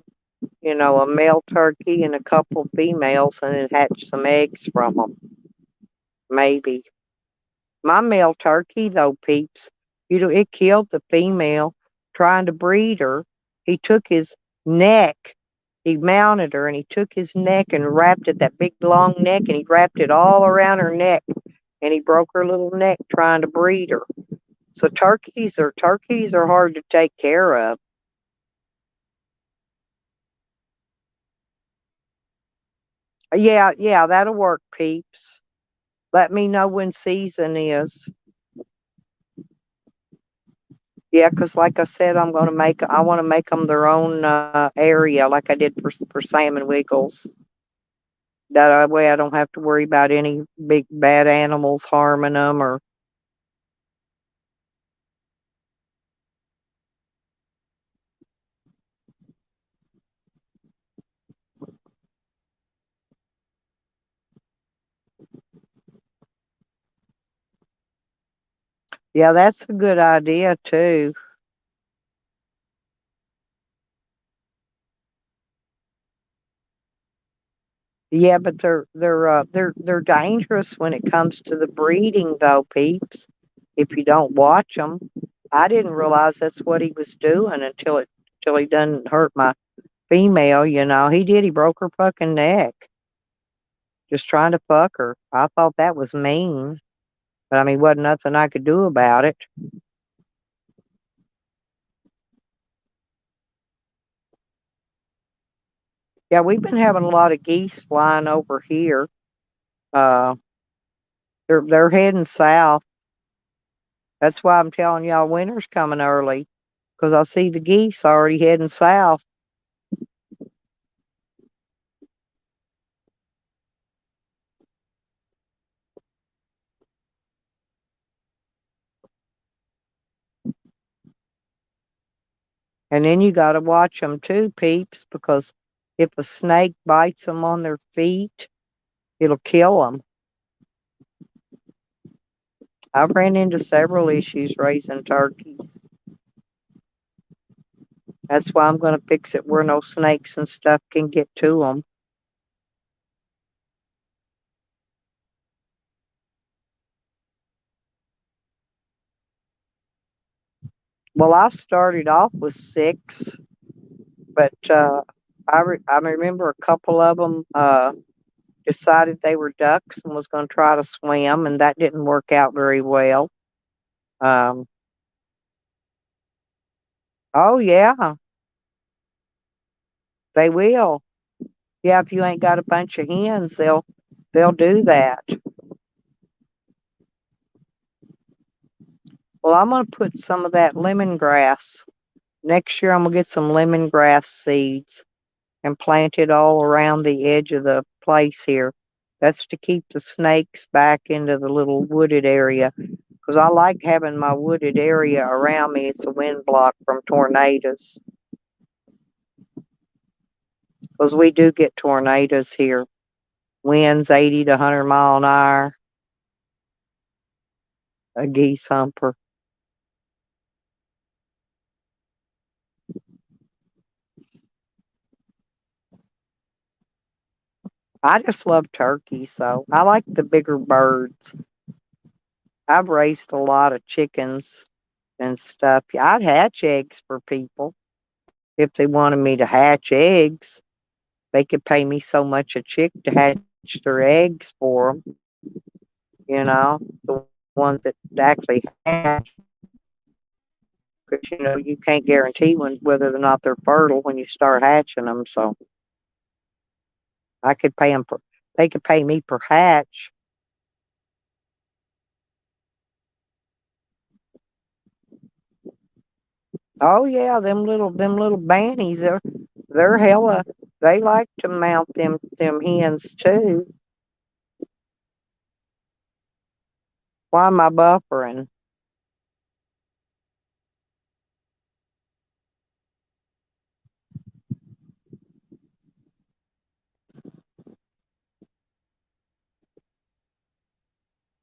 male turkey and a couple females and then hatch some eggs from them. Maybe. My male turkey, though, peeps, it killed the female trying to breed her. He took his neck, he mounted her, and he took his neck and wrapped it, that big long neck, and he wrapped it all around her neck, and he broke her little neck trying to breed her. So turkeys are hard to take care of. Yeah, that'll work, peeps. Let me know when season is. Yeah, 'cause like I said, I want to make them their own area, like I did for salmon wiggles. That way, I don't have to worry about any big bad animals harming them or. Yeah, that's a good idea too. Yeah, but they're dangerous when it comes to the breeding, though, peeps. If you don't watch them, I didn't realize that's what he was doing until he done hurt my female. He did. He broke her fucking neck just trying to fuck her. I thought that was mean, but I mean, wasn't nothing I could do about it. Yeah, we've been having a lot of geese flying over here. Uh, they're heading south. That's why I'm telling y'all winter's coming early, 'cause I see the geese already heading south. And then you got to watch them too, peeps, because if a snake bites them on their feet, it'll kill them. I've ran into several issues raising turkeys. That's why I'm going to fix it where no snakes and stuff can get to them. Well, I started off with 6, but I remember a couple of them decided they were ducks and was going to try to swim, and that didn't work out very well. Um, oh yeah, they will. Yeah, if you ain't got a bunch of hens, they'll do that. Well, I'm gonna put some of that lemongrass. Next year I'm gonna get some lemongrass seeds and plant it all around the edge of the place here. That's to keep the snakes back into the little wooded area. Because I like having my wooded area around me. It's a wind block from tornadoes. Because we do get tornadoes here. Winds 80 to 100 mile an hour. A geese humper. I just love turkeys, so I like the bigger birds. I've raised a lot of chickens and stuff. Yeah, I'd hatch eggs for people if they wanted me to hatch eggs. They could pay me so much a chick to hatch their eggs for them. The ones that actually hatch, because you can't guarantee whether or not they're fertile when you start hatching them. So I could pay them per, they could pay me per hatch. Oh yeah, them little bannies, they're hella. They like to mount them hens too. Why am I buffering?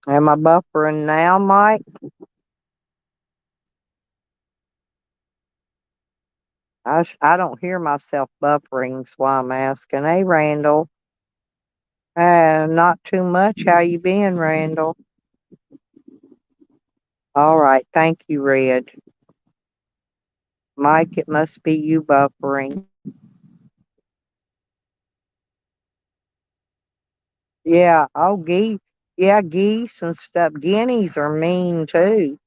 Am I buffering now, Mike? I don't hear myself buffering, so I'm asking. Hey, Randall. Not too much. How you been, Randall? All right, thank you, Red. Mike, it must be you buffering. Yeah, oh, geese. Yeah, geese and stuff. Guineas are mean too.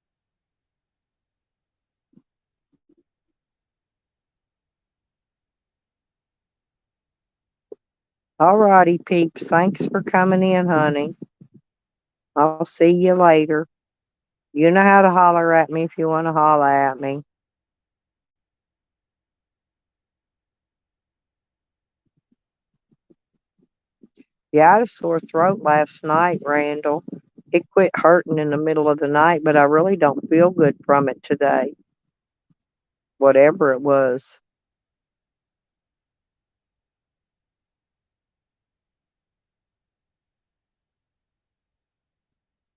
All righty, peeps. Thanks for coming in, honey. I'll see you later. You know how to holler at me if you want to holler at me. Yeah, I had a sore throat last night, Randall. It quit hurting in the middle of the night, but I really don't feel good from it today, whatever it was.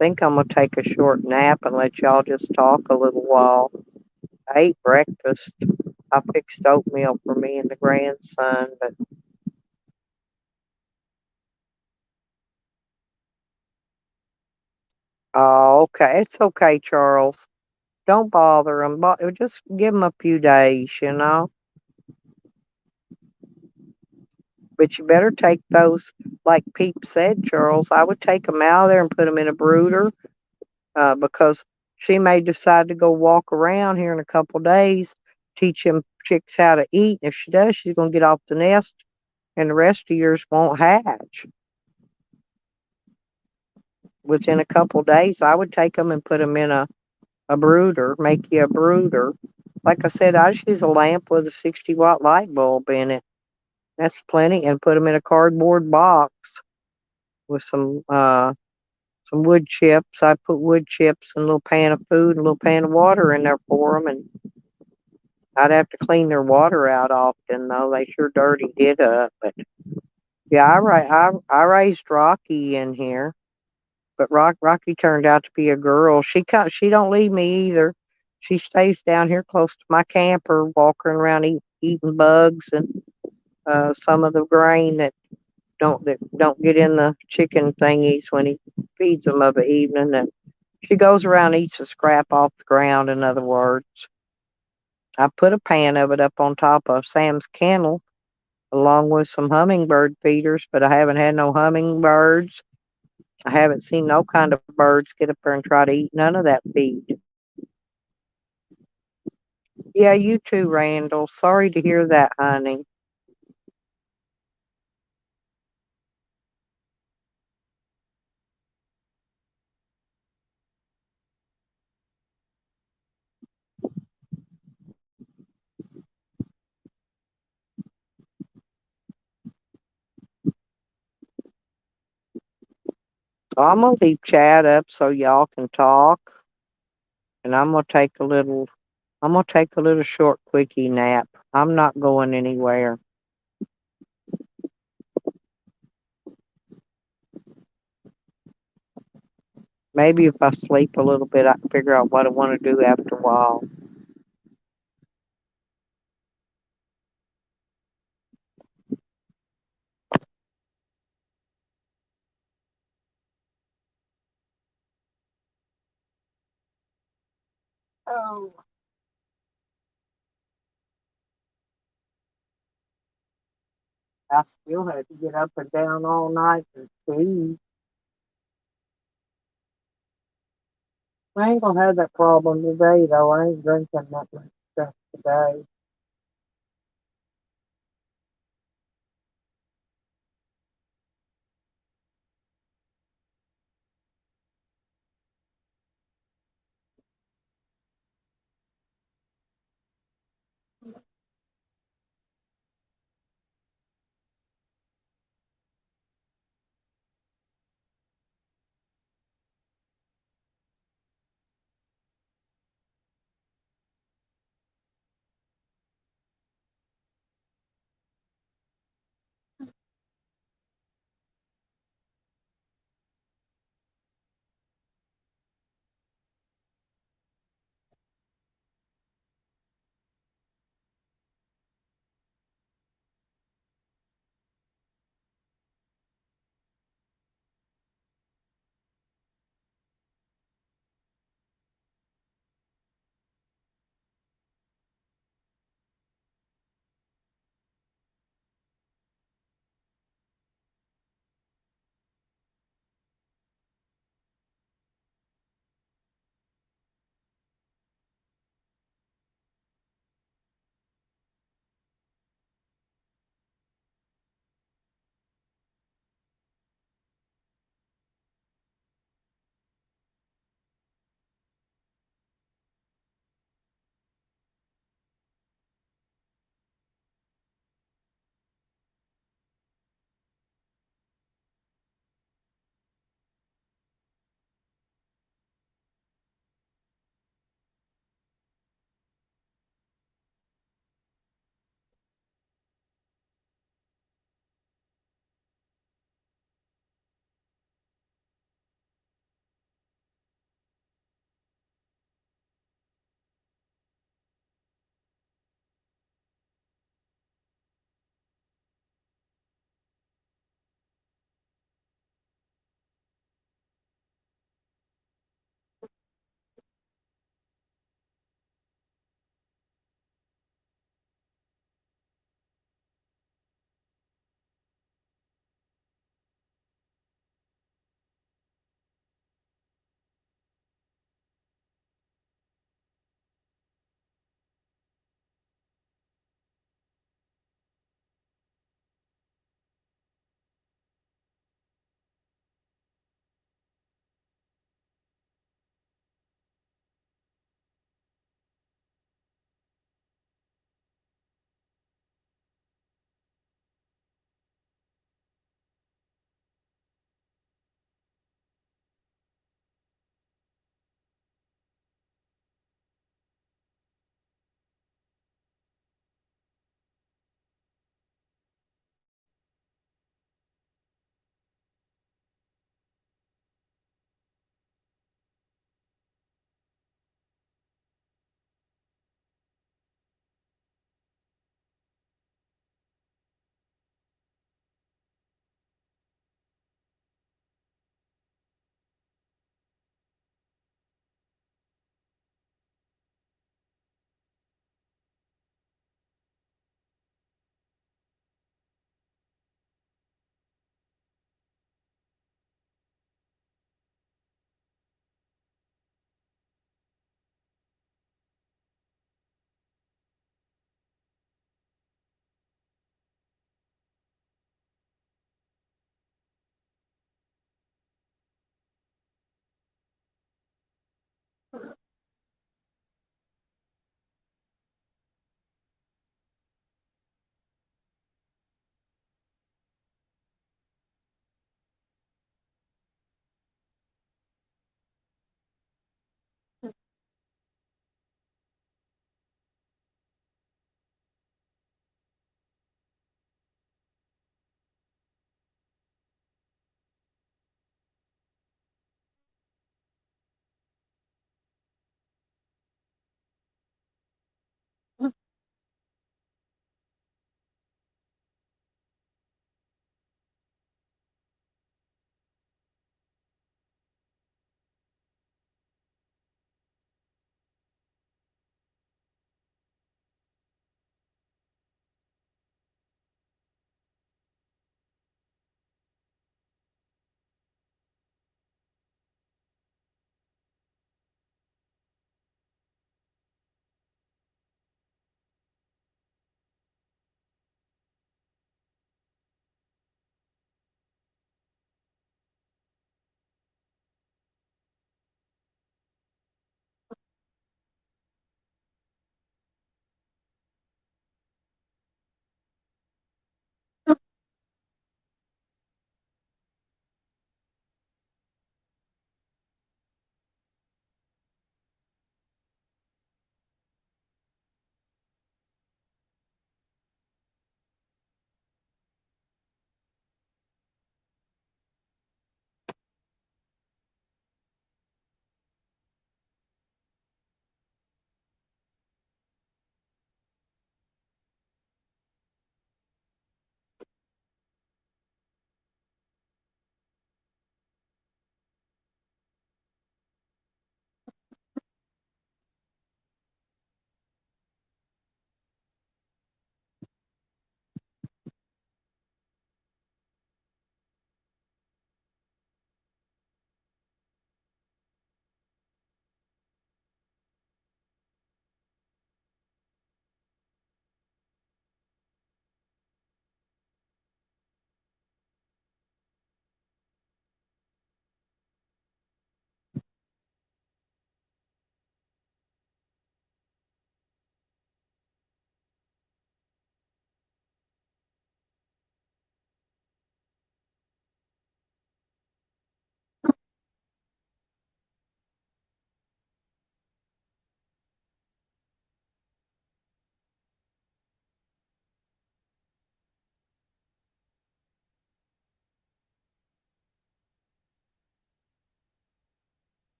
Think I'm gonna take a short nap and let y'all just talk a little while. I ate breakfast. I fixed oatmeal for me and the grandson, but oh, okay, it's okay, Charles. Don't bother him. Just give him a few days. But you better take those, like Pete said, Charles. I would take them out of there and put them in a brooder, because she may decide to go walk around here in a couple days, teach them chicks how to eat. And if she does, she's going to get off the nest, and the rest of yours won't hatch. Within a couple days, I would take them and put them in a brooder, make you a brooder. Like I said, I just use a lamp with a 60-watt light bulb in it. That's plenty, and put them in a cardboard box with some wood chips. I put wood chips and a little pan of food and a little pan of water in there for them, and I'd have to clean their water out often, though. They sure dirtied it up. But yeah, I raised Rocky in here, but Rocky turned out to be a girl. She don't leave me either. She stays down here close to my camper, walking around eating bugs and some of the grain that don't get in the chicken thingies when he feeds them of an evening. And she goes around and eats a scrap off the ground. In other words, I put a pan of it up on top of Sam's kennel along with some hummingbird feeders, but I haven't had no hummingbirds. I haven't seen no kind of birds get up there and try to eat none of that feed. Yeah, you too, Randall. Sorry to hear that, honey. I'm gonna leave chat up so y'all can talk, and I'm gonna take a little short quickie nap. I'm not going anywhere. Maybe if I sleep a little bit, I can figure out what I want to do after a while. Oh. I still had to get up and down all night and feed. I ain't gonna have that problem today though. I ain't drinking that much stuff today.